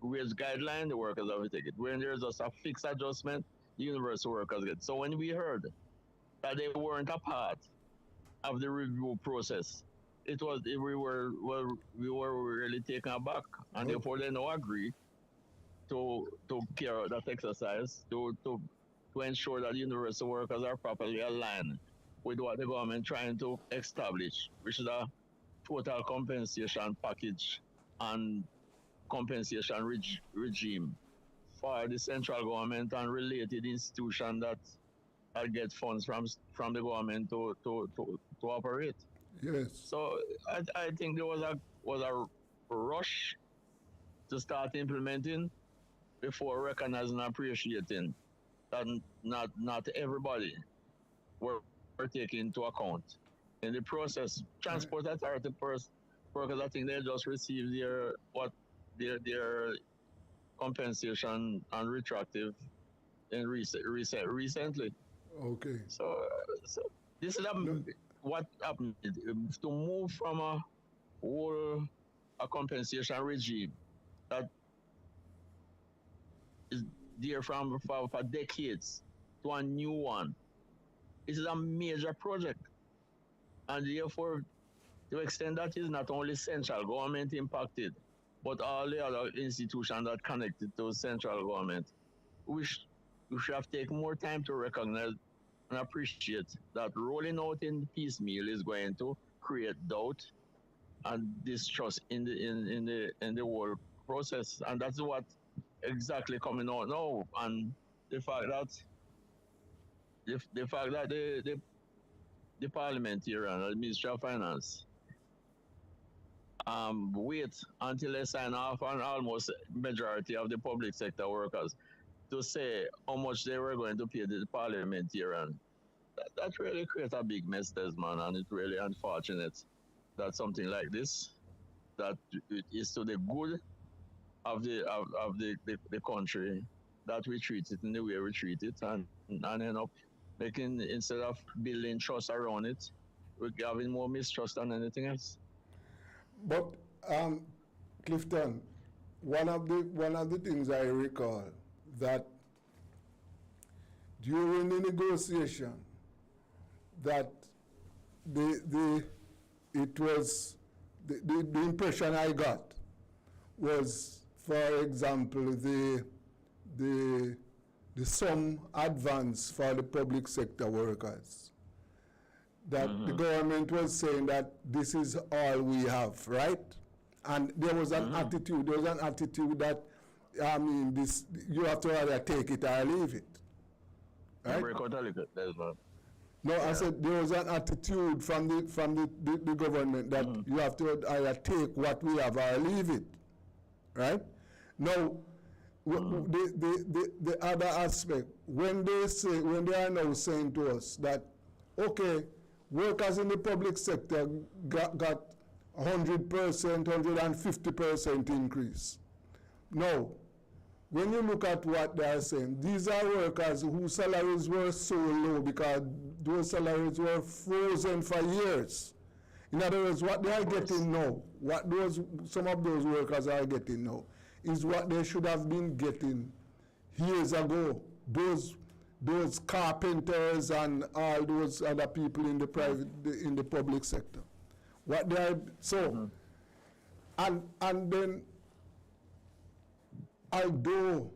Q: wage guideline, the workers have to take it. When there's just a fixed adjustment, the university workers get. So when we heard that they weren't a part of the review process. We were really taken aback, and therefore they now agree to carry out that exercise to ensure that universal workers are properly aligned with what the government trying to establish, which is a total compensation package and compensation regime for the central government and related institutions that get funds from the government to operate.
B: Yes.
Q: So I think there was a rush to start implementing before recognizing and appreciating that not everybody were taken into account in the process. Transport authority workers, I think they just received their compensation and retroactive in recently.
B: Okay.
Q: So this is what happened to move from a compensation regime that is there for decades to a new one. This is a major project, and therefore, to extend that is not only central government impacted, but all the other institutions that connected to central government. We should have taken more time to recognize and appreciate that rolling out in piecemeal is going to create doubt and distrust in the whole process, and that's what exactly coming out now. And the fact that the parliamentarian and the Ministry of Finance wait until they sign off on almost majority of the public sector workers to say how much they were going to pay the parliamentarian. That really creates a big mess, Desmond, and it's really unfortunate that something like this, that it is to the good of the country, that we treat it in the way we treat it, and end up making, instead of building trust around it, we're having more mistrust than anything else.
B: But Clifton, one of the things I recall that during the negotiation, that the impression I got was, for example, the sum advance for the public sector workers. That the government was saying that this is all we have, right? And there was an attitude. There was an attitude that, I mean, this, you have to either take it or leave it, right? No, yeah. I said there was an attitude from the government that you have to either take what we have or leave it, right? Now, the other aspect, when they are now saying to us that, okay, workers in the public sector got 100%, 150% increase. Now, when you look at what they are saying, these are workers whose salaries were so low because those salaries were frozen for years. In other words, what they are getting now, what some of those workers are getting now, is what they should have been getting years ago. Those carpenters and all those other people in the public sector. What they are and then, although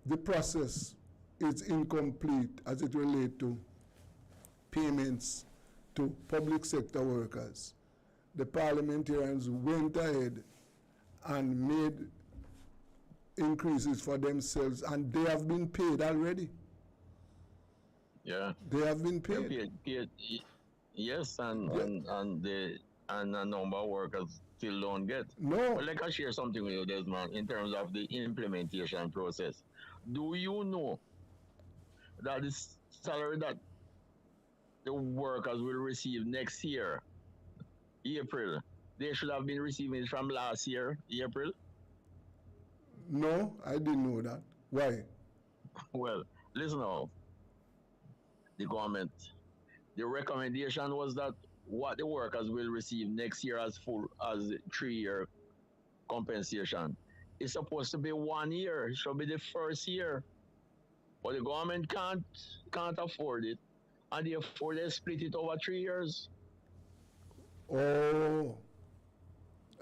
B: the process is incomplete as it relates to payments to public sector workers, the parliamentarians went ahead and made increases for themselves, and they have been paid already.
Q: Yeah,
B: they have been paid.
Q: Yes, and a number of workers still don't get.
B: No.
Q: But let us share something with you, Desmond, in terms of the implementation process. Do you know that the salary that the workers will receive next year, April, they should have been receiving it from last year, April?
B: No, I didn't know that. Why?
Q: Well, listen now. The government, the recommendation was that what the workers will receive next year as 3-year compensation is supposed to be 1 year. It should be the first year. But the government can't afford it. and therefore they split it over 3 years.
B: Oh,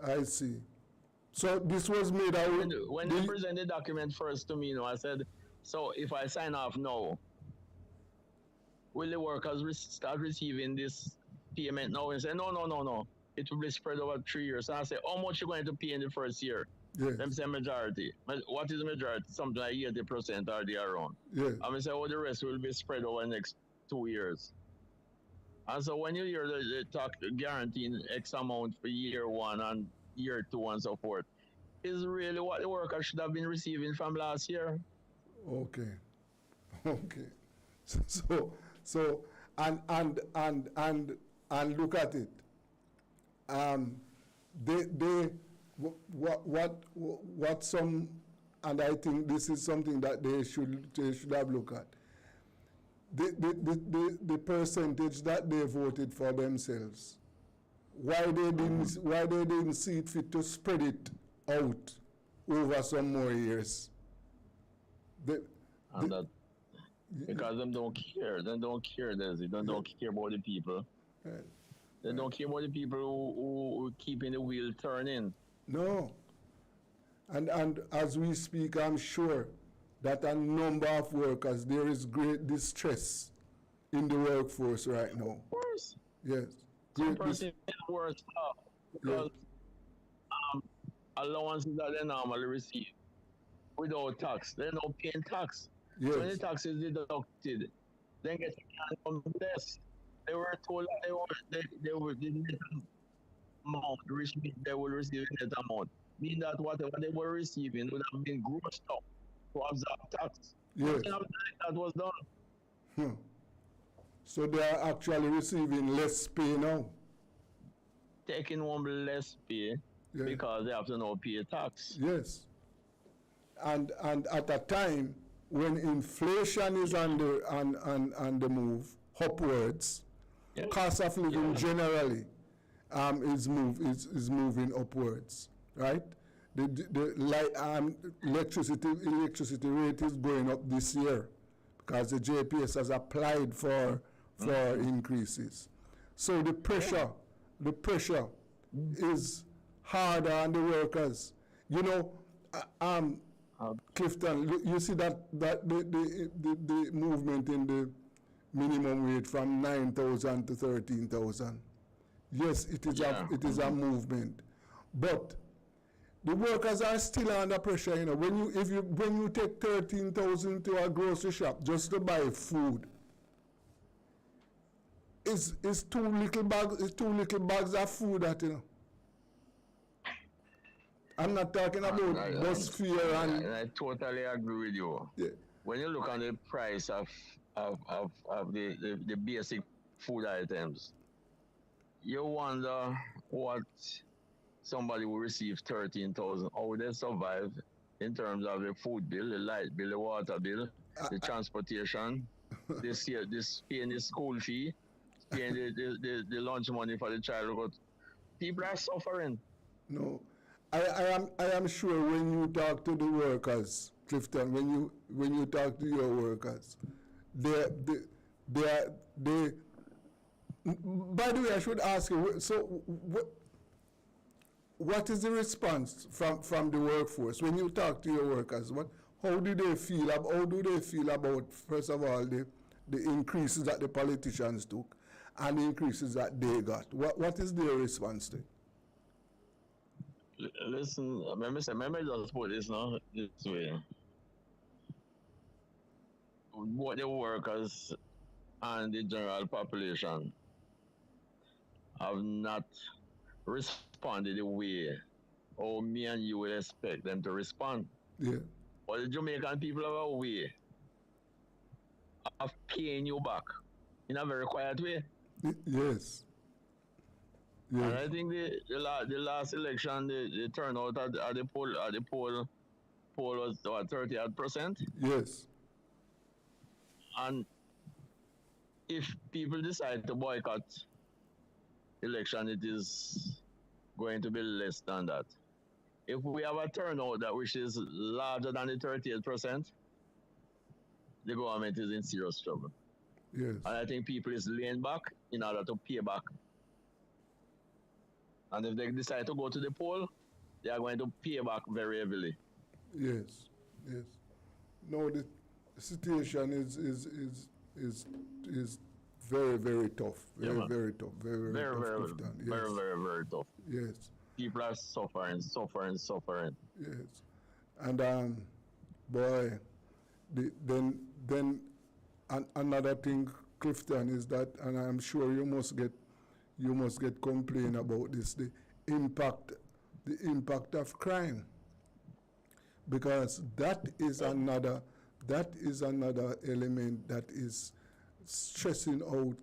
B: I see. So this was made out.
Q: When they presented the document first to me, I said, so if I sign off now, will the workers start receiving this payment now? And say, no. It will be spread over 3 years. And I say, how much you going to pay in the first year?
B: Yes.
Q: Them say majority. What is the majority? Something like 80% or the around.
B: Yes.
Q: And I say, the rest will be spread over the next 2 years. And so when you hear they talk guaranteeing X amount for year 1 and year 2 and so forth, is really what the workers should have been receiving from last year.
B: Okay. So and look at it. What some, and I think this is something that they should have looked at. The percentage that they voted for themselves. Why they didn't see it fit to spread it out over some more years.
Q: Because them don't care. They don't care, Desi. They don't care about the people.
B: Right.
Q: They don't care about the people who keeping the wheel turning.
B: No. And as we speak, I'm sure that a number of workers, there is great distress in the workforce right now.
Q: Of course.
B: Yes.
Q: Some person is worse off because allowances that they normally receive without tax, they're not paying tax.
B: Yes.
Q: So when the tax is deducted, then get from less. They were told that they were the net amount, they will receive a net amount. Meaning that whatever they were receiving would have been grossed up to absorb tax.
B: Yes.
Q: That was done.
B: So they are actually receiving less pay now.
Q: Taking home less pay because they have to now pay tax.
B: Yes. And at a time when inflation is on the move upwards, cost of living generally is moving upwards, right? The electricity rate is going up this year because the JPS has applied for increases. So the pressure is harder on the workers. You know, Clifton, you see that the movement in the minimum wage from 9,000 to 13,000. Yes, it is a movement, but the workers are still under pressure. You know, when you take 13,000 to a grocery shop just to buy food, it's two little bags of food that, you know. I'm not talking about bus fare and
Q: I totally agree with you.
B: Yeah.
Q: When you look at the price of the basic food items, you wonder what somebody will receive 13,000. How would they survive in terms of the food bill, the light bill, the water bill, the transportation, this paying the school fee, paying the lunch money for the child. But people are suffering.
B: No, I am sure when you talk to the workers, Clifton, when you talk to your workers, they by the way, I should ask you, so what is the response from the workforce when you talk to your workers? How do they feel about, first of all, the increases that the politicians took and the increases that they got? What is their response to it?
Q: Listen, let me just put this way. What the workers and the general population have not responded the way how me and you will expect them to respond.
B: Yeah.
Q: But the Jamaican people have a way of paying you back in a very quiet way.
B: Yes.
Q: And I think the last election, the turnout at the poll was what, 30%?
B: Yes.
Q: And if people decide to boycott election, it is going to be less than that. If we have a turnout that which is larger than the 38%, the government is in serious trouble.
B: Yes.
Q: And I think people is laying back in order to pay back. And if they decide to go to the poll, they are going to pay back very heavily.
B: Yes, yes. No, the situation is very, very tough. Very,
Q: man.
B: very tough. Very, very tough.
Q: Very,
B: Clifton. Yes.
Q: very tough.
B: Yes.
Q: People are suffering.
B: Yes. And boy, then another thing, Clifton, is that, and I'm sure you must get complaint about this, the impact of crime, because that is another element that is stressing out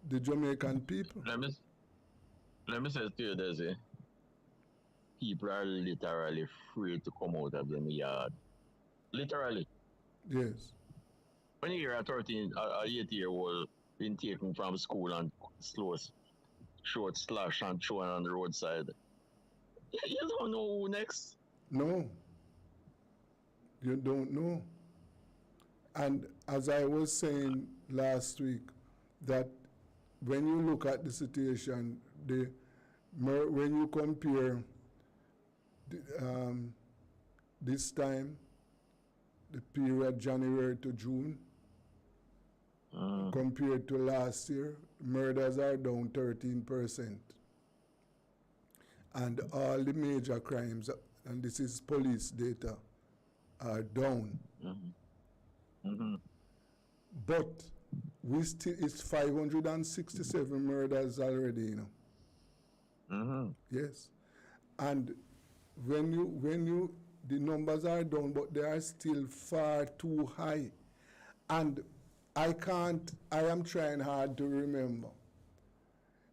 B: the Jamaican people.
Q: Let me say to you, Desi, people are literally free to come out of them yard. Literally.
B: Yes.
Q: When you hear a 8-year-old being taken from school and short slash and thrown on the roadside, you don't know who next.
B: No. You don't know. And as I was saying last week, that when you look at the situation, when you compare this time, the period January to June, compared to last year, murders are down 13%. And all the major crimes, and this is police data, are down. But it's 567 murders already, you know. Yes. And the numbers are down, but they are still far too high. And I am trying hard to remember.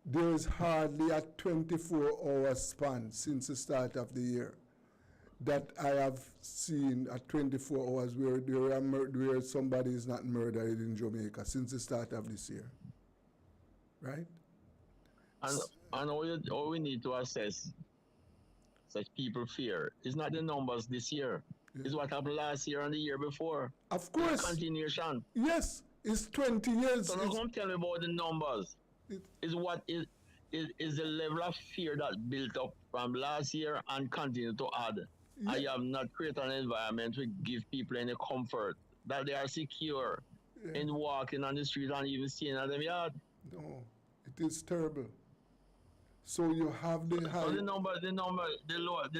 B: There is hardly a 24-hour span since the start of the year that I have seen at 24 hours where somebody is not murdered in Jamaica since the start of this year. Right?
Q: And all we need to assess such people fear is not the numbers this year. Yeah. It's what happened last year and the year before.
B: Of course.
Q: It's continuation.
B: Yes, it's 20 years.
Q: So don't come tell me about the numbers. Is what is the level of fear that built up from last year and continue to add. Yeah. I have not created an environment to give people any comfort that they are secure in walking on the street and even seeing at them yard.
B: No, it is terrible. So you have the high.
Q: So the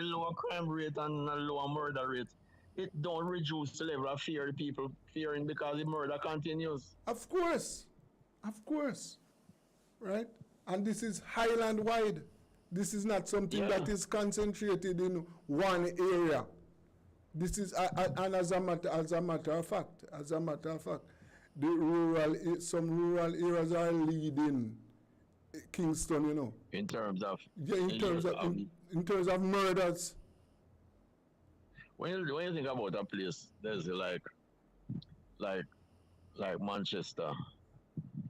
Q: lower crime rate and the lower murder rate, it don't reduce the level of fear the people fearing because the murder continues.
B: Of course, right? And this is Highland wide. This is not something that is concentrated in one area. This is, and as a matter of fact, some rural areas are leading Kingston, you know.
Q: In terms of?
B: Yeah, in terms of murders.
Q: When you think about a place, there's like Manchester,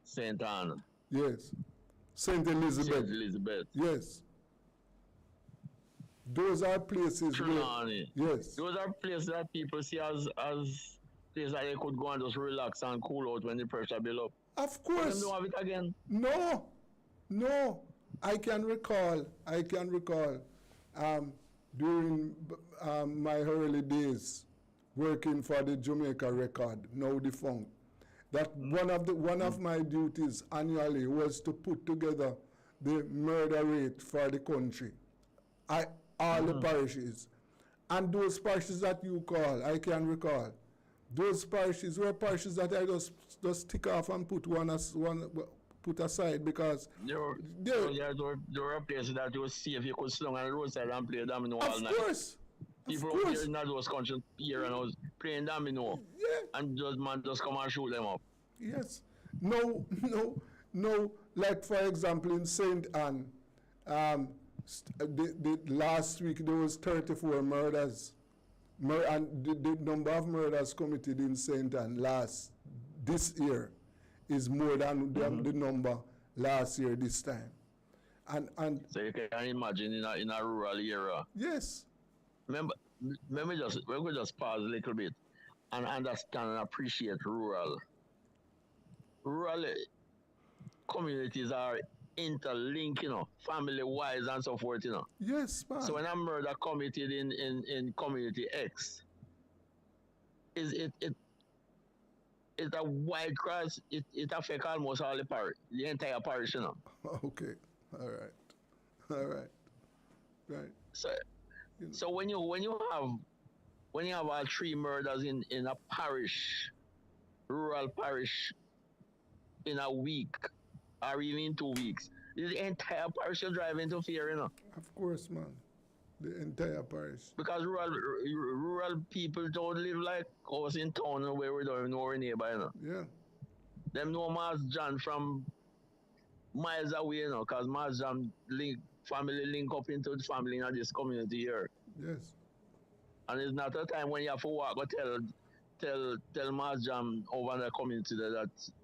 Q: St. Anne.
B: Yes. St. Elizabeth. Yes. Those are places
Q: Trelawney.
B: Yes.
Q: Those are places that people see as places that they could go and just relax and cool out when the pressure build up.
B: Of course.
Q: They don't have it again.
B: No. I can recall during my early days working for the Jamaica Record, now defunct, that one of my duties annually was to put together the murder rate for the country, all the parishes. And those parishes that you call, I can recall, those parishes were parishes that I just tick off and put put aside because
Q: there were places that you would see if you could sit on the roadside and play domino all night.
B: Of course.
Q: People out here in those countries here and I was playing domino.
B: Yeah.
Q: And just come and shoot them up.
B: Yes. No. Like for example in St. Anne, the last week there was 34 murders. And the number of murders committed in St. Anne this year is more than the number last year this time. And
Q: so you can imagine in a rural area.
B: Yes.
Q: Remember, we could just pause a little bit and understand and appreciate rural. rural communities are interlinked, family-wise and so forth,
B: Yes, man.
Q: So when a murder committed in community X, is it's a wide cross. It affects almost all the entire parish,
B: Okay. All right. All right. Right.
Q: So when you have all three murders in a parish, rural parish, in a week or even in 2 weeks, the entire parish will drive into fear,
B: Of course, man. The entire parish.
Q: Because rural people don't live like us in town where we don't even know our neighbor,
B: Yeah.
Q: Them know Mas John from miles away, because Mas John family link up into the family in this community here.
B: Yes.
Q: And it's not a time when you have to walk or tell Mas John over in the community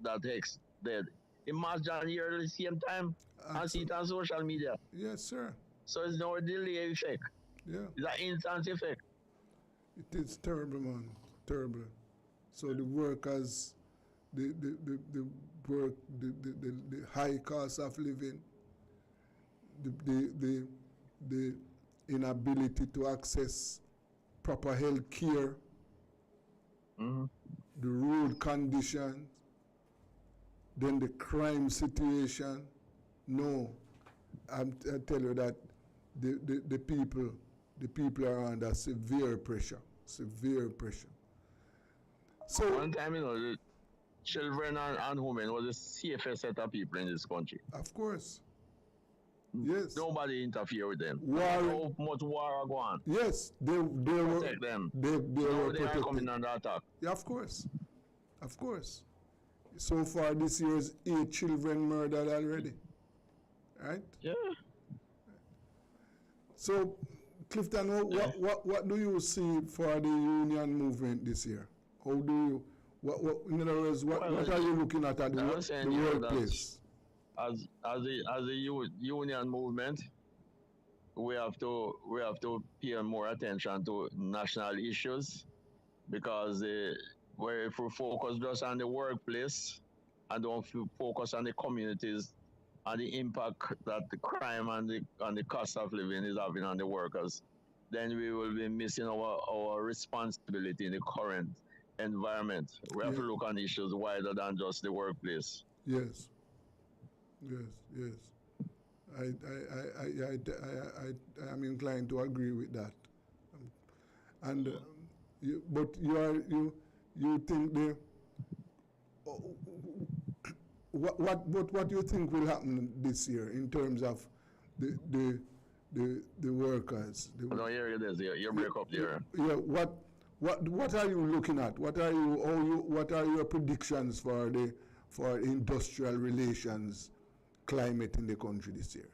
Q: that Hex dead. In Mas John here at the same time, and see it on social media.
B: Yes, sir.
Q: So it's no delay effect.
B: Yeah.
Q: It's an instant effect.
B: It is terrible, man. Terrible. So the workers, the work, the high cost of living, the inability to access proper health care, the road conditions, then the crime situation. No, I tell you that the people are under severe pressure. Severe pressure. So
Q: one time, the children and women was the safest set of people in this country.
B: Of course. Yes.
Q: Nobody interfere with them.
B: War.
Q: How much war are going?
B: Yes, they
Q: protect them.
B: They were
Q: they
B: protected.
Q: are coming under attack.
B: Yeah, of course. Of course. So far this year's 8 children murdered already. Right?
Q: Yeah.
B: So, Clifton, what do you see for the union movement this year? How do you, in other words, what are you looking at the workplace?
Q: As a union movement, we have to pay more attention to national issues, because where if we focus just on the workplace and don't focus on the communities and the impact that the crime and the cost of living is having on the workers, then we will be missing our responsibility in the current environment. We have to look on issues wider than just the workplace.
B: Yes. Yes. I am inclined to agree with that. And but you think what do you think will happen this year in terms of the workers?
Q: No, you break up there.
B: Yeah. What are you looking at? What are your predictions for industrial relations climate in the country this year?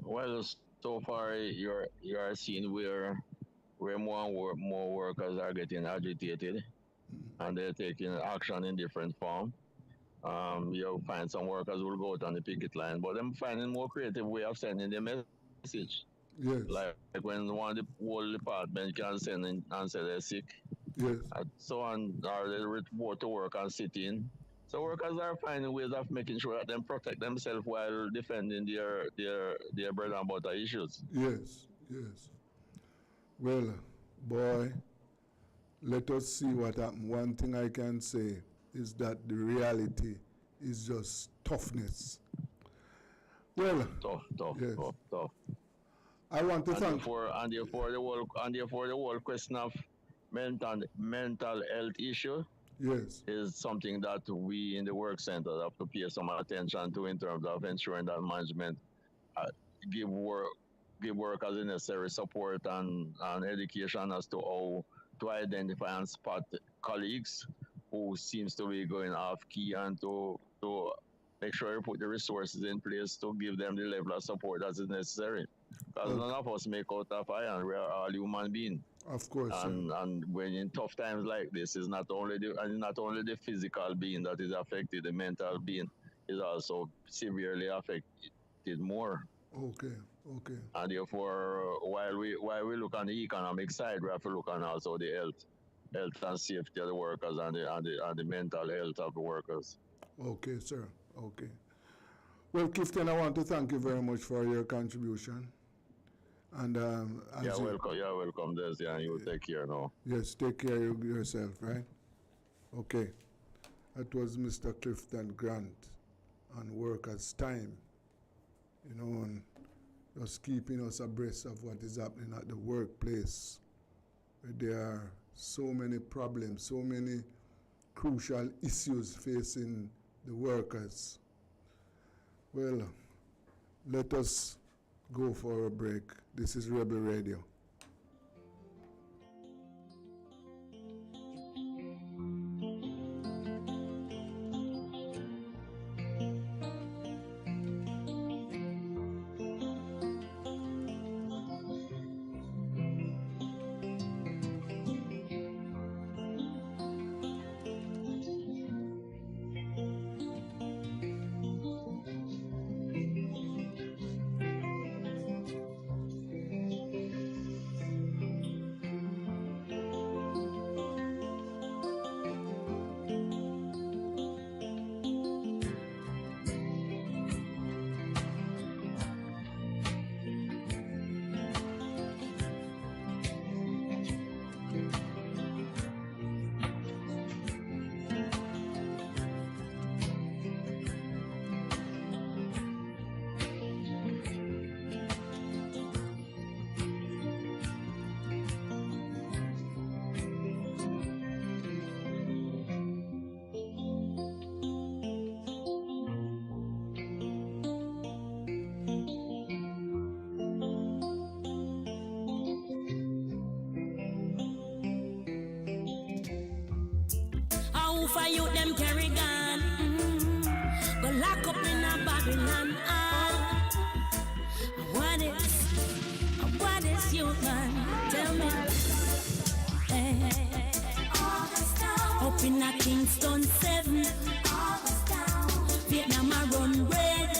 Q: Well, so far you are seeing where more workers are getting agitated, and they're taking action in different form. You'll find some workers will go out on the picket line, but I'm finding more creative way of sending the message.
B: Yes.
Q: Like when one of the whole department can send in and say they're sick.
B: Yes.
Q: And so on, or they report to work and sit in. So workers are finding ways of making sure that they protect themselves while defending their bread and butter issues.
B: Yes. Well, boy, let us see what happens. One thing I can say is that the reality is just toughness. Well,
Q: tough.
B: I want to thank.
Q: Therefore, the whole question of mental health issue.
B: Yes.
Q: Is something that we in the work center have to pay some attention to in terms of ensuring that management give workers the necessary support and education as to how to identify and spot colleagues who seems to be going off key, and to make sure you put the resources in place to give them the level of support that is necessary. Because none of us make out of iron. We are all human beings.
B: Of course.
Q: And when in tough times like this, it's not only the physical being that is affected, the mental being is also severely affected more.
B: Okay.
Q: And therefore, while we look on the economic side, we have to look on also the health and safety of the workers and the mental health of the workers.
B: Okay, sir. Okay. Well, Clifton, I want to thank you very much for your contribution. And
Q: You're welcome, Des. Yeah, you take care now.
B: Yes, take care of yourself, right? Okay. That was Mr. Clifton Grant on workers' time, and just keeping us abreast of what is happening at the workplace. There are so many problems, so many crucial issues facing the workers. Well, let us go for a break. This is Rebel Radio.
L: For you, them carry gun. But lock up in a Babylon. What is you, man? Tell me. Hey. Up in a Kingston 7. Vietnam a run red.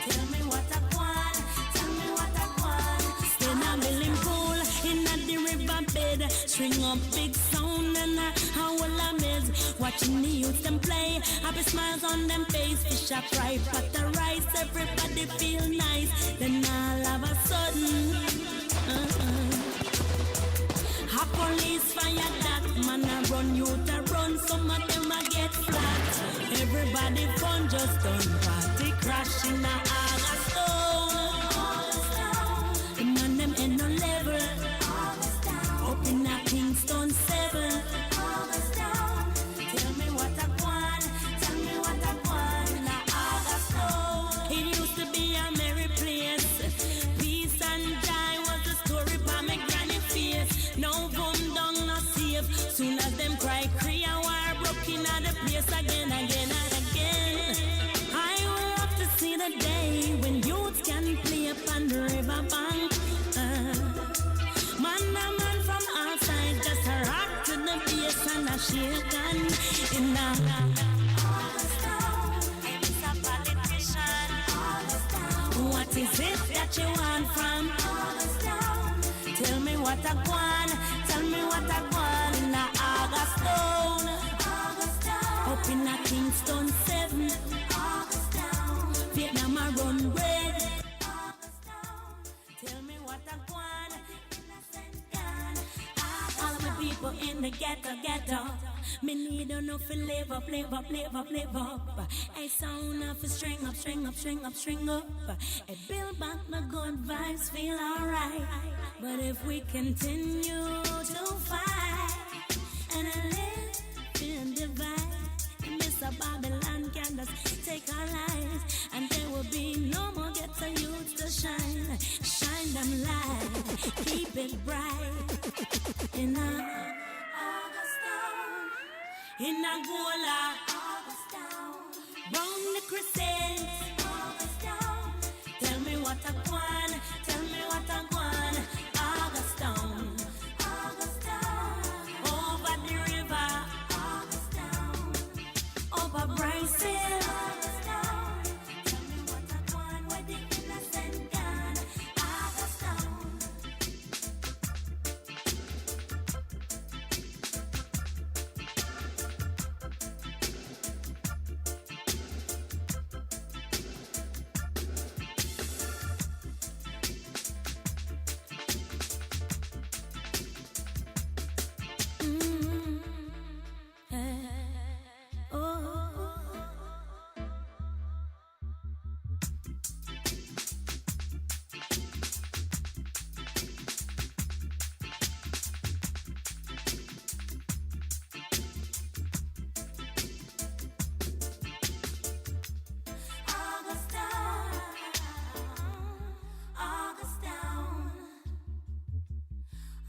L: Tell me what I want. Tell me what I want. Stay in a milling pool in a the riverbed. String up big sound and how will I miss watching the youth them play. Happy smiles on them face. Fish a fry, pot a rice. Everybody feel nice. Then all of a sudden, a police fire that man a run, youth a run. Some of them a get flat. Everybody fun just done party crash in a Augustone. The man them in no level. Up in a Kingston 7. Tell me what I want. Tell me what I want. In a Augustone. It used to be a merry place. Peace and joy was the story by my granny face. No boom down, no safe. Soon as them cry, Korea war broke in the place again. I will love to see the day when youths can play upon the riverbank. Man from outside, just a rock to the bass and a shaken. In a it's a politician. What is it that you want from? Tell me what I want. Tell me what I want. In a Augustone. Up in a Kingston 7. Vietnam a run red. Tell me what I want. All the people in the ghetto. Me need enough to live up. A sound of a string up. A build back the good vibes, feel alright. But if we continue to fight and live in divide, Mr. Babylon can just take our lives, and there will be no more ghetto youths to shine. Shine them light, keep it bright. In a Angola, round the crusade. Tell me what I want. Tell me what I want. Augustone. Over the river. Over Bryson. Tell me what I want. Where the innocent gone. Augustone.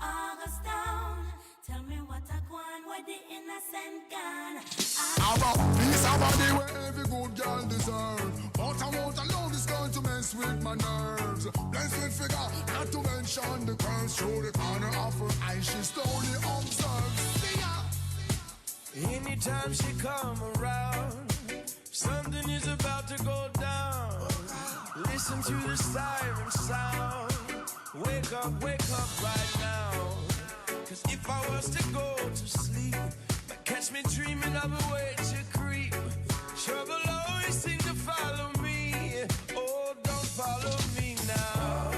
L: August down. Tell me what I want where the innocent gone.
A: About peace, about the way every good girl deserve. But I won't allow this girl to mess with my nerves. Blessed with figure, not to mention the curves. Through the corner of her eye, she slowly observes. See ya.
F: Anytime she come around, something is about to go down. Listen to the siren sound. Wake up right now. Cause if I was to go to sleep, might catch me dreaming of a way to creep. Trouble always seems to follow me. Oh, don't follow me now.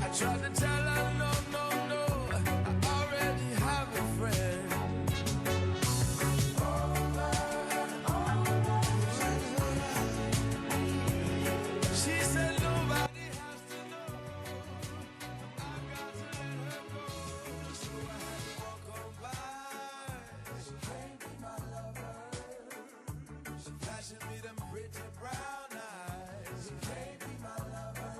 F: I tried to tell her no, I already have a friend. She said nobody has to know. I got to let her go. So I had to walk on by. She can't be my lover. She flashing me them pretty brown eyes. She can't be my lover.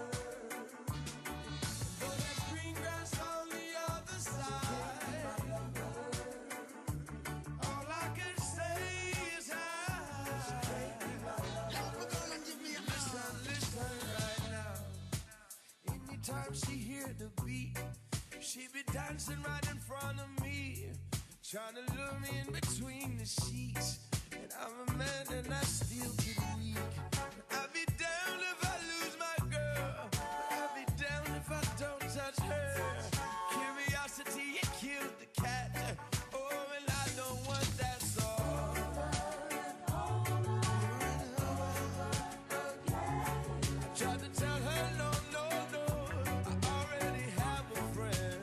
F: Though there's green grass on the other side, all I can say is listen right now. Anytime she hear the beat, she be dancing right in front of me, trying to lure me in between the sheets. And I'm a man and I still get weak. I'll be down if I lose my girl, but I'll be down if I don't touch her. Curiosity, it killed the cat. Oh, and I don't want that song. I tried to tell her no, I already have a friend.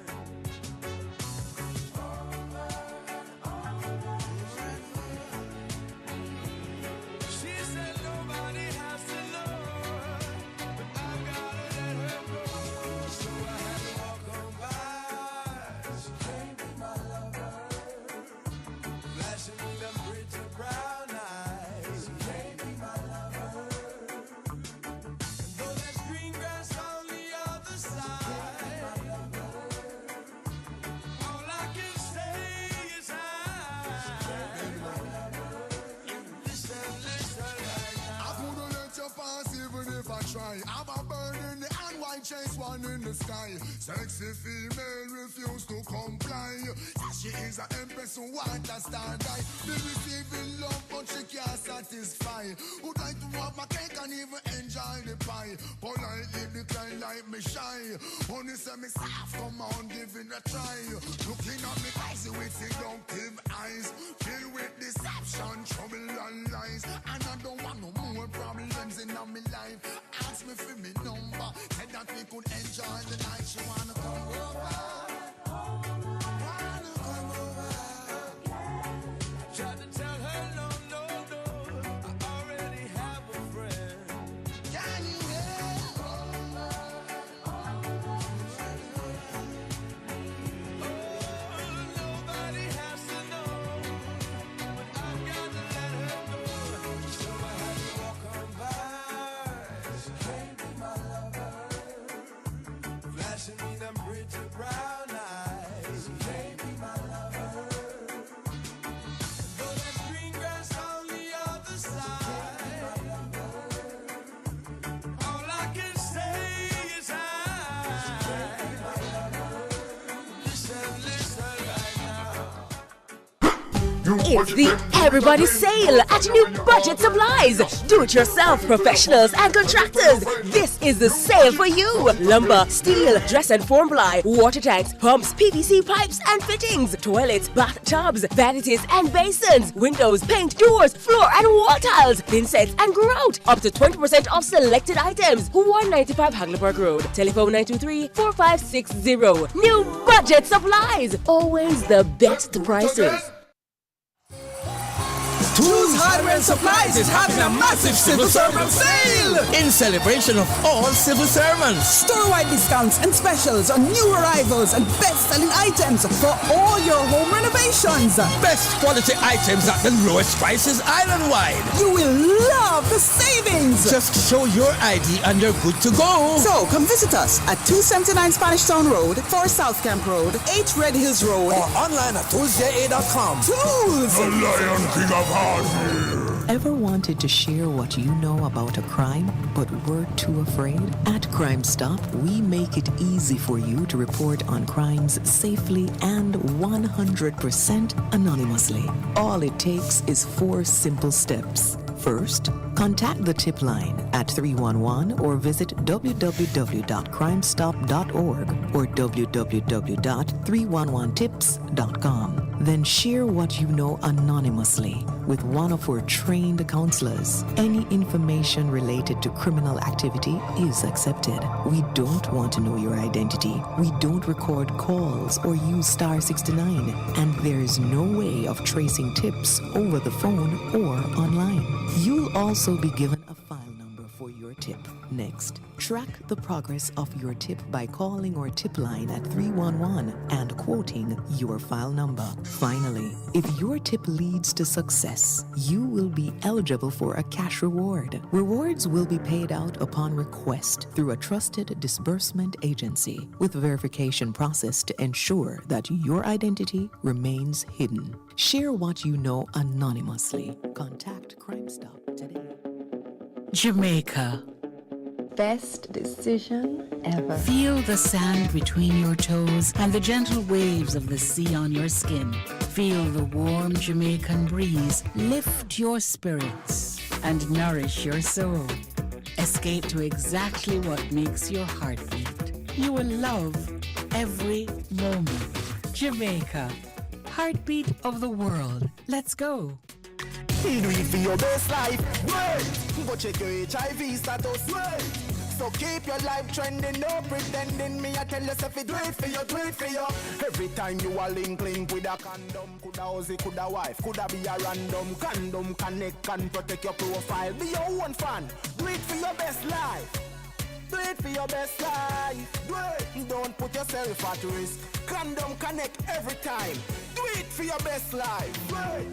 F: She said nobody has to know, but I gotta let her go. So I had to walk on by. She can't be my lover. Flashing me them pretty brown eyes. She can't be my lover. Though there's green grass on the other side, all I can say is listen right now.
A: I couldn't let you pass even if I try. I'm a bird in the hand, white chase one in the sky. Sexy female refuse to comply. She is an empress who want a star die. Be receiving love but she can't satisfy. Would like to have my cake and even enjoy the pie. Politely decline like me shy. Only say me soft, come on, give it a try. Looking at me crazy with seductive eyes. Filled with deception, trouble and lies. And I don't want no more problems in my life. Ask me for me number, said that we could enjoy the night. She wanna come over.
F: Tried to tell her no, I already have a friend.
A: Can you hear?
F: Nobody has to know, but I've got to let her go. So I had to walk on by. She can't be my lover. Flashing me them pretty brown eyes. She can't be my lover. Though there's green grass on the other side, all I can say is listen right now.
G: It's the Everybody Sale at New Budget Supplies. Do-it-yourself professionals and contractors. This is the sale for you. Lumber, steel, dress and form ply, water tanks, pumps, PVC pipes and fittings, toilets, bathtubs, vanities and basins, windows, paint, doors, floor and wall tiles, thin sets and grout. Up to 20% off selected items. 195 Hagleyburg Road. Telephone 923-4560. New Budget Supplies. Always the best prices.
O: Tools, Hardware and Supplies is having a massive civil servant sale
F: In celebration of all civil servants.
O: Store-wide discounts and specials on new arrivals and best-selling items for all your home renovations.
F: Best quality items at the lowest prices island-wide.
O: You will love the savings.
F: Just show your ID and you're good to go.
O: So come visit us at 279 Spanish Town Road, 4 South Camp Road, 8 Red Hills Road,
F: or online at toolsja.com.
O: Tools!
A: The Lion King of Hardware.
I: Ever wanted to share what you know about a crime, but were too afraid? At Crime Stop, we make it easy for you to report on crimes safely and 100% anonymously. All it takes is 4 simple steps. First, contact the tip line at 311 or visit www.crimestop.org or www.311tips.com. Then share what you know anonymously with one of our trained counselors. Any information related to criminal activity is accepted. We don't want to know your identity. We don't record calls or use star 69. And there is no way of tracing tips over the phone or online. You'll also be given a file number for your tip. Next, track the progress of your tip by calling our tip line at 311 and quoting your file number. Finally, if your tip leads to success, you will be eligible for a cash reward. Rewards will be paid out upon request through a trusted disbursement agency with verification process to ensure that your identity remains hidden. Share what you know anonymously. Contact Crime Stop today.
J: Jamaica.
K: Best decision ever.
J: Feel the sand between your toes and the gentle waves of the sea on your skin. Feel the warm Jamaican breeze lift your spirits and nourish your soul. Escape to exactly what makes your heart beat. You will love every moment. Jamaica, heartbeat of the world. Let's go.
H: Do it for your best life. Wait. Go check your HIV status. Wait. So keep your life trending, no pretending. Me, I tell yourself, do it for you, do it for you. Every time you are link with a condom, coulda Ozzy, coulda wife, coulda be a random. Condom connect and protect your profile. Be your own fan. Do it for your best life. Do it for your best life. Do it. Don't put yourself at risk. Condom connect every time. Do it for your best life. Do it.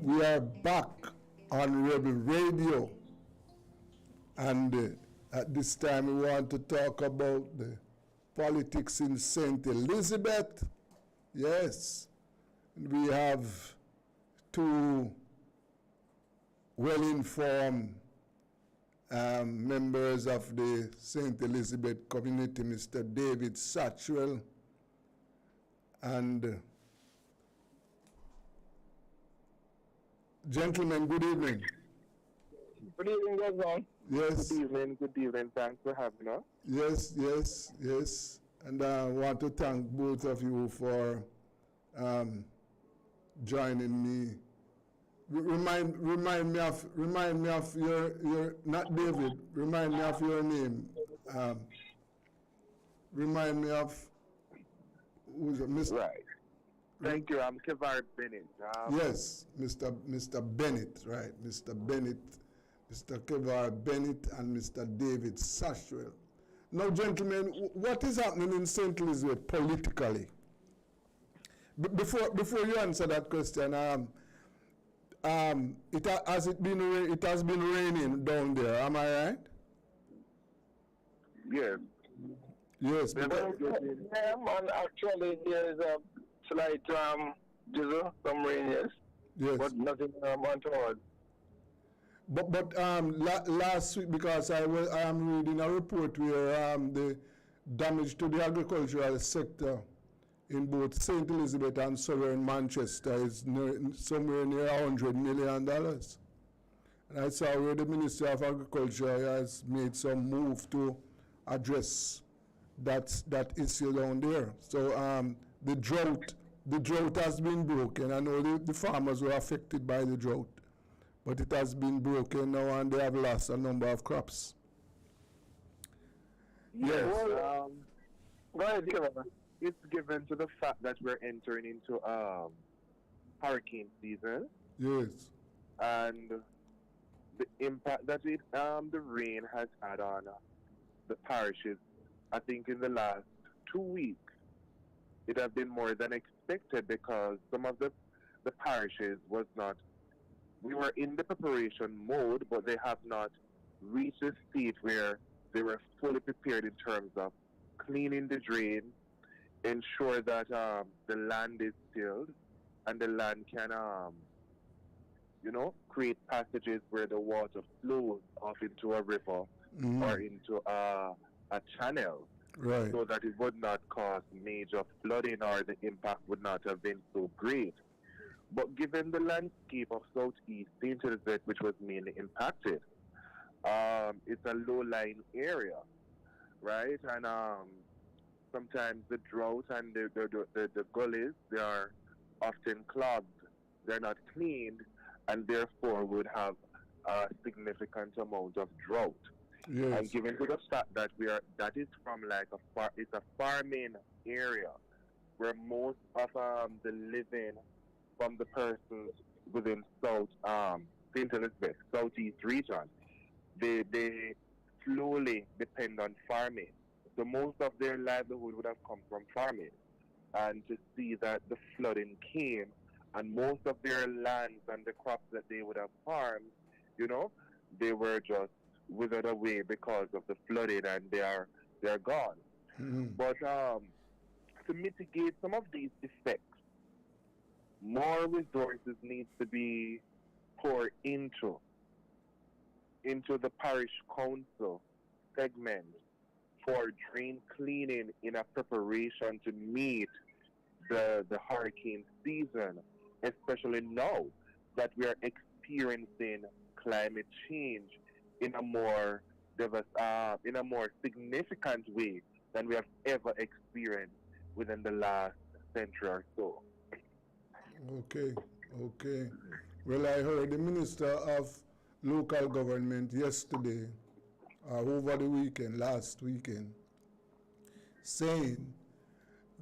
B: We are back on Rebel Radio, and at this time we want to talk about the politics in St. Elizabeth. Yes, and we have two well-informed members of the St. Elizabeth community, Mr. David Satchwell, and gentlemen, good evening.
R: Good evening, Gazon.
B: Yes.
R: Good evening. Thanks for having us.
B: Yes. And I want to thank both of you for joining me. Remind me of your not David. Remind me of your name. Remind me of who's it, Mr.
R: Right. Thank you. I'm Kevar Bennett.
B: Yes, Mr. Bennett, right? Mr. Bennett, Mr. Kevar Bennett, and Mr. David Satchwell. Now, gentlemen, what is happening in St. Elizabeth politically? Before you answer that question, it has been raining down there. Am I right?
R: Yes.
B: Yes.
R: And actually, there is a slight drizzle, some rain, yes, but nothing untoward.
B: But last week, because I am reading a report where the damage to the agricultural sector in both St. Elizabeth and southern Manchester is somewhere near $100 million. And I saw where the Ministry of Agriculture has made some move to address that issue down there. So the drought has been broken. I know the farmers were affected by the drought, but it has been broken now and they have lost a number of crops.
R: Yes. Well, go ahead, Kevin. It's given to the fact that we're entering into hurricane season.
B: Yes.
R: And the impact that the rain has had on the parishes, I think in the last 2 weeks, it has been more than expected because some of the parishes we were in the preparation mode, but they have not reached a state where they were fully prepared in terms of cleaning the drain, ensure that the land is tilled and the land can, create passages where the water flows off into a river or into a channel,
B: right,
R: so that it would not cause major flooding or the impact would not have been so great. But given the landscape of Southeast St. Elizabeth, which was mainly impacted, it's a low-lying area, right? And sometimes the drought and the gullies, they are often clogged. They're not cleaned, and therefore would have a significant amount of drought.
B: Yes.
R: And given to the fact that that is from it's a farming area where most of the living from the persons within St. Elizabeth, Southeast region, they slowly depend on farming. So most of their livelihood would have come from farming. And to see that the flooding came and most of their lands and the crops that they would have farmed, they were just withered away because of the flooding, and they're gone.
B: Mm-hmm.
R: But to mitigate some of these effects, more resources need to be poured into the parish council segment for drain cleaning in a preparation to meet the hurricane season, especially now that we are experiencing climate change in a more significant way than we have ever experienced within the last century or so.
B: Okay. Well, I heard the Minister of Local Government yesterday, over the last weekend, saying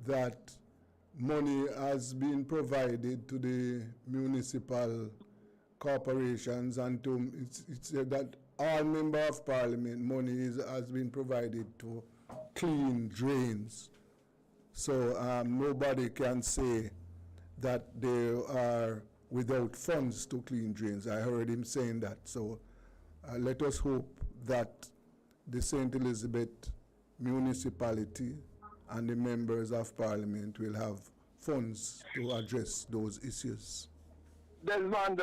B: that money has been provided to the municipal corporations and it said that all member of parliament money has been provided to clean drains. So nobody can say that they are without funds to clean drains. I heard him saying that. So let us hope that the St. Elizabeth municipality and the members of parliament will have funds to address those issues.
R: Desmond,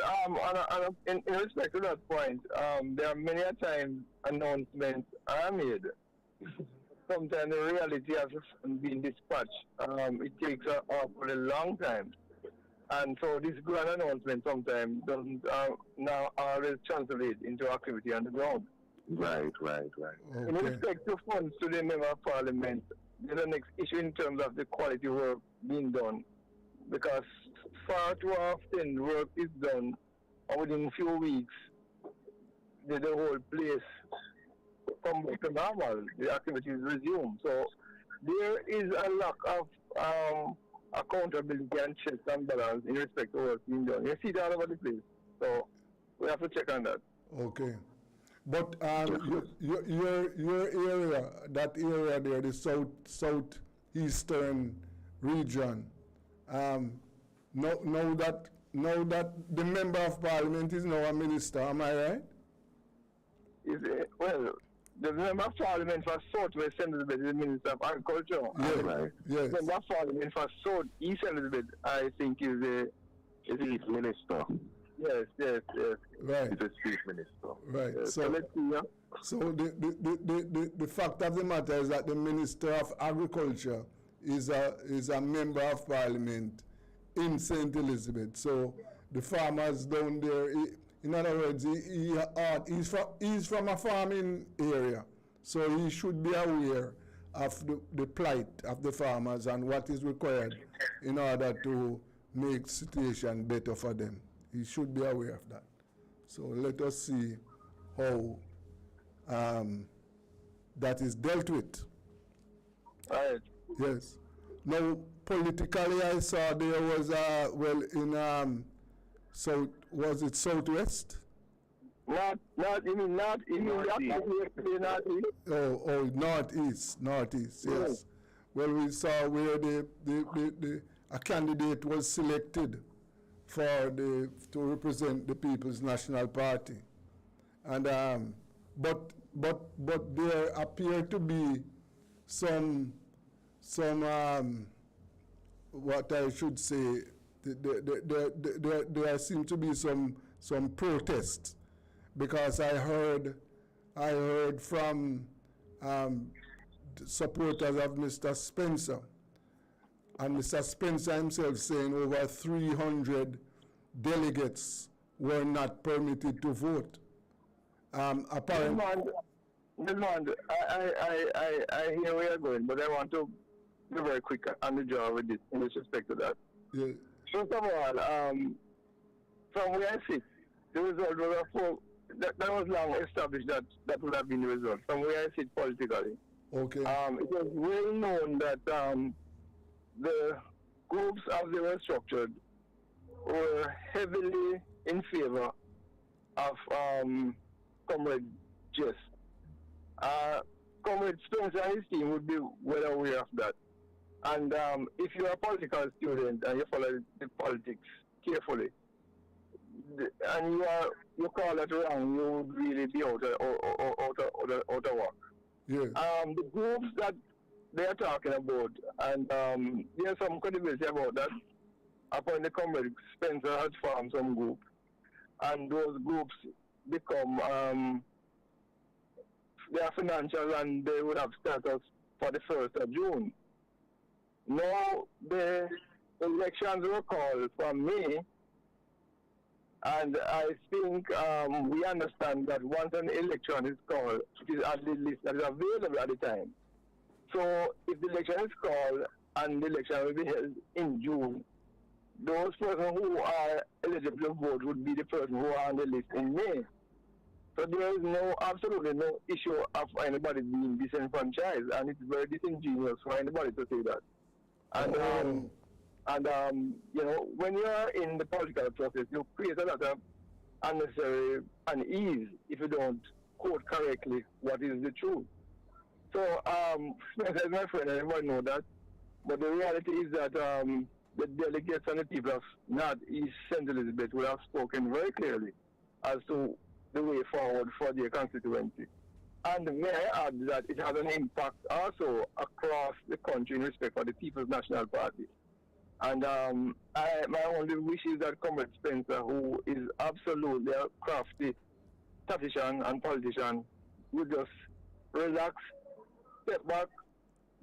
R: in respect to that point, there are many a times announcements are made. Sometimes the reality has been dispatched. It takes a awfully long time. And so this grand announcement sometimes doesn't now always translate into activity on the ground.
Q: Right.
B: Okay.
R: In respect to funds to the Member of Parliament, there's a next issue in terms of the quality work being done. Because far too often work is done and within a few weeks the whole place come back to normal, the activities resume. So there is a lack of accountability and checks and balance in respect to what's being done. You see it all over the place. So we have to check on that.
B: Okay. But your area, that area there, the southeastern region, know that the Member of Parliament is now a minister, am I right?
R: Well, the Member of Parliament for Southwest Elizabeth is the Minister of Agriculture.
B: Yes.
R: Right.
B: Yes.
R: The Member of Parliament for Southeast Elizabeth, I think, is the Chief Minister. Yes.
B: Right.
R: He's the Chief Minister.
B: Right.
R: Yes.
B: So
R: let's see. Yeah?
B: So the fact of the matter is that the Minister of Agriculture is a Member of Parliament in St. Elizabeth. So the farmers down there, in other words, he's from a farming area, so he should be aware of the plight of the farmers and what is required in order to make situation better for them. He should be aware of that. So let us see how that is dealt with.
R: Right.
B: Yes. Now, politically, I saw there was was it Southwest?
R: Northeast.
B: Northeast, yes. Well, we saw where a candidate was selected to represent the People's National Party, and but there appear to be some what I should say, there seem to be some protests, because I heard from supporters of Mr. Spencer, and Mr. Spencer himself saying over 300 delegates were not permitted to vote. Apparently,
R: I hear where you're going, but I want to be very quick on the job with this, in respect to that.
B: Yeah.
R: First of all, from where I sit, the result was that was long established that would have been the result. From where I sit politically,
B: okay.
R: It was well known that the groups as they were structured were heavily in favor of Comrade Jess. Comrade Spencer and his team would be well aware of that. And if you're a political student and you follow the politics carefully, and you call that wrong, you would really be out of work.
B: Yeah.
R: The groups that they are talking about, and there's some credibility about that. Upon the Comrade Spencer has formed some group, and those groups become they are financial, and they would have status for the 1st of June. Now the elections were called from May, and I think we understand that once an election is called, it is at the list that is available at the time. So if the election is called and the election will be held in June, those persons who are eligible to vote would be the person who are on the list in May. So there is absolutely no issue of anybody being disenfranchised, and it's very disingenuous for anybody to say that. And when you are in the political process, you create a lot of unnecessary unease if you don't quote correctly what is the truth. So, Spencer is my friend, and everyone know that. But the reality is that the delegates and the people of Northeast St. Elizabeth will have spoken very clearly as to the way forward for their constituency. And may I add that it has an impact also across the country in respect for the People's National Party.
S: And my only wish is that Comrade Spencer, who is absolutely a crafty tactician and politician, would just relax, step back,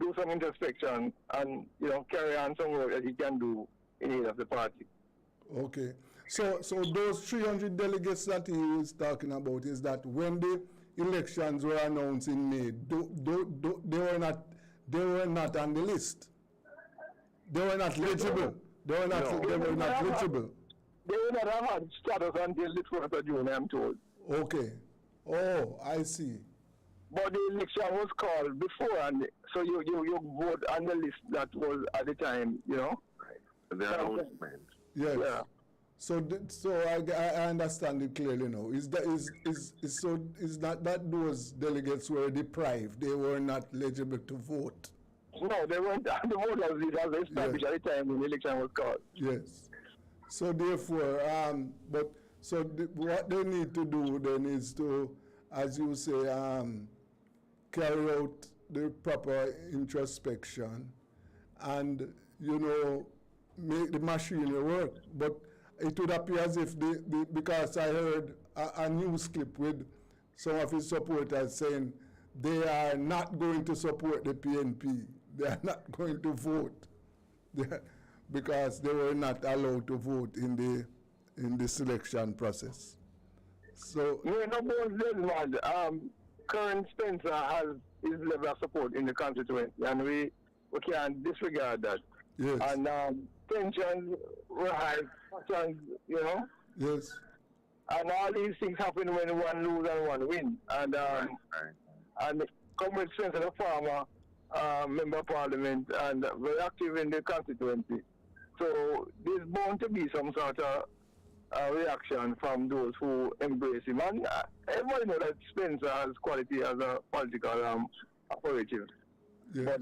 S: do some introspection, and carry on some work that he can do in aid of the party.
B: Okay. So those 300 delegates that he is talking about, is that when the elections were announced in May, they were not on the list. They were not legible. They were not legible.
S: They will not have had status until the 1st of June, I'm told.
B: Okay. Oh, I see.
S: But the election was called before, and so you vote on the list that was at the time,
R: The announcement.
B: Yes.
S: Yeah.
B: So I understand it clearly now. Is not that those delegates were deprived? They were not eligible to vote.
S: No, they weren't on the voters list as established at the time when the election was called.
B: Yes. So therefore, what they need to do then is to, as you say, carry out the proper introspection and, make the machinery work. But it would appear as if because I heard a news clip with some of his supporters saying they are not going to support the PNP. They are not going to vote because they were not allowed to vote in the selection process. So
S: Current Spencer has his level of support in the constituency, and we can't disregard that.
B: Yes.
S: And tensions were high,
B: Yes.
S: And all these things happen when one lose and one win. And Comrade Spencer, the farmer, member of parliament, and very active in the constituency. So there's bound to be some sort of reaction from those who embrace him. And everybody knows that Spencer has quality as a political operative.
B: Yes.
S: But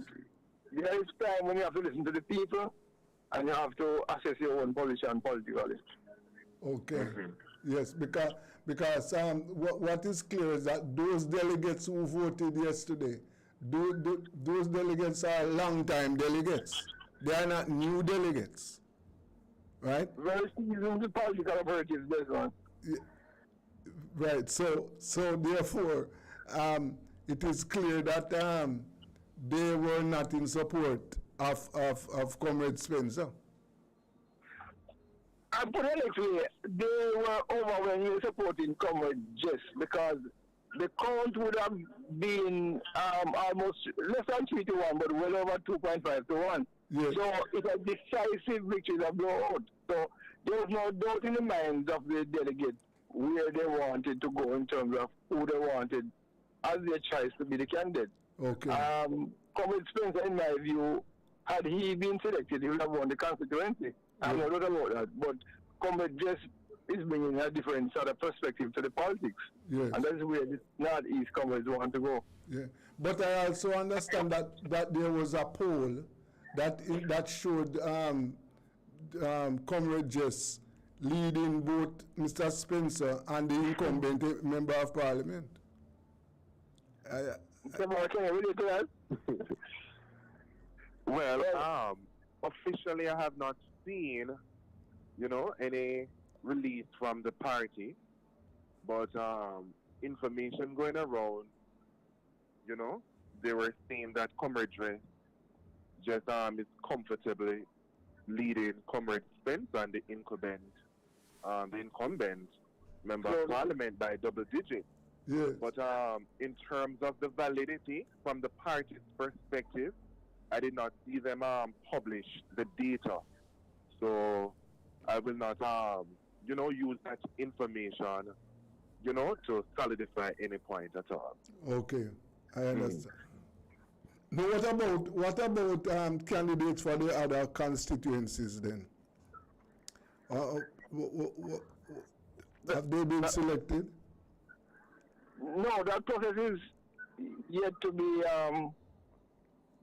S: there is time when you have to listen to the people and you have to assess your own position politically.
B: Okay. Mm-hmm. Yes, because what is clear is that those delegates who voted yesterday, those delegates are long-time delegates. They are not new delegates, right?
S: Very seasoned political operatives, this one.
B: Yeah. Right. So therefore, it is clear that they were not in support of Comrade Spencer.
S: I put it this way, they were overwhelmingly supporting Comrade Jess because the count would have been almost less than 3 to 1, but well over 2.5 to 1.
B: Yes.
S: So it's a decisive victory that blowout. So there was no doubt in the minds of the delegates where they wanted to go in terms of who they wanted as their choice to be the candidate.
B: Okay.
S: Comrade Spencer, in my view, had he been selected, he would have won the constituency. I'm not about that. But Comrade Jess is bringing a different sort of perspective to the politics.
B: Yes.
S: And that's where the Northeast comrades want to go.
B: Yeah. But I also understand that there was a poll that showed Comrade Jess leading both Mr. Spencer and the incumbent member of parliament.
S: Can you relate to that?
R: Well, officially I have not seen, any release from the party, but information going around, they were saying that Comrade just is comfortably leading Comrade Spence and the incumbent member of parliament by double digits.
B: Yes.
R: But in terms of the validity from the party's perspective, I did not see them publish the data. So I will not, use that information, to solidify any point at all.
B: Okay, I understand. Now, what about candidates for the other constituencies then? Have they been selected?
S: No, that process is yet to be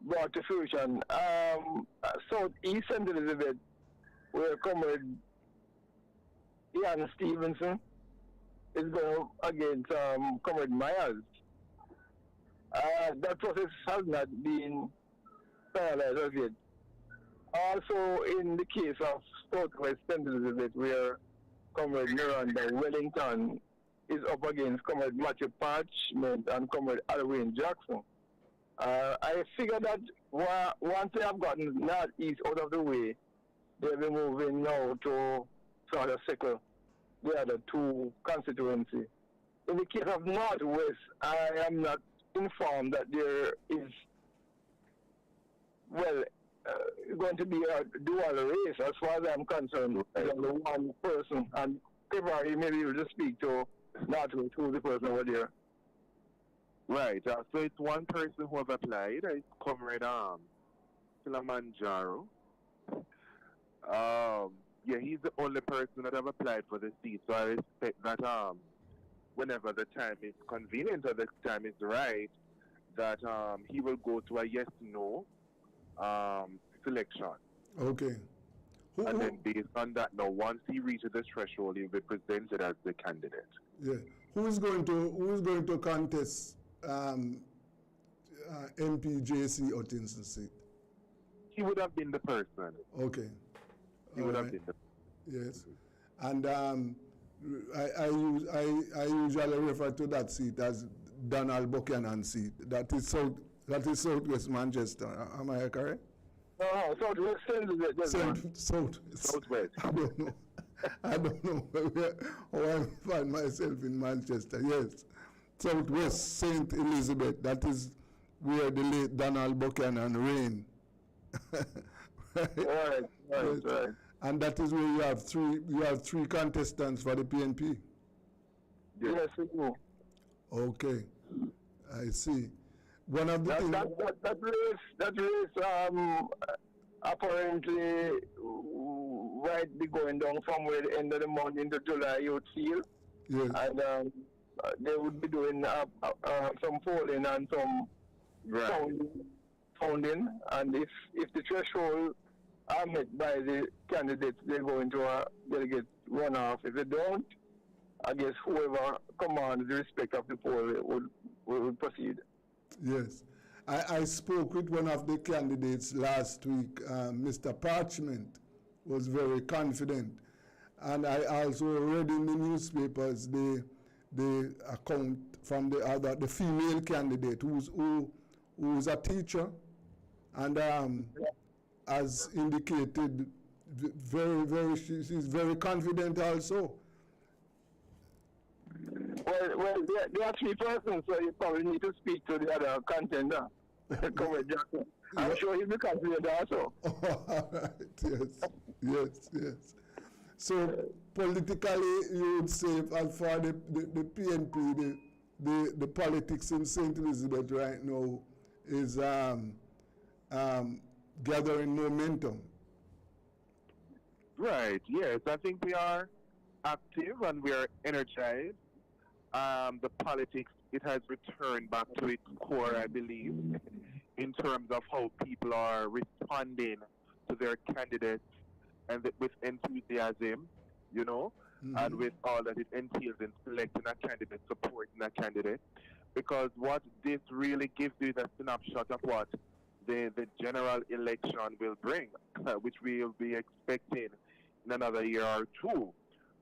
S: brought to fruition. Southeast St. Elizabeth, where Comrade Ian Stevenson is going against Comrade Myers. That process has not been finalized as yet. Also, in the case of Southwest St. Elizabeth, where Comrade Miranda Wellington is up against Comrade Matthew Parchment and Comrade Alwyn Jackson. I figure that once they have gotten Northeast out of the way, they'll be moving now to sort of circle the other two constituencies. In the case of Northwest, I am not informed that there is, going to be a dual race as far as I'm concerned. Only one person, and February maybe you'll just speak to Northwest, who's the person over there.
R: Right. So it's one person who have applied. It's Comrade Kilimanjaro. Yeah, he's the only person that have applied for the seat. So I expect that whenever the time is convenient or the time is right, that he will go to a yes/no selection.
B: Okay.
R: And then based on that, now once he reaches the threshold, he'll be presented as the candidate.
B: Yeah. Who is going to contest MPJC Otinson seat?
R: He would have been the person.
B: Okay.
R: He would have been the.
B: Yes. And I usually refer to that seat as Donald Buchanan seat. That is Southwest Manchester. Am I correct?
S: No, Southwest.
B: Southwest. I don't know how I find myself in Manchester. Yes. Southwest St. Elizabeth. That is where the late Donald Buchanan reigned.
S: Right.
B: And that is where you have three contestants for the PNP.
S: Yes, we do.
B: Okay, I see. One of the
S: that race apparently might be going down somewhere at the end of the month into July, you would feel.
B: Yes.
S: And they would be doing some polling and some sounding. And if the threshold are met by the candidates, they go into a delegate runoff. If they don't, I guess whoever commands the respect of the poll would proceed.
B: Yes. I spoke with one of the candidates last week. Mr. Parchment was very confident. And I also read in the newspapers the account from the female candidate who's a teacher and as indicated, she's very confident also.
S: Well, there are three persons, so you probably need to speak to the other contender, Comrade Jackson. I'm sure he'll be confident also.
B: All right, yes. So, politically, you would say, as far the PNP, the politics in St. Elizabeth right now is gathering momentum.
R: Right, yes. I think we are active and we are energized. The politics, it has returned back to its core, I believe, in terms of how people are responding to their candidates and with enthusiasm, and with all that it entails in selecting a candidate, supporting a candidate. Because what this really gives you is a snapshot of what the general election will bring, which we will be expecting in another year or two.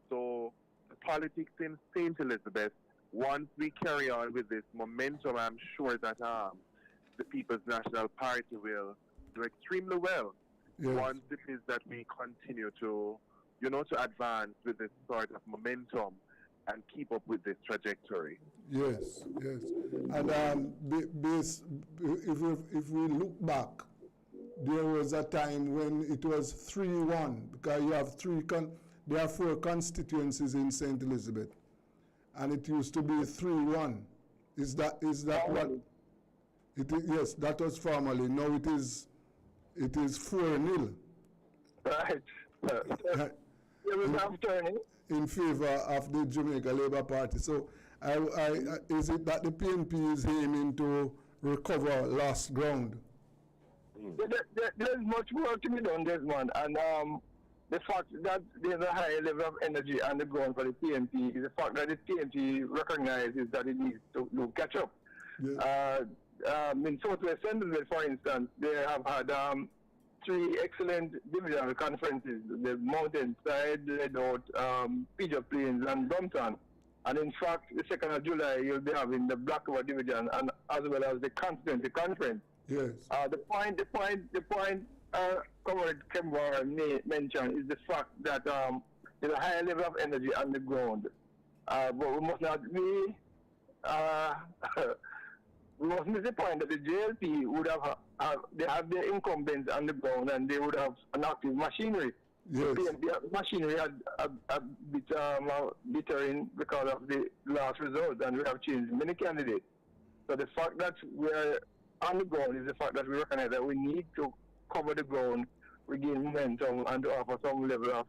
R: So the politics in St. Elizabeth, once we carry on with this momentum, I'm sure that the People's National Party will do extremely well. Yes. Once it is that we continue to, to advance with this sort of momentum and keep up with this trajectory.
B: Yes. And if we look back, there was a time when it was 3-1 because you have there are 4 constituencies in St. Elizabeth, and it used to be 3-1. Is that what? It is, yes, that was formerly. Now it is 4-0.
S: Right.
B: In favor of the Jamaica Labour Party. So, is it that the PNP is aiming to recover lost ground?
S: There's much work to be done, Desmond, and the fact that there's a high level of energy on the ground for the PNP is the fact that the PNP recognizes that it needs to catch up. Yes. In Southwest St. Elizabeth, for instance, they have had three excellent divisional conferences: the Mountainside, Ledout, Pigeon Plains, and Brompton. And in fact, the 2nd of July, you'll be having the Black River Division and as well as the Constituency Conference.
B: Yes.
S: The point Comrade Kemba mentioned is the fact that there's a higher level of energy on the ground. But we must not be, we must miss the point that the JLP would they have their incumbents on the ground and they would have an active machinery.
B: Yes.
S: The machinery had a bit bittering because of the last result, and we have changed many candidates. So the fact that we're on the ground is the fact that we recognize that we need to cover the ground, regain momentum, and to offer some level of,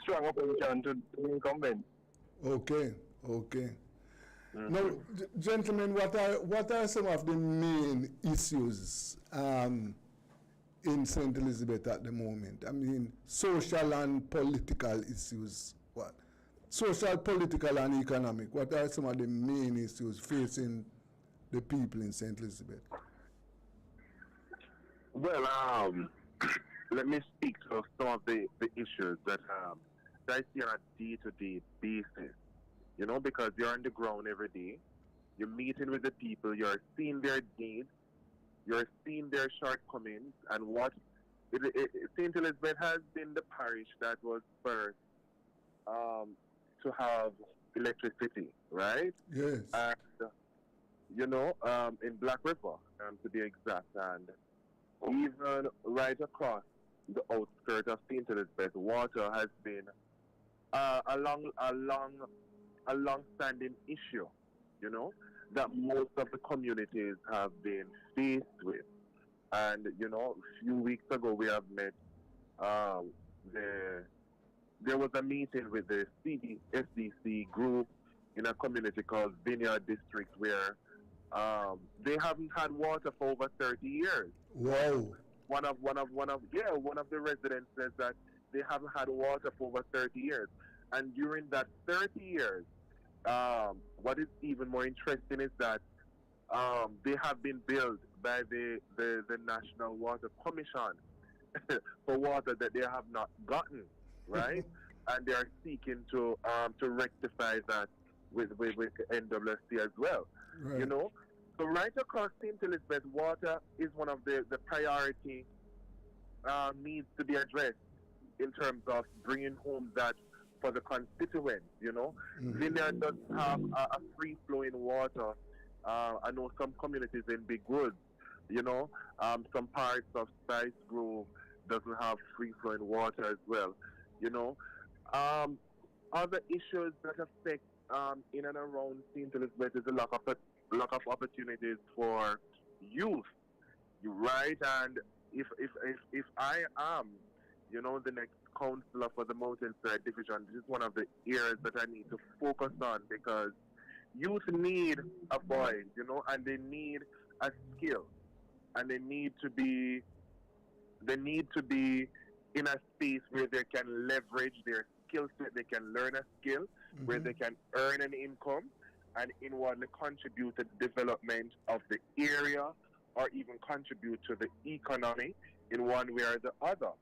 S: strong opposition to the incumbent.
B: Okay. Now, gentlemen, what are some of the main issues in St. Elizabeth at the moment? I mean, social and political issues. What? Social, political, and economic. What are some of the main issues facing the people in St. Elizabeth?
R: Well, let me speak to some of the issues that I see on a day-to-day basis. Because you're on the ground every day, you're meeting with the people, you're seeing their needs, you're seeing their shortcomings, and what St. Elizabeth has been the parish that was first to have electricity, right?
B: Yes.
R: And, in Black River, to be exact, and even right across the outskirts of St. Elizabeth, water has been a long-standing issue, that most of the communities have been faced with. And, a few weeks ago we have met, there was a meeting with the SDC group in a community called Vineyard District where they haven't had water for over 30 years.
B: Wow.
R: One of the residents says that they haven't had water for over 30 years. And during that 30 years, what is even more interesting is that they have been billed by the National Water Commission for water that they have not gotten, right? And they are seeking to rectify that with NWSC as well.
B: Right.
R: So right across St. Elizabeth, water is one of the priority needs to be addressed in terms of bringing home that for the constituents, Vineyard does have a free-flowing water. I know some communities in Big Woods, some parts of Spice Grove doesn't have free-flowing water as well, Other issues that affect in and around St. Elizabeth is a lack of opportunities for youth, right? And if I am, the next councillor for the Mountainside Division, this is one of the areas that I need to focus on because youth need a voice, and they need a skill, and they need to be in a space where they can leverage their skill set, they can learn a skill, where they can earn an income, and inwardly contribute to the development of the area, or even contribute to the economy in one way or the other,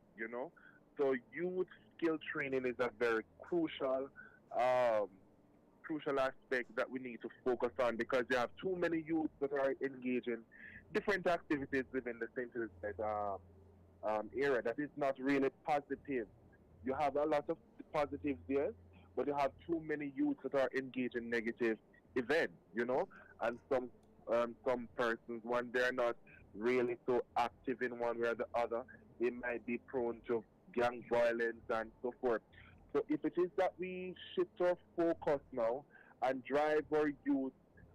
R: So youth skill training is a very crucial aspect that we need to focus on because you have too many youth that are engaged in different activities within the St. Elizabeth area that is not really positive. You have a lot of positives there, but you have too many youths that are engaged in negative events, and some persons, when they're not really so active in one way or the other, they might be prone to gang violence and so forth. So if it is that we shift our focus now and drive our youth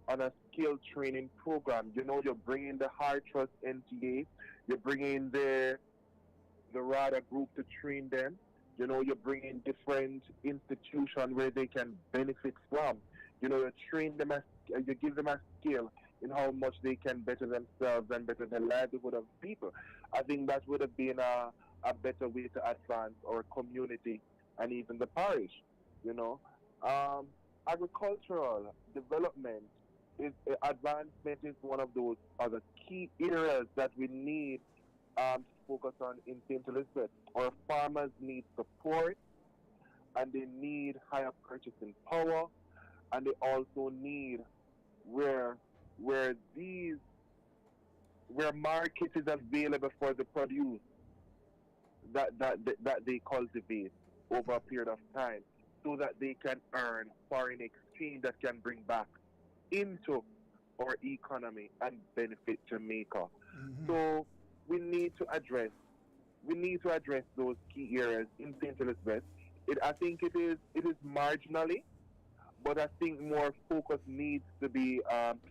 R: on a skill training program, you're bringing the High Trust NTA, you're bringing the RADA group to train them, you're bringing different institutions where they can benefit from. You train them, you give them a skill in how much they can better themselves and better the livelihood of people. I think that would have been a better way to advance our community and even the parish. Agricultural development advancement is one of those other key areas that we need to focus on in St. Elizabeth. Our farmers need support, and they need higher purchasing power, and they also need where these where market is available for the produce that they cultivate over a period of time, so that they can earn foreign exchange that can bring back into our economy and benefit Jamaica. So we need to address those key areas in St. Elizabeth. I think it is marginally, but I think more focus needs to be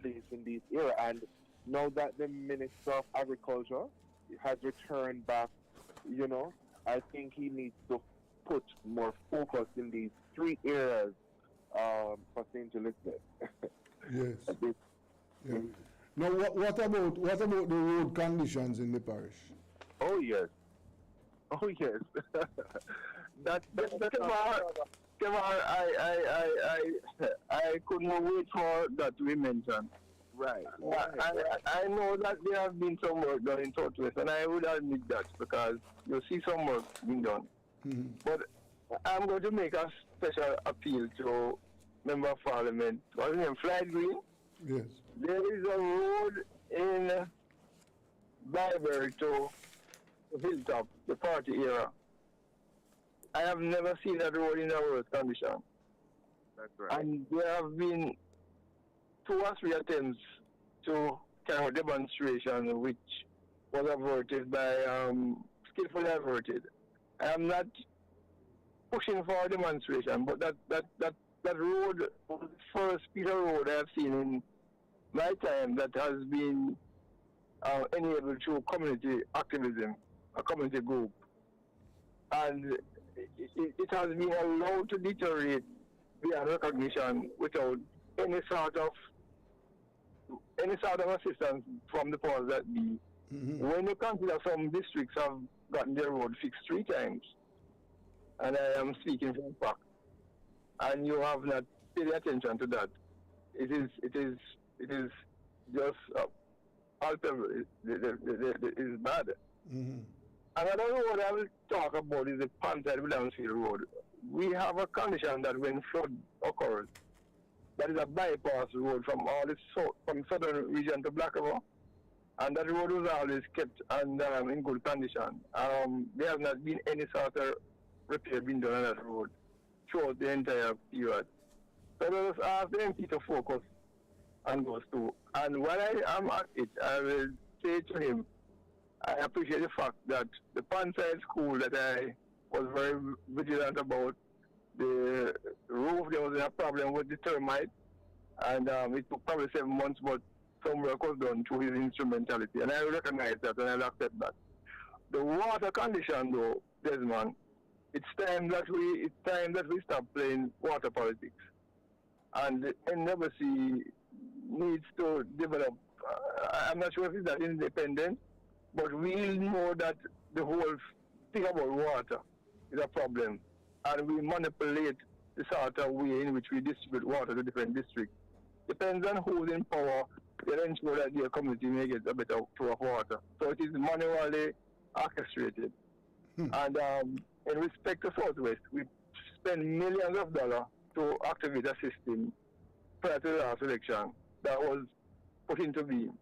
R: placed in this area. And now that the Minister of Agriculture has returned back, I think he needs to put more focus in these three areas for St. Elizabeth.
B: Yes. Yeah. Now, what about the road conditions in the parish?
R: Oh yes. That's
S: Kemar, I couldn't wait for that to be mentioned.
R: Right.
S: I know that there have been some work done in Southwest, and I would admit that because you see some work being done. But I'm going to make a special appeal to Member of Parliament. What's his name? Floyd Green?
B: Yes.
S: There is a road in Bible to Hilltop, the party era. I have never seen that road in a worse condition.
R: That's right.
S: And there have been 2 or 3 attempts to carry out demonstration, which was averted by, skillfully averted. I am not pushing for a demonstration, but that road was the first piece of road I have seen in my time that has been enabled through community activism, a community group. And it has been allowed to deteriorate beyond recognition without any sort of assistance from the powers that be. When you consider some districts have gotten their road fixed 3 times, and I am speaking from fact, and you have not paid attention to that, it is just palpable. It is bad. Another road I will talk about is the Panside-Williamsfield Road. We have a condition that when flood occurs, that is a bypass road from all the from southern region to Black River, and that road was always kept in good condition. There has not been any sort of repair being done on that road throughout the entire period. So let us ask the MP to focus on those two. And while I am at it, I will say to him, I appreciate the fact that the Panside school that I was very vigilant about, the roof, there was a problem with the termite, and it took probably 7 months, but some work was done through his instrumentality, and I recognize that and I'll accept that. The water condition though, Desmond, it's time that we stop playing water politics, and the NWC needs to develop, I'm not sure if it's that independent, but we know that the whole thing about water is a problem, and we manipulate the sort of way in which we distribute water to different districts. Depends on who's in power, they'll ensure that their community may get a better flow of water. So it is manually orchestrated. And in respect to Southwest, we spend millions of dollars to activate a system prior to the last election that was put into being.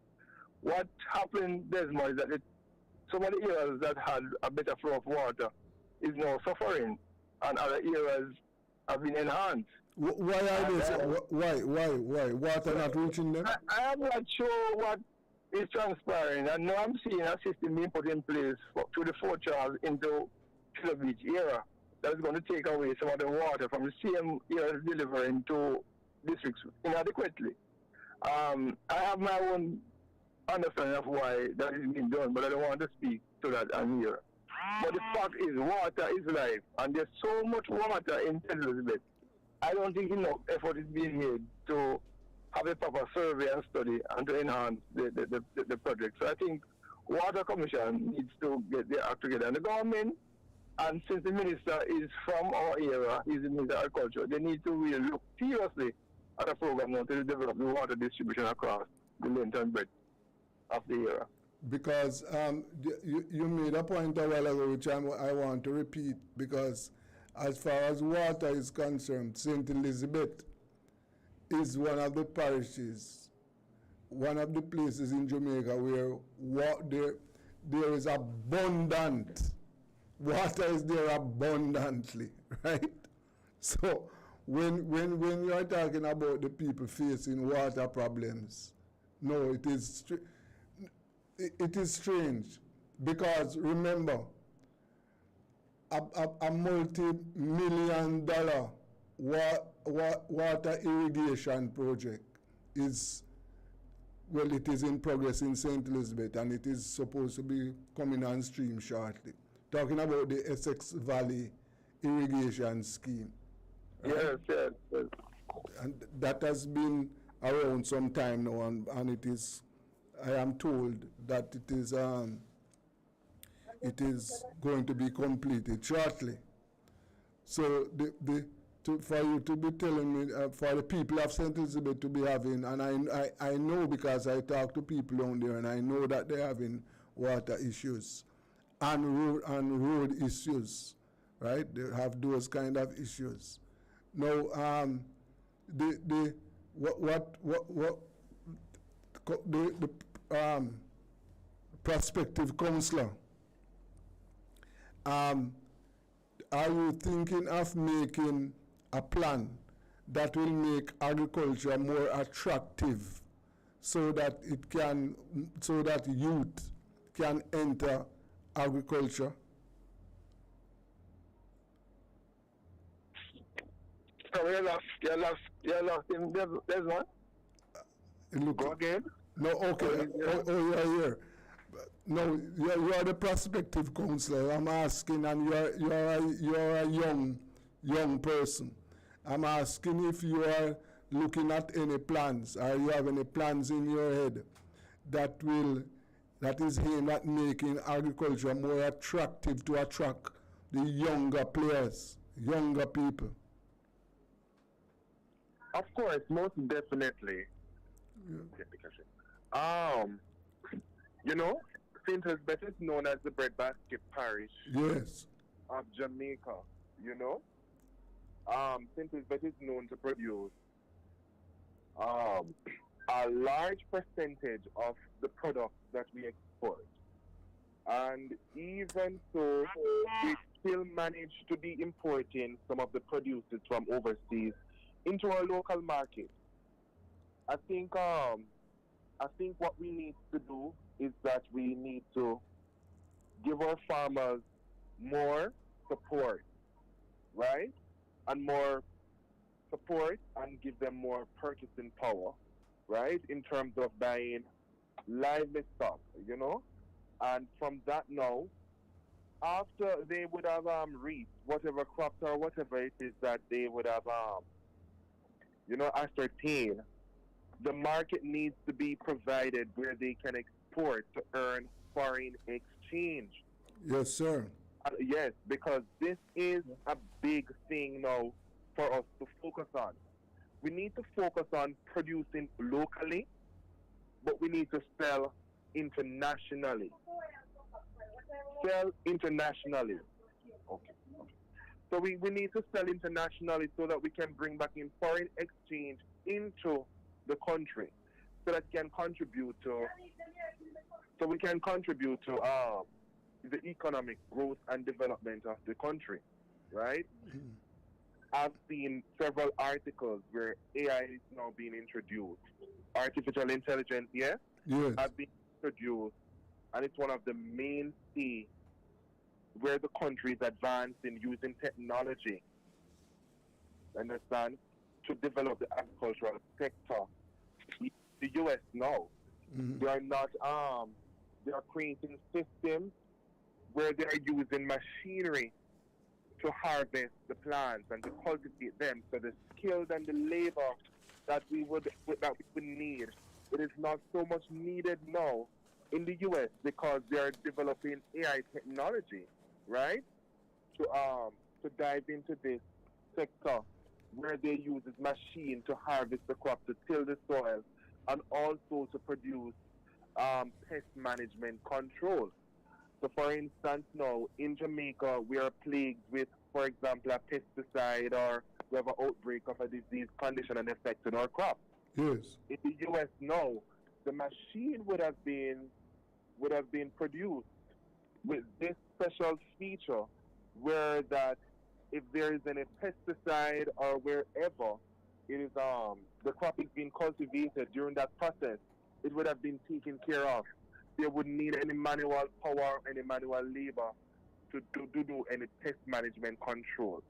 S: What happened, Desmond, is that some of the areas that had a better flow of water is now suffering, and other areas have been enhanced.
B: Why are they? Why? Water not reaching them?
S: I am not sure what is transpiring, and now I'm seeing a system being put in place to the Fort Charles into Killer Beach area that is going to take away some of the water from the same areas delivering to districts inadequately. I have my own understanding of why that is being done, but I don't want to speak to that on here. But the fact is, water is life, and there's so much water in St. Elizabeth. I don't think enough effort is being made to have a proper survey and study and to enhance the project. So I think Water Commission needs to get their act together. And the government, and since the minister is from our area, he's the Minister of Agriculture, they need to really look seriously at a program now to develop the water distribution across the length and breadth of the area.
B: because you made a point a while ago which I want to repeat, because as far as water is concerned, St. Elizabeth is one of the parishes, one of the places in Jamaica where there is abundant, water is there abundantly, right? So when you are talking about the people facing water problems, no, it is strange, because remember, a multi-million-dollar water irrigation project is, well, it is in progress in St. Elizabeth, and it is supposed to be coming on stream shortly. Talking about the Essex Valley irrigation scheme. Right?
S: Yes.
B: And that has been around some time now, and it is, I am told that it is going to be completed shortly. So for you to be telling me, for the people of St. Elizabeth to be having, and I know, because I talk to people down there, and I know that they're having water issues and road issues, right? They have those kind of issues. Now, the prospective counselor, are you thinking of making a plan that will make agriculture more attractive, so that youth can enter agriculture?
S: So you lost in there's one? Go again?
B: No, okay. Oh, you're here. No, you are the prospective counselor. I'm asking, and you're a young person. I'm asking if you are looking at any plans, or you have any plans in your head that is aimed at making agriculture more attractive to attract the younger players, younger people.
R: Of course, most definitely.
B: Yeah.
R: You know, St. Elizabeth is known as the breadbasket parish of Jamaica, you know. St. Elizabeth is known to produce a large percentage of the products that we export. And even so, we still manage to be importing some of the produces from overseas into our local market. I think what we need to do is that we need to give our farmers more support, right? And more support, and give them more purchasing power, right? In terms of buying livestock, you know? And from that now, after they would have reaped whatever crops or whatever it is that they would have ascertained, the market needs to be provided where they can export to earn foreign exchange.
B: Yes, sir.
R: Yes, because this is a big thing now for us to focus on. We need to focus on producing locally, but we need to sell internationally. Sell internationally. Okay. So we need to sell internationally so that we can bring back in foreign exchange into the country, so that can contribute to the economic growth and development of the country, right? I've seen several articles where AI is now being introduced. Artificial intelligence, yes, have been introduced, and it's one of the main key where the country is advancing using technology, understand, to develop the agricultural sector. The U.S. now, they are not, they are creating systems where they are using machinery to harvest the plants and to cultivate them. So the skills and the labor that we would need, it is not so much needed now in the U.S. because they are developing AI technology, right? To dive into this sector where they use this machine to harvest the crop, to till the soil, and also to produce pest management control. So, for instance, now in Jamaica, we are plagued with, for example, a pesticide, or we have an outbreak of a disease condition and affecting our crops.
B: Yes.
R: In the U.S. now, the machine would have been produced with this special feature, where that if there is any pesticide or wherever it is the crop is being cultivated during that process, it would have been taken care of. There wouldn't need any manual power, any manual labor to do any pest management control.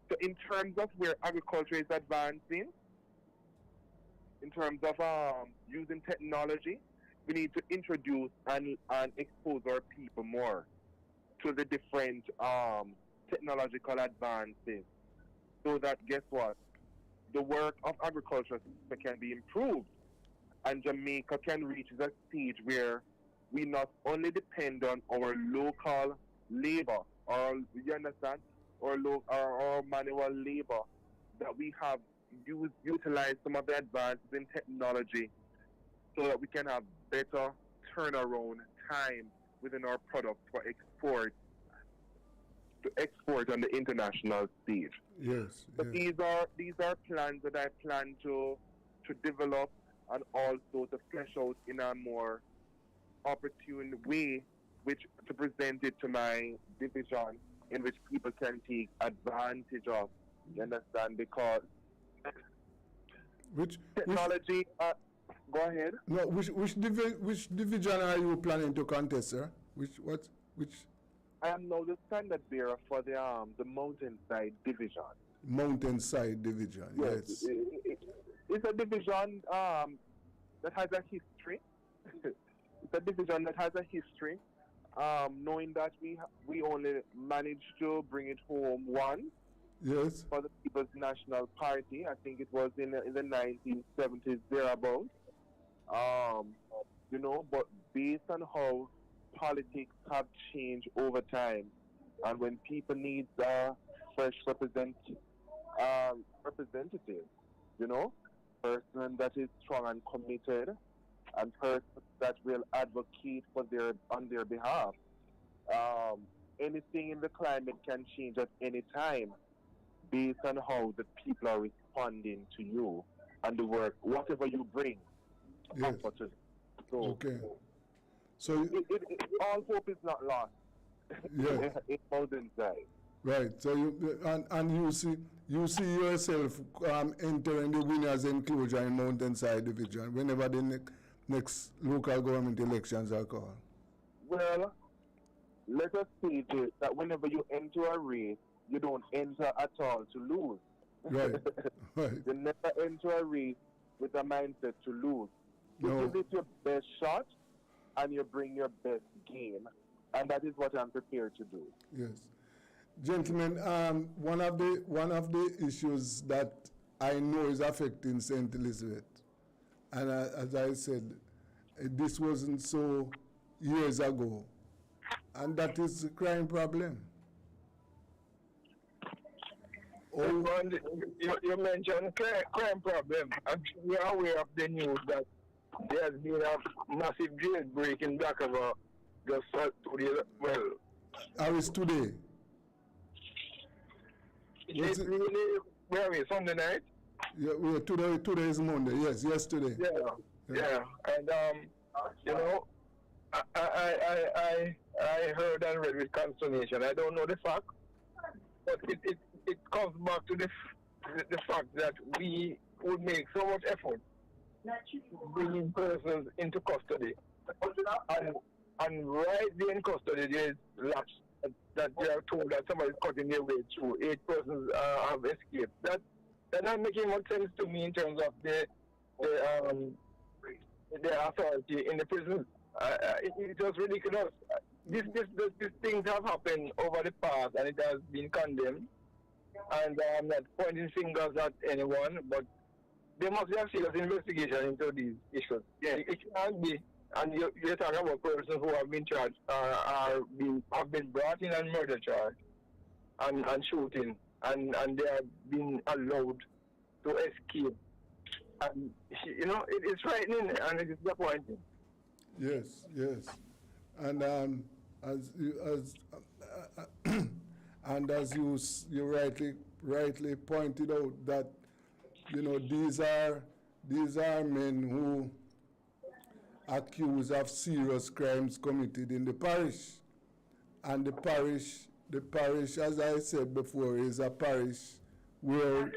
R: So in terms of where agriculture is advancing, in terms of using technology, we need to introduce and expose our people more to the different technological advances, so that, guess what, the work of agriculture can be improved, and Jamaica can reach that stage where we not only depend on our local labor, or you understand, or manual labor, that we have utilized some of the advances in technology, so that we can have better turnaround time within our products for export, to export on the international stage.
B: Yes.
R: But these are plans that I plan to develop, and also to flesh out in a more opportune way, which to present it to my division, in which people can take advantage of. You understand? Because technology. Go ahead.
B: No, which division are you planning to contest, sir? Which?
R: I am now the standard bearer for the Mountainside division.
B: Mountainside division. Yes.
R: It's a division that has a history. It's a division that has a history. Knowing that we only managed to bring it home once.
B: Yes.
R: For the People's National Party, I think it was in the 1970s thereabouts. But based on how politics have changed over time, and when people need fresh representative, person that is strong and committed, and person that will advocate on their behalf. Anything in the climate can change at any time, based on how the people are responding to you and the work, whatever you bring.
B: Yes.
R: So,
B: okay. So
R: all hope is not lost.
B: Yes.
R: In Mountainside.
B: Right. So you see yourself entering the winners' enclosure in Mountainside division whenever the next local government elections are called.
R: Well, let us say this, that whenever you enter a race, you don't enter at all to lose.
B: Right. Right.
R: You never enter a race with a mindset to lose. You give it your best shot, and you bring your best game, and that is what I'm prepared to do.
B: Yes, gentlemen. One of the issues that I know is affecting St. Elizabeth, and as I said, this wasn't so years ago, and that is the crime problem.
S: You mentioned crime problem. I'm sure you're aware of the news that there has been a massive jailbreak in Blackava just today. Well,
B: how is today?
S: Is it really, where are we, Sunday night?
B: Yeah, today is Monday. Yes, yesterday.
S: Yeah. And I heard and read with consternation. I don't know the fact, but it comes back to the fact that we would make so much effort bringing persons into custody, and right there in custody there is lapse that they are told that somebody is cutting their way through. 8 persons have escaped. That not making much sense to me in terms of the authority in the prison. It's just ridiculous. These things have happened over the past, and it has been condemned. And I'm not pointing fingers at anyone, but there must be a serious investigation into these issues. Yeah, it can't be. And you're talking about persons who have been charged, have been brought in and murder charged, and shooting, and they have been allowed to escape. And it's frightening and it is disappointing.
B: Yes, yes. And as you, and as you rightly pointed out that these are men who accused of serious crimes committed in the parish, and the parish, as I said before, is a parish where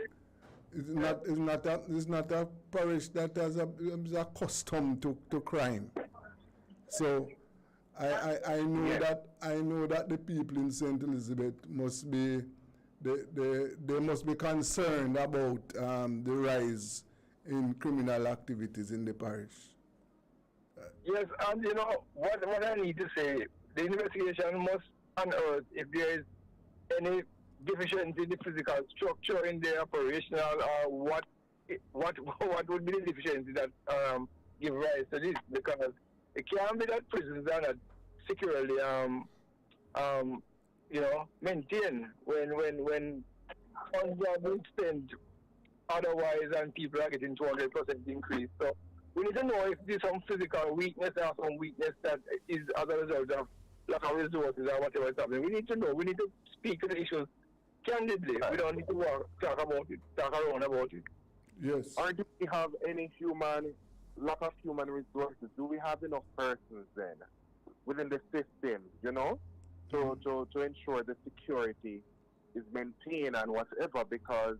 B: it's not a parish that has is accustomed to crime. So I know that the people in St. Elizabeth must be they must be concerned about the rise in criminal activities in the parish.
S: Yes, and what I need to say, the investigation must unearth if there is any deficiency in the physical structure in the operational, or what would be the deficiency that give rise to this, because it can't be that prisons are not securely maintained when funds are being spent otherwise and people are getting 200% increase. So we need to know if there's some physical weakness or some weakness that is as a result of lack of resources or whatever is happening. We need to know. We need to speak to the issues candidly. We don't need to talk around about it.
B: Yes.
R: Or do we have any lack of human resources? Do we have enough persons then within the system, to ensure the security is maintained and whatever? Because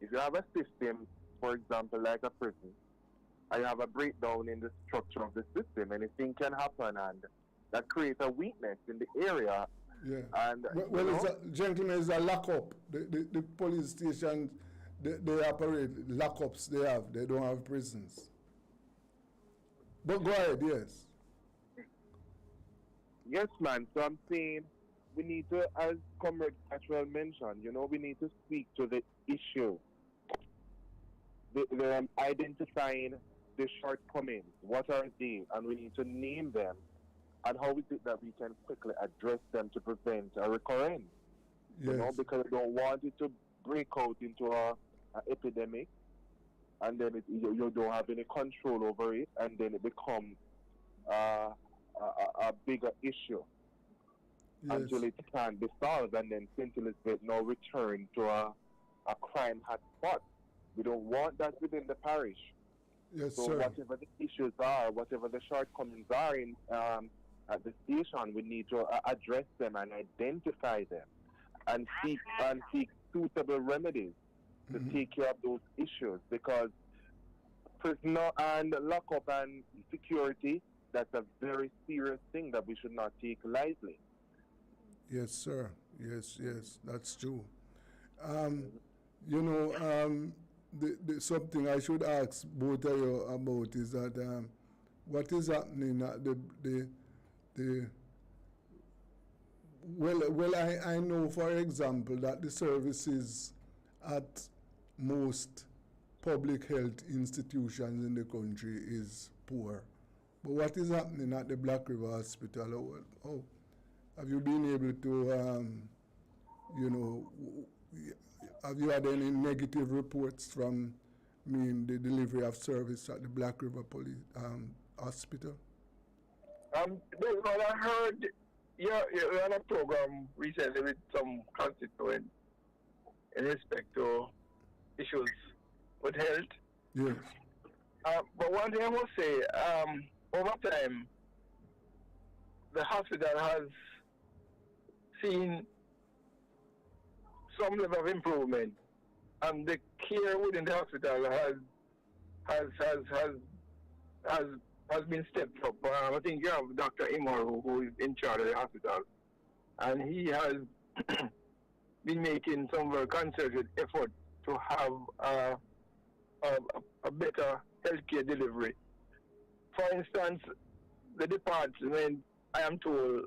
R: if you have a system, for example, like a prison, and you have a breakdown in the structure of the system, anything can happen, and that creates a weakness in the area.
B: Yeah.
R: And
B: gentlemen, it's a lockup. The police stations, they operate lockups. They don't have prisons. But go ahead, yes.
R: Yes, man. So I'm saying we need to, as Comrade Catchwell mentioned, we need to speak to the issue. The identifying the shortcomings. What are they? And we need to name them. And how is it that we can quickly address them to prevent a recurrence?
B: Yes.
R: Because we don't want it to break out into an epidemic, and then you don't have any control over it, and then it becomes a bigger issue until it can be solved, and then St. Elizabeth now return to a crime hotspot. We don't want that within the parish.
B: Yes,
R: so
B: sir.
R: whatever the issues are, whatever the shortcomings are in at the station, we need to address them and identify them, and seek suitable remedies to take care of those issues. Because prisoner and lockup and security, that's a very serious thing that we should not take lightly.
B: Yes, sir. Yes, that's true. Something I should ask both of you about is that what is happening at I know, for example, that the services at most public health institutions in the country is poor. But what is happening at the Black River Hospital? Oh, have you been able to, have you had any negative reports from the delivery of service at the Black River Hospital?
S: Well, I heard you're on a program recently with some constituents in respect to issues with health.
B: Yes.
S: But one thing I must say, over time, the hospital has seen some level of improvement, and the care within the hospital has been stepped up. I think you have Dr. Imor, who is in charge of the hospital, and he has been making some very concerted effort to have a better healthcare delivery. For instance, the department, I am told,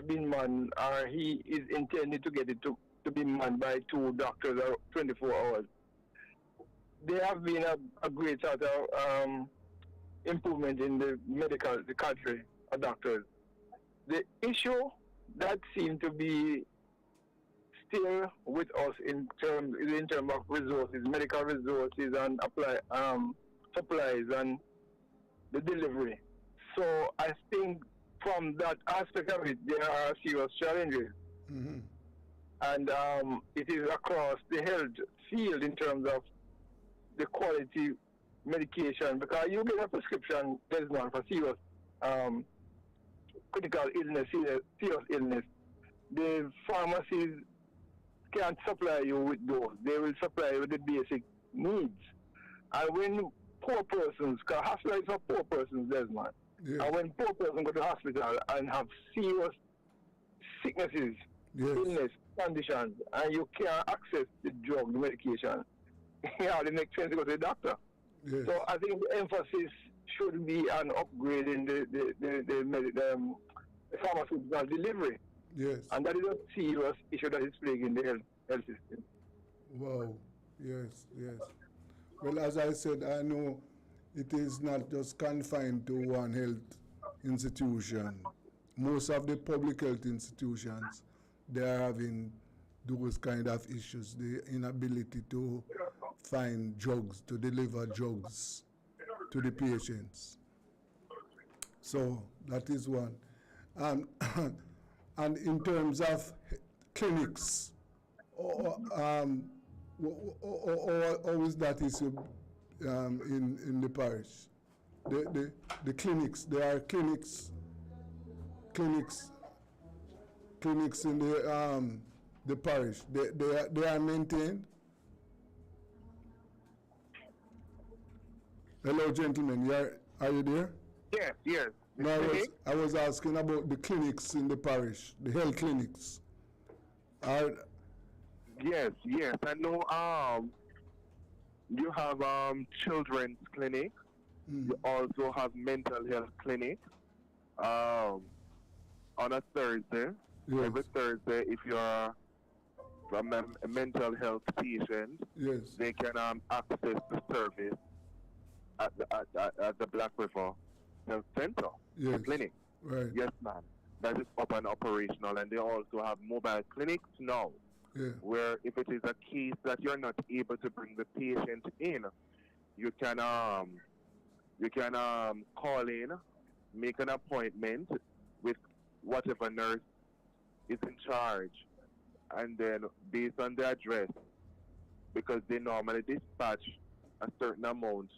S: been manned, he is intended to get it to be manned by 2 doctors 24 hours. There have been a great sort of improvement in the cadre of doctors. The issue that seems to be still with us in terms of resources, medical resources, and supplies and the delivery. So I think from that aspect of it, there are serious challenges.
B: Mm-hmm.
S: And it is across the health field in terms of the quality medication, because you get a prescription, there's one for serious critical illness, serious illness. The pharmacies can't supply you with those. They will supply you with the basic needs. And when poor persons, because hospital is for poor persons, Desmond.
B: Yeah.
S: And when poor persons go to hospital and have serious sicknesses, illness, conditions, and you can't access the drug, the medication, it makes sense to go to the doctor.
B: Yes.
S: So I think the emphasis should be on upgrading the pharmaceutical delivery.
B: Yes.
S: And that is a serious issue that is plaguing the health system.
B: Wow. Yes, yes. Well, as I said, I know it is not just confined to one health institution. Most of the public health institutions, they are having those kind of issues, the inability to find drugs, to deliver drugs to the patients. So that is one. And in terms of clinics, how is that issue in the parish? The clinics, there are clinics in the parish. They are maintained. Hello, gentlemen. Are you there?
R: Yes, yes.
B: No, I was asking about the clinics in the parish, the health clinics.
R: Yes. I know you have children's clinic. You also have mental health clinic. On a Thursday, every Thursday, if you're a mental health patient, they can access the service at the Black River Health Center, the clinic.
B: Right.
R: Yes, ma'am. That is up and operational, and they also have mobile clinics now, where if it is a case that you're not able to bring the patient in, you can call in, make an appointment with whatever nurse is in charge, and then based on the address, because they normally dispatch a certain amount,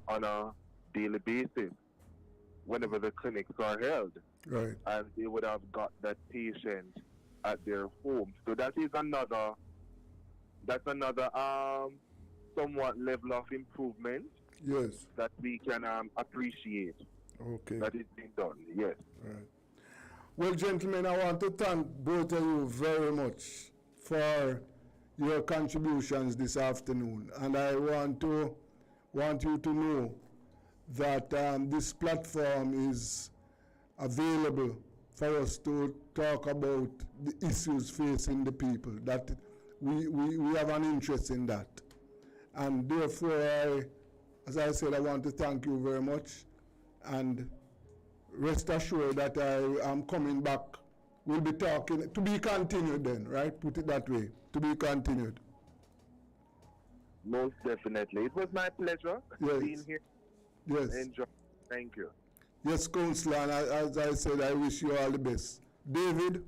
R: on a daily basis whenever the clinics are held.
B: Right.
R: And they would have got that patient at their home. So that is another somewhat level of improvement that we can appreciate.
B: Okay.
R: That is being done, yes.
B: Right. Well, gentlemen, I want to thank both of you very much for your contributions this afternoon. And I want you to know that this platform is available for us to talk about the issues facing the people, that we have an interest in that. And therefore, as I said, I want to thank you very much, and rest assured that I am coming back. We'll be talking, to be continued then, right? Put it that way, to be continued.
R: Most definitely. It was my pleasure being here.
B: Yes.
R: Enjoy. Thank you.
B: Yes, Councillor, and as I said, I wish you all the best. David?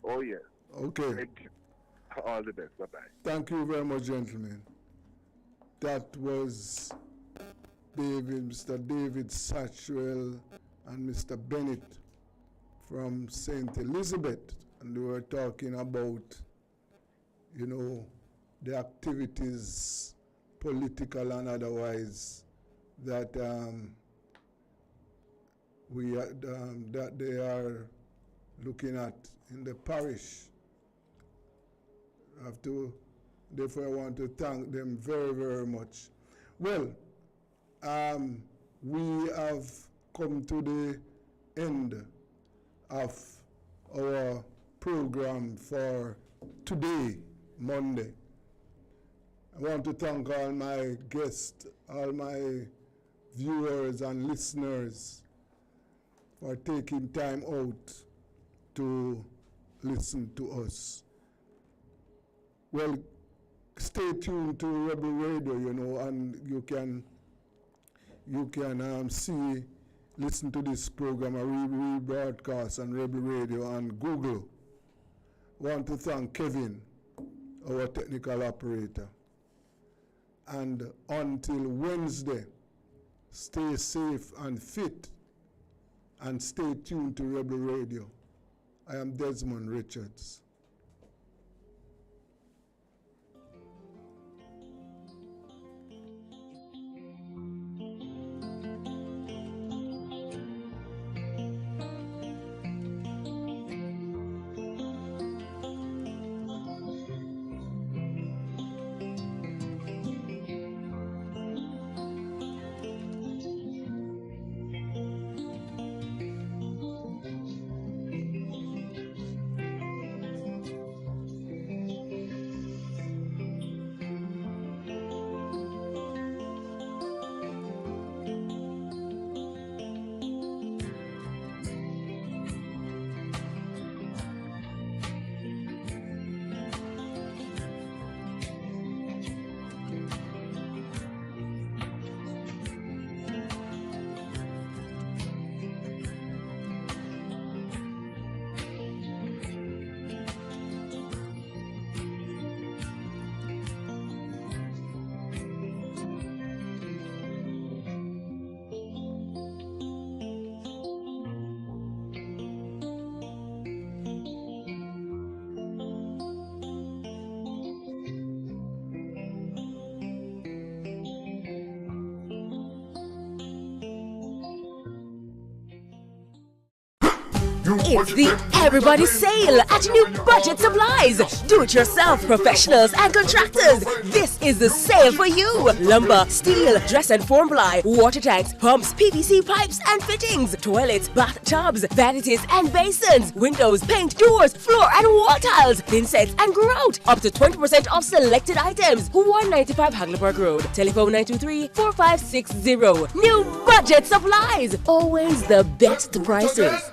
R: Oh, yes.
B: Okay.
R: Thank you. All the best. Bye-bye.
B: Thank you very much, gentlemen. That was Mr. David Satchwell and Mr. Bennett from St. Elizabeth, and they were talking about, the activities, political and otherwise, that that they are looking at in the parish. Therefore, I want to thank them very, very much. Well, we have come to the end of our program for today, Monday. I want to thank all my guests, all my viewers and listeners for taking time out to listen to us. Well, stay tuned to Rebel Radio, and you can see listen to this program, a rebroadcast on Rebel Radio and Google. Want to thank Kevin, our technical operator. And until Wednesday, stay safe and fit, and stay tuned to Rebel Radio. I am Desmond Richards.
G: It's the Everybody Sale at New Budget Supplies. Do-it-yourself professionals and contractors. This is the sale for you. Lumber, steel, dress and form ply, water tanks, pumps, PVC pipes and fittings, toilets, bathtubs, vanities and basins, windows, paint, doors, floor and wall tiles, thin sets and grout. Up to 20% off selected items. 195 Hagleyburg Road. Telephone 923-4560. New Budget Supplies. Always the best prices.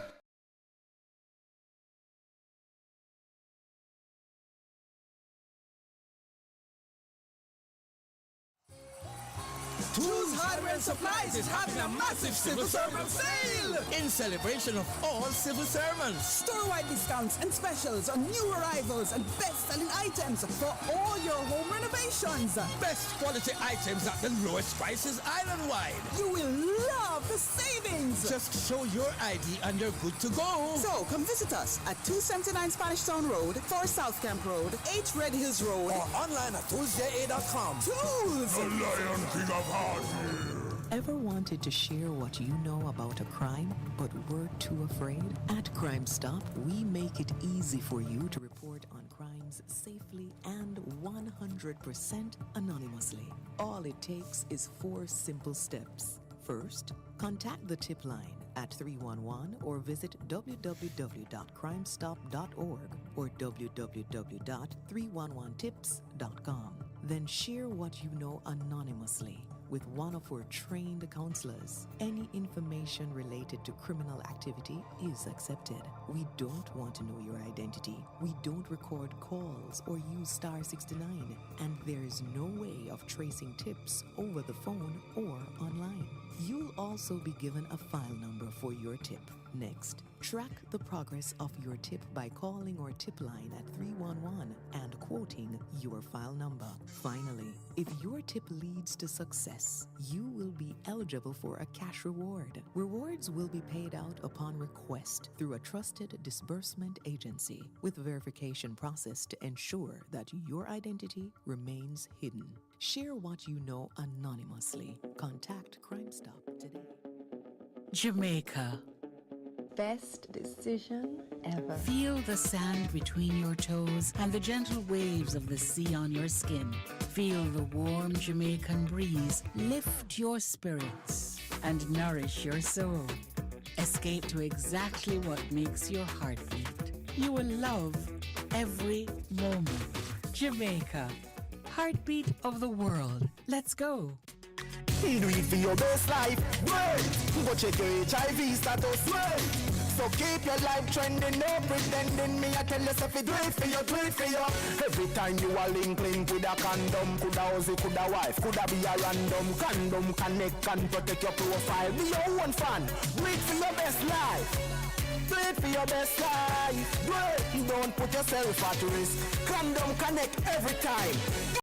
N: Tools, Hardware and Supplies is having a massive civil servant sale in celebration of all civil servants.
O: Store-wide discounts and specials on new arrivals and best-selling items for all your home renovations.
N: Best quality items at the lowest prices island-wide.
O: You will love the savings.
N: Just show your ID and you're good to go.
O: So come visit us at 279 Spanish Town Road, 4 South Camp Road, 8 Red Hills Road,
N: or online at toolsja.com.
O: Tools!
A: The Lion King of Hearts here.
I: Ever wanted to share what you know about a crime, but were too afraid? At Crime Stop, we make it easy for you to report on crimes safely and 100% anonymously. All it takes is 4 simple steps. First, contact the tip line at 311 or visit www.crimestop.org or www.311tips.com. Then share what you know anonymously with one of our trained counselors. Any information related to criminal activity is accepted. We don't want to know your identity. We don't record calls or use star 69. And there is no way of tracing tips over the phone or online. You'll also be given a file number for your tip. Next, track the progress of your tip by calling our tip line at 311 and quoting your file number. Finally, if your tip leads to success, you will be eligible for a cash reward. Rewards will be paid out upon request through a trusted disbursement agency with verification process to ensure that your identity remains hidden. Share what you know anonymously. Contact Crime Stop today.
J: Jamaica.
K: Best decision ever.
J: Feel the sand between your toes and the gentle waves of the sea on your skin. Feel the warm Jamaican breeze lift your spirits and nourish your soul. Escape to exactly what makes your heart beat. You will love every moment. Jamaica, heartbeat of the world. Let's go.
H: Do it for your best life. Wait. Go check your HIV status. Wait. So keep your life trending, no pretending. Me I tell you, if you do it for you, do it for you. Every time you are link with a condom, coulda husband, coulda wife, coulda be a random. Condom connect and protect your profile. Be your own fan, do it for your best life. Do it for your best life. Do it. Don't put yourself at risk. Condom connect every time.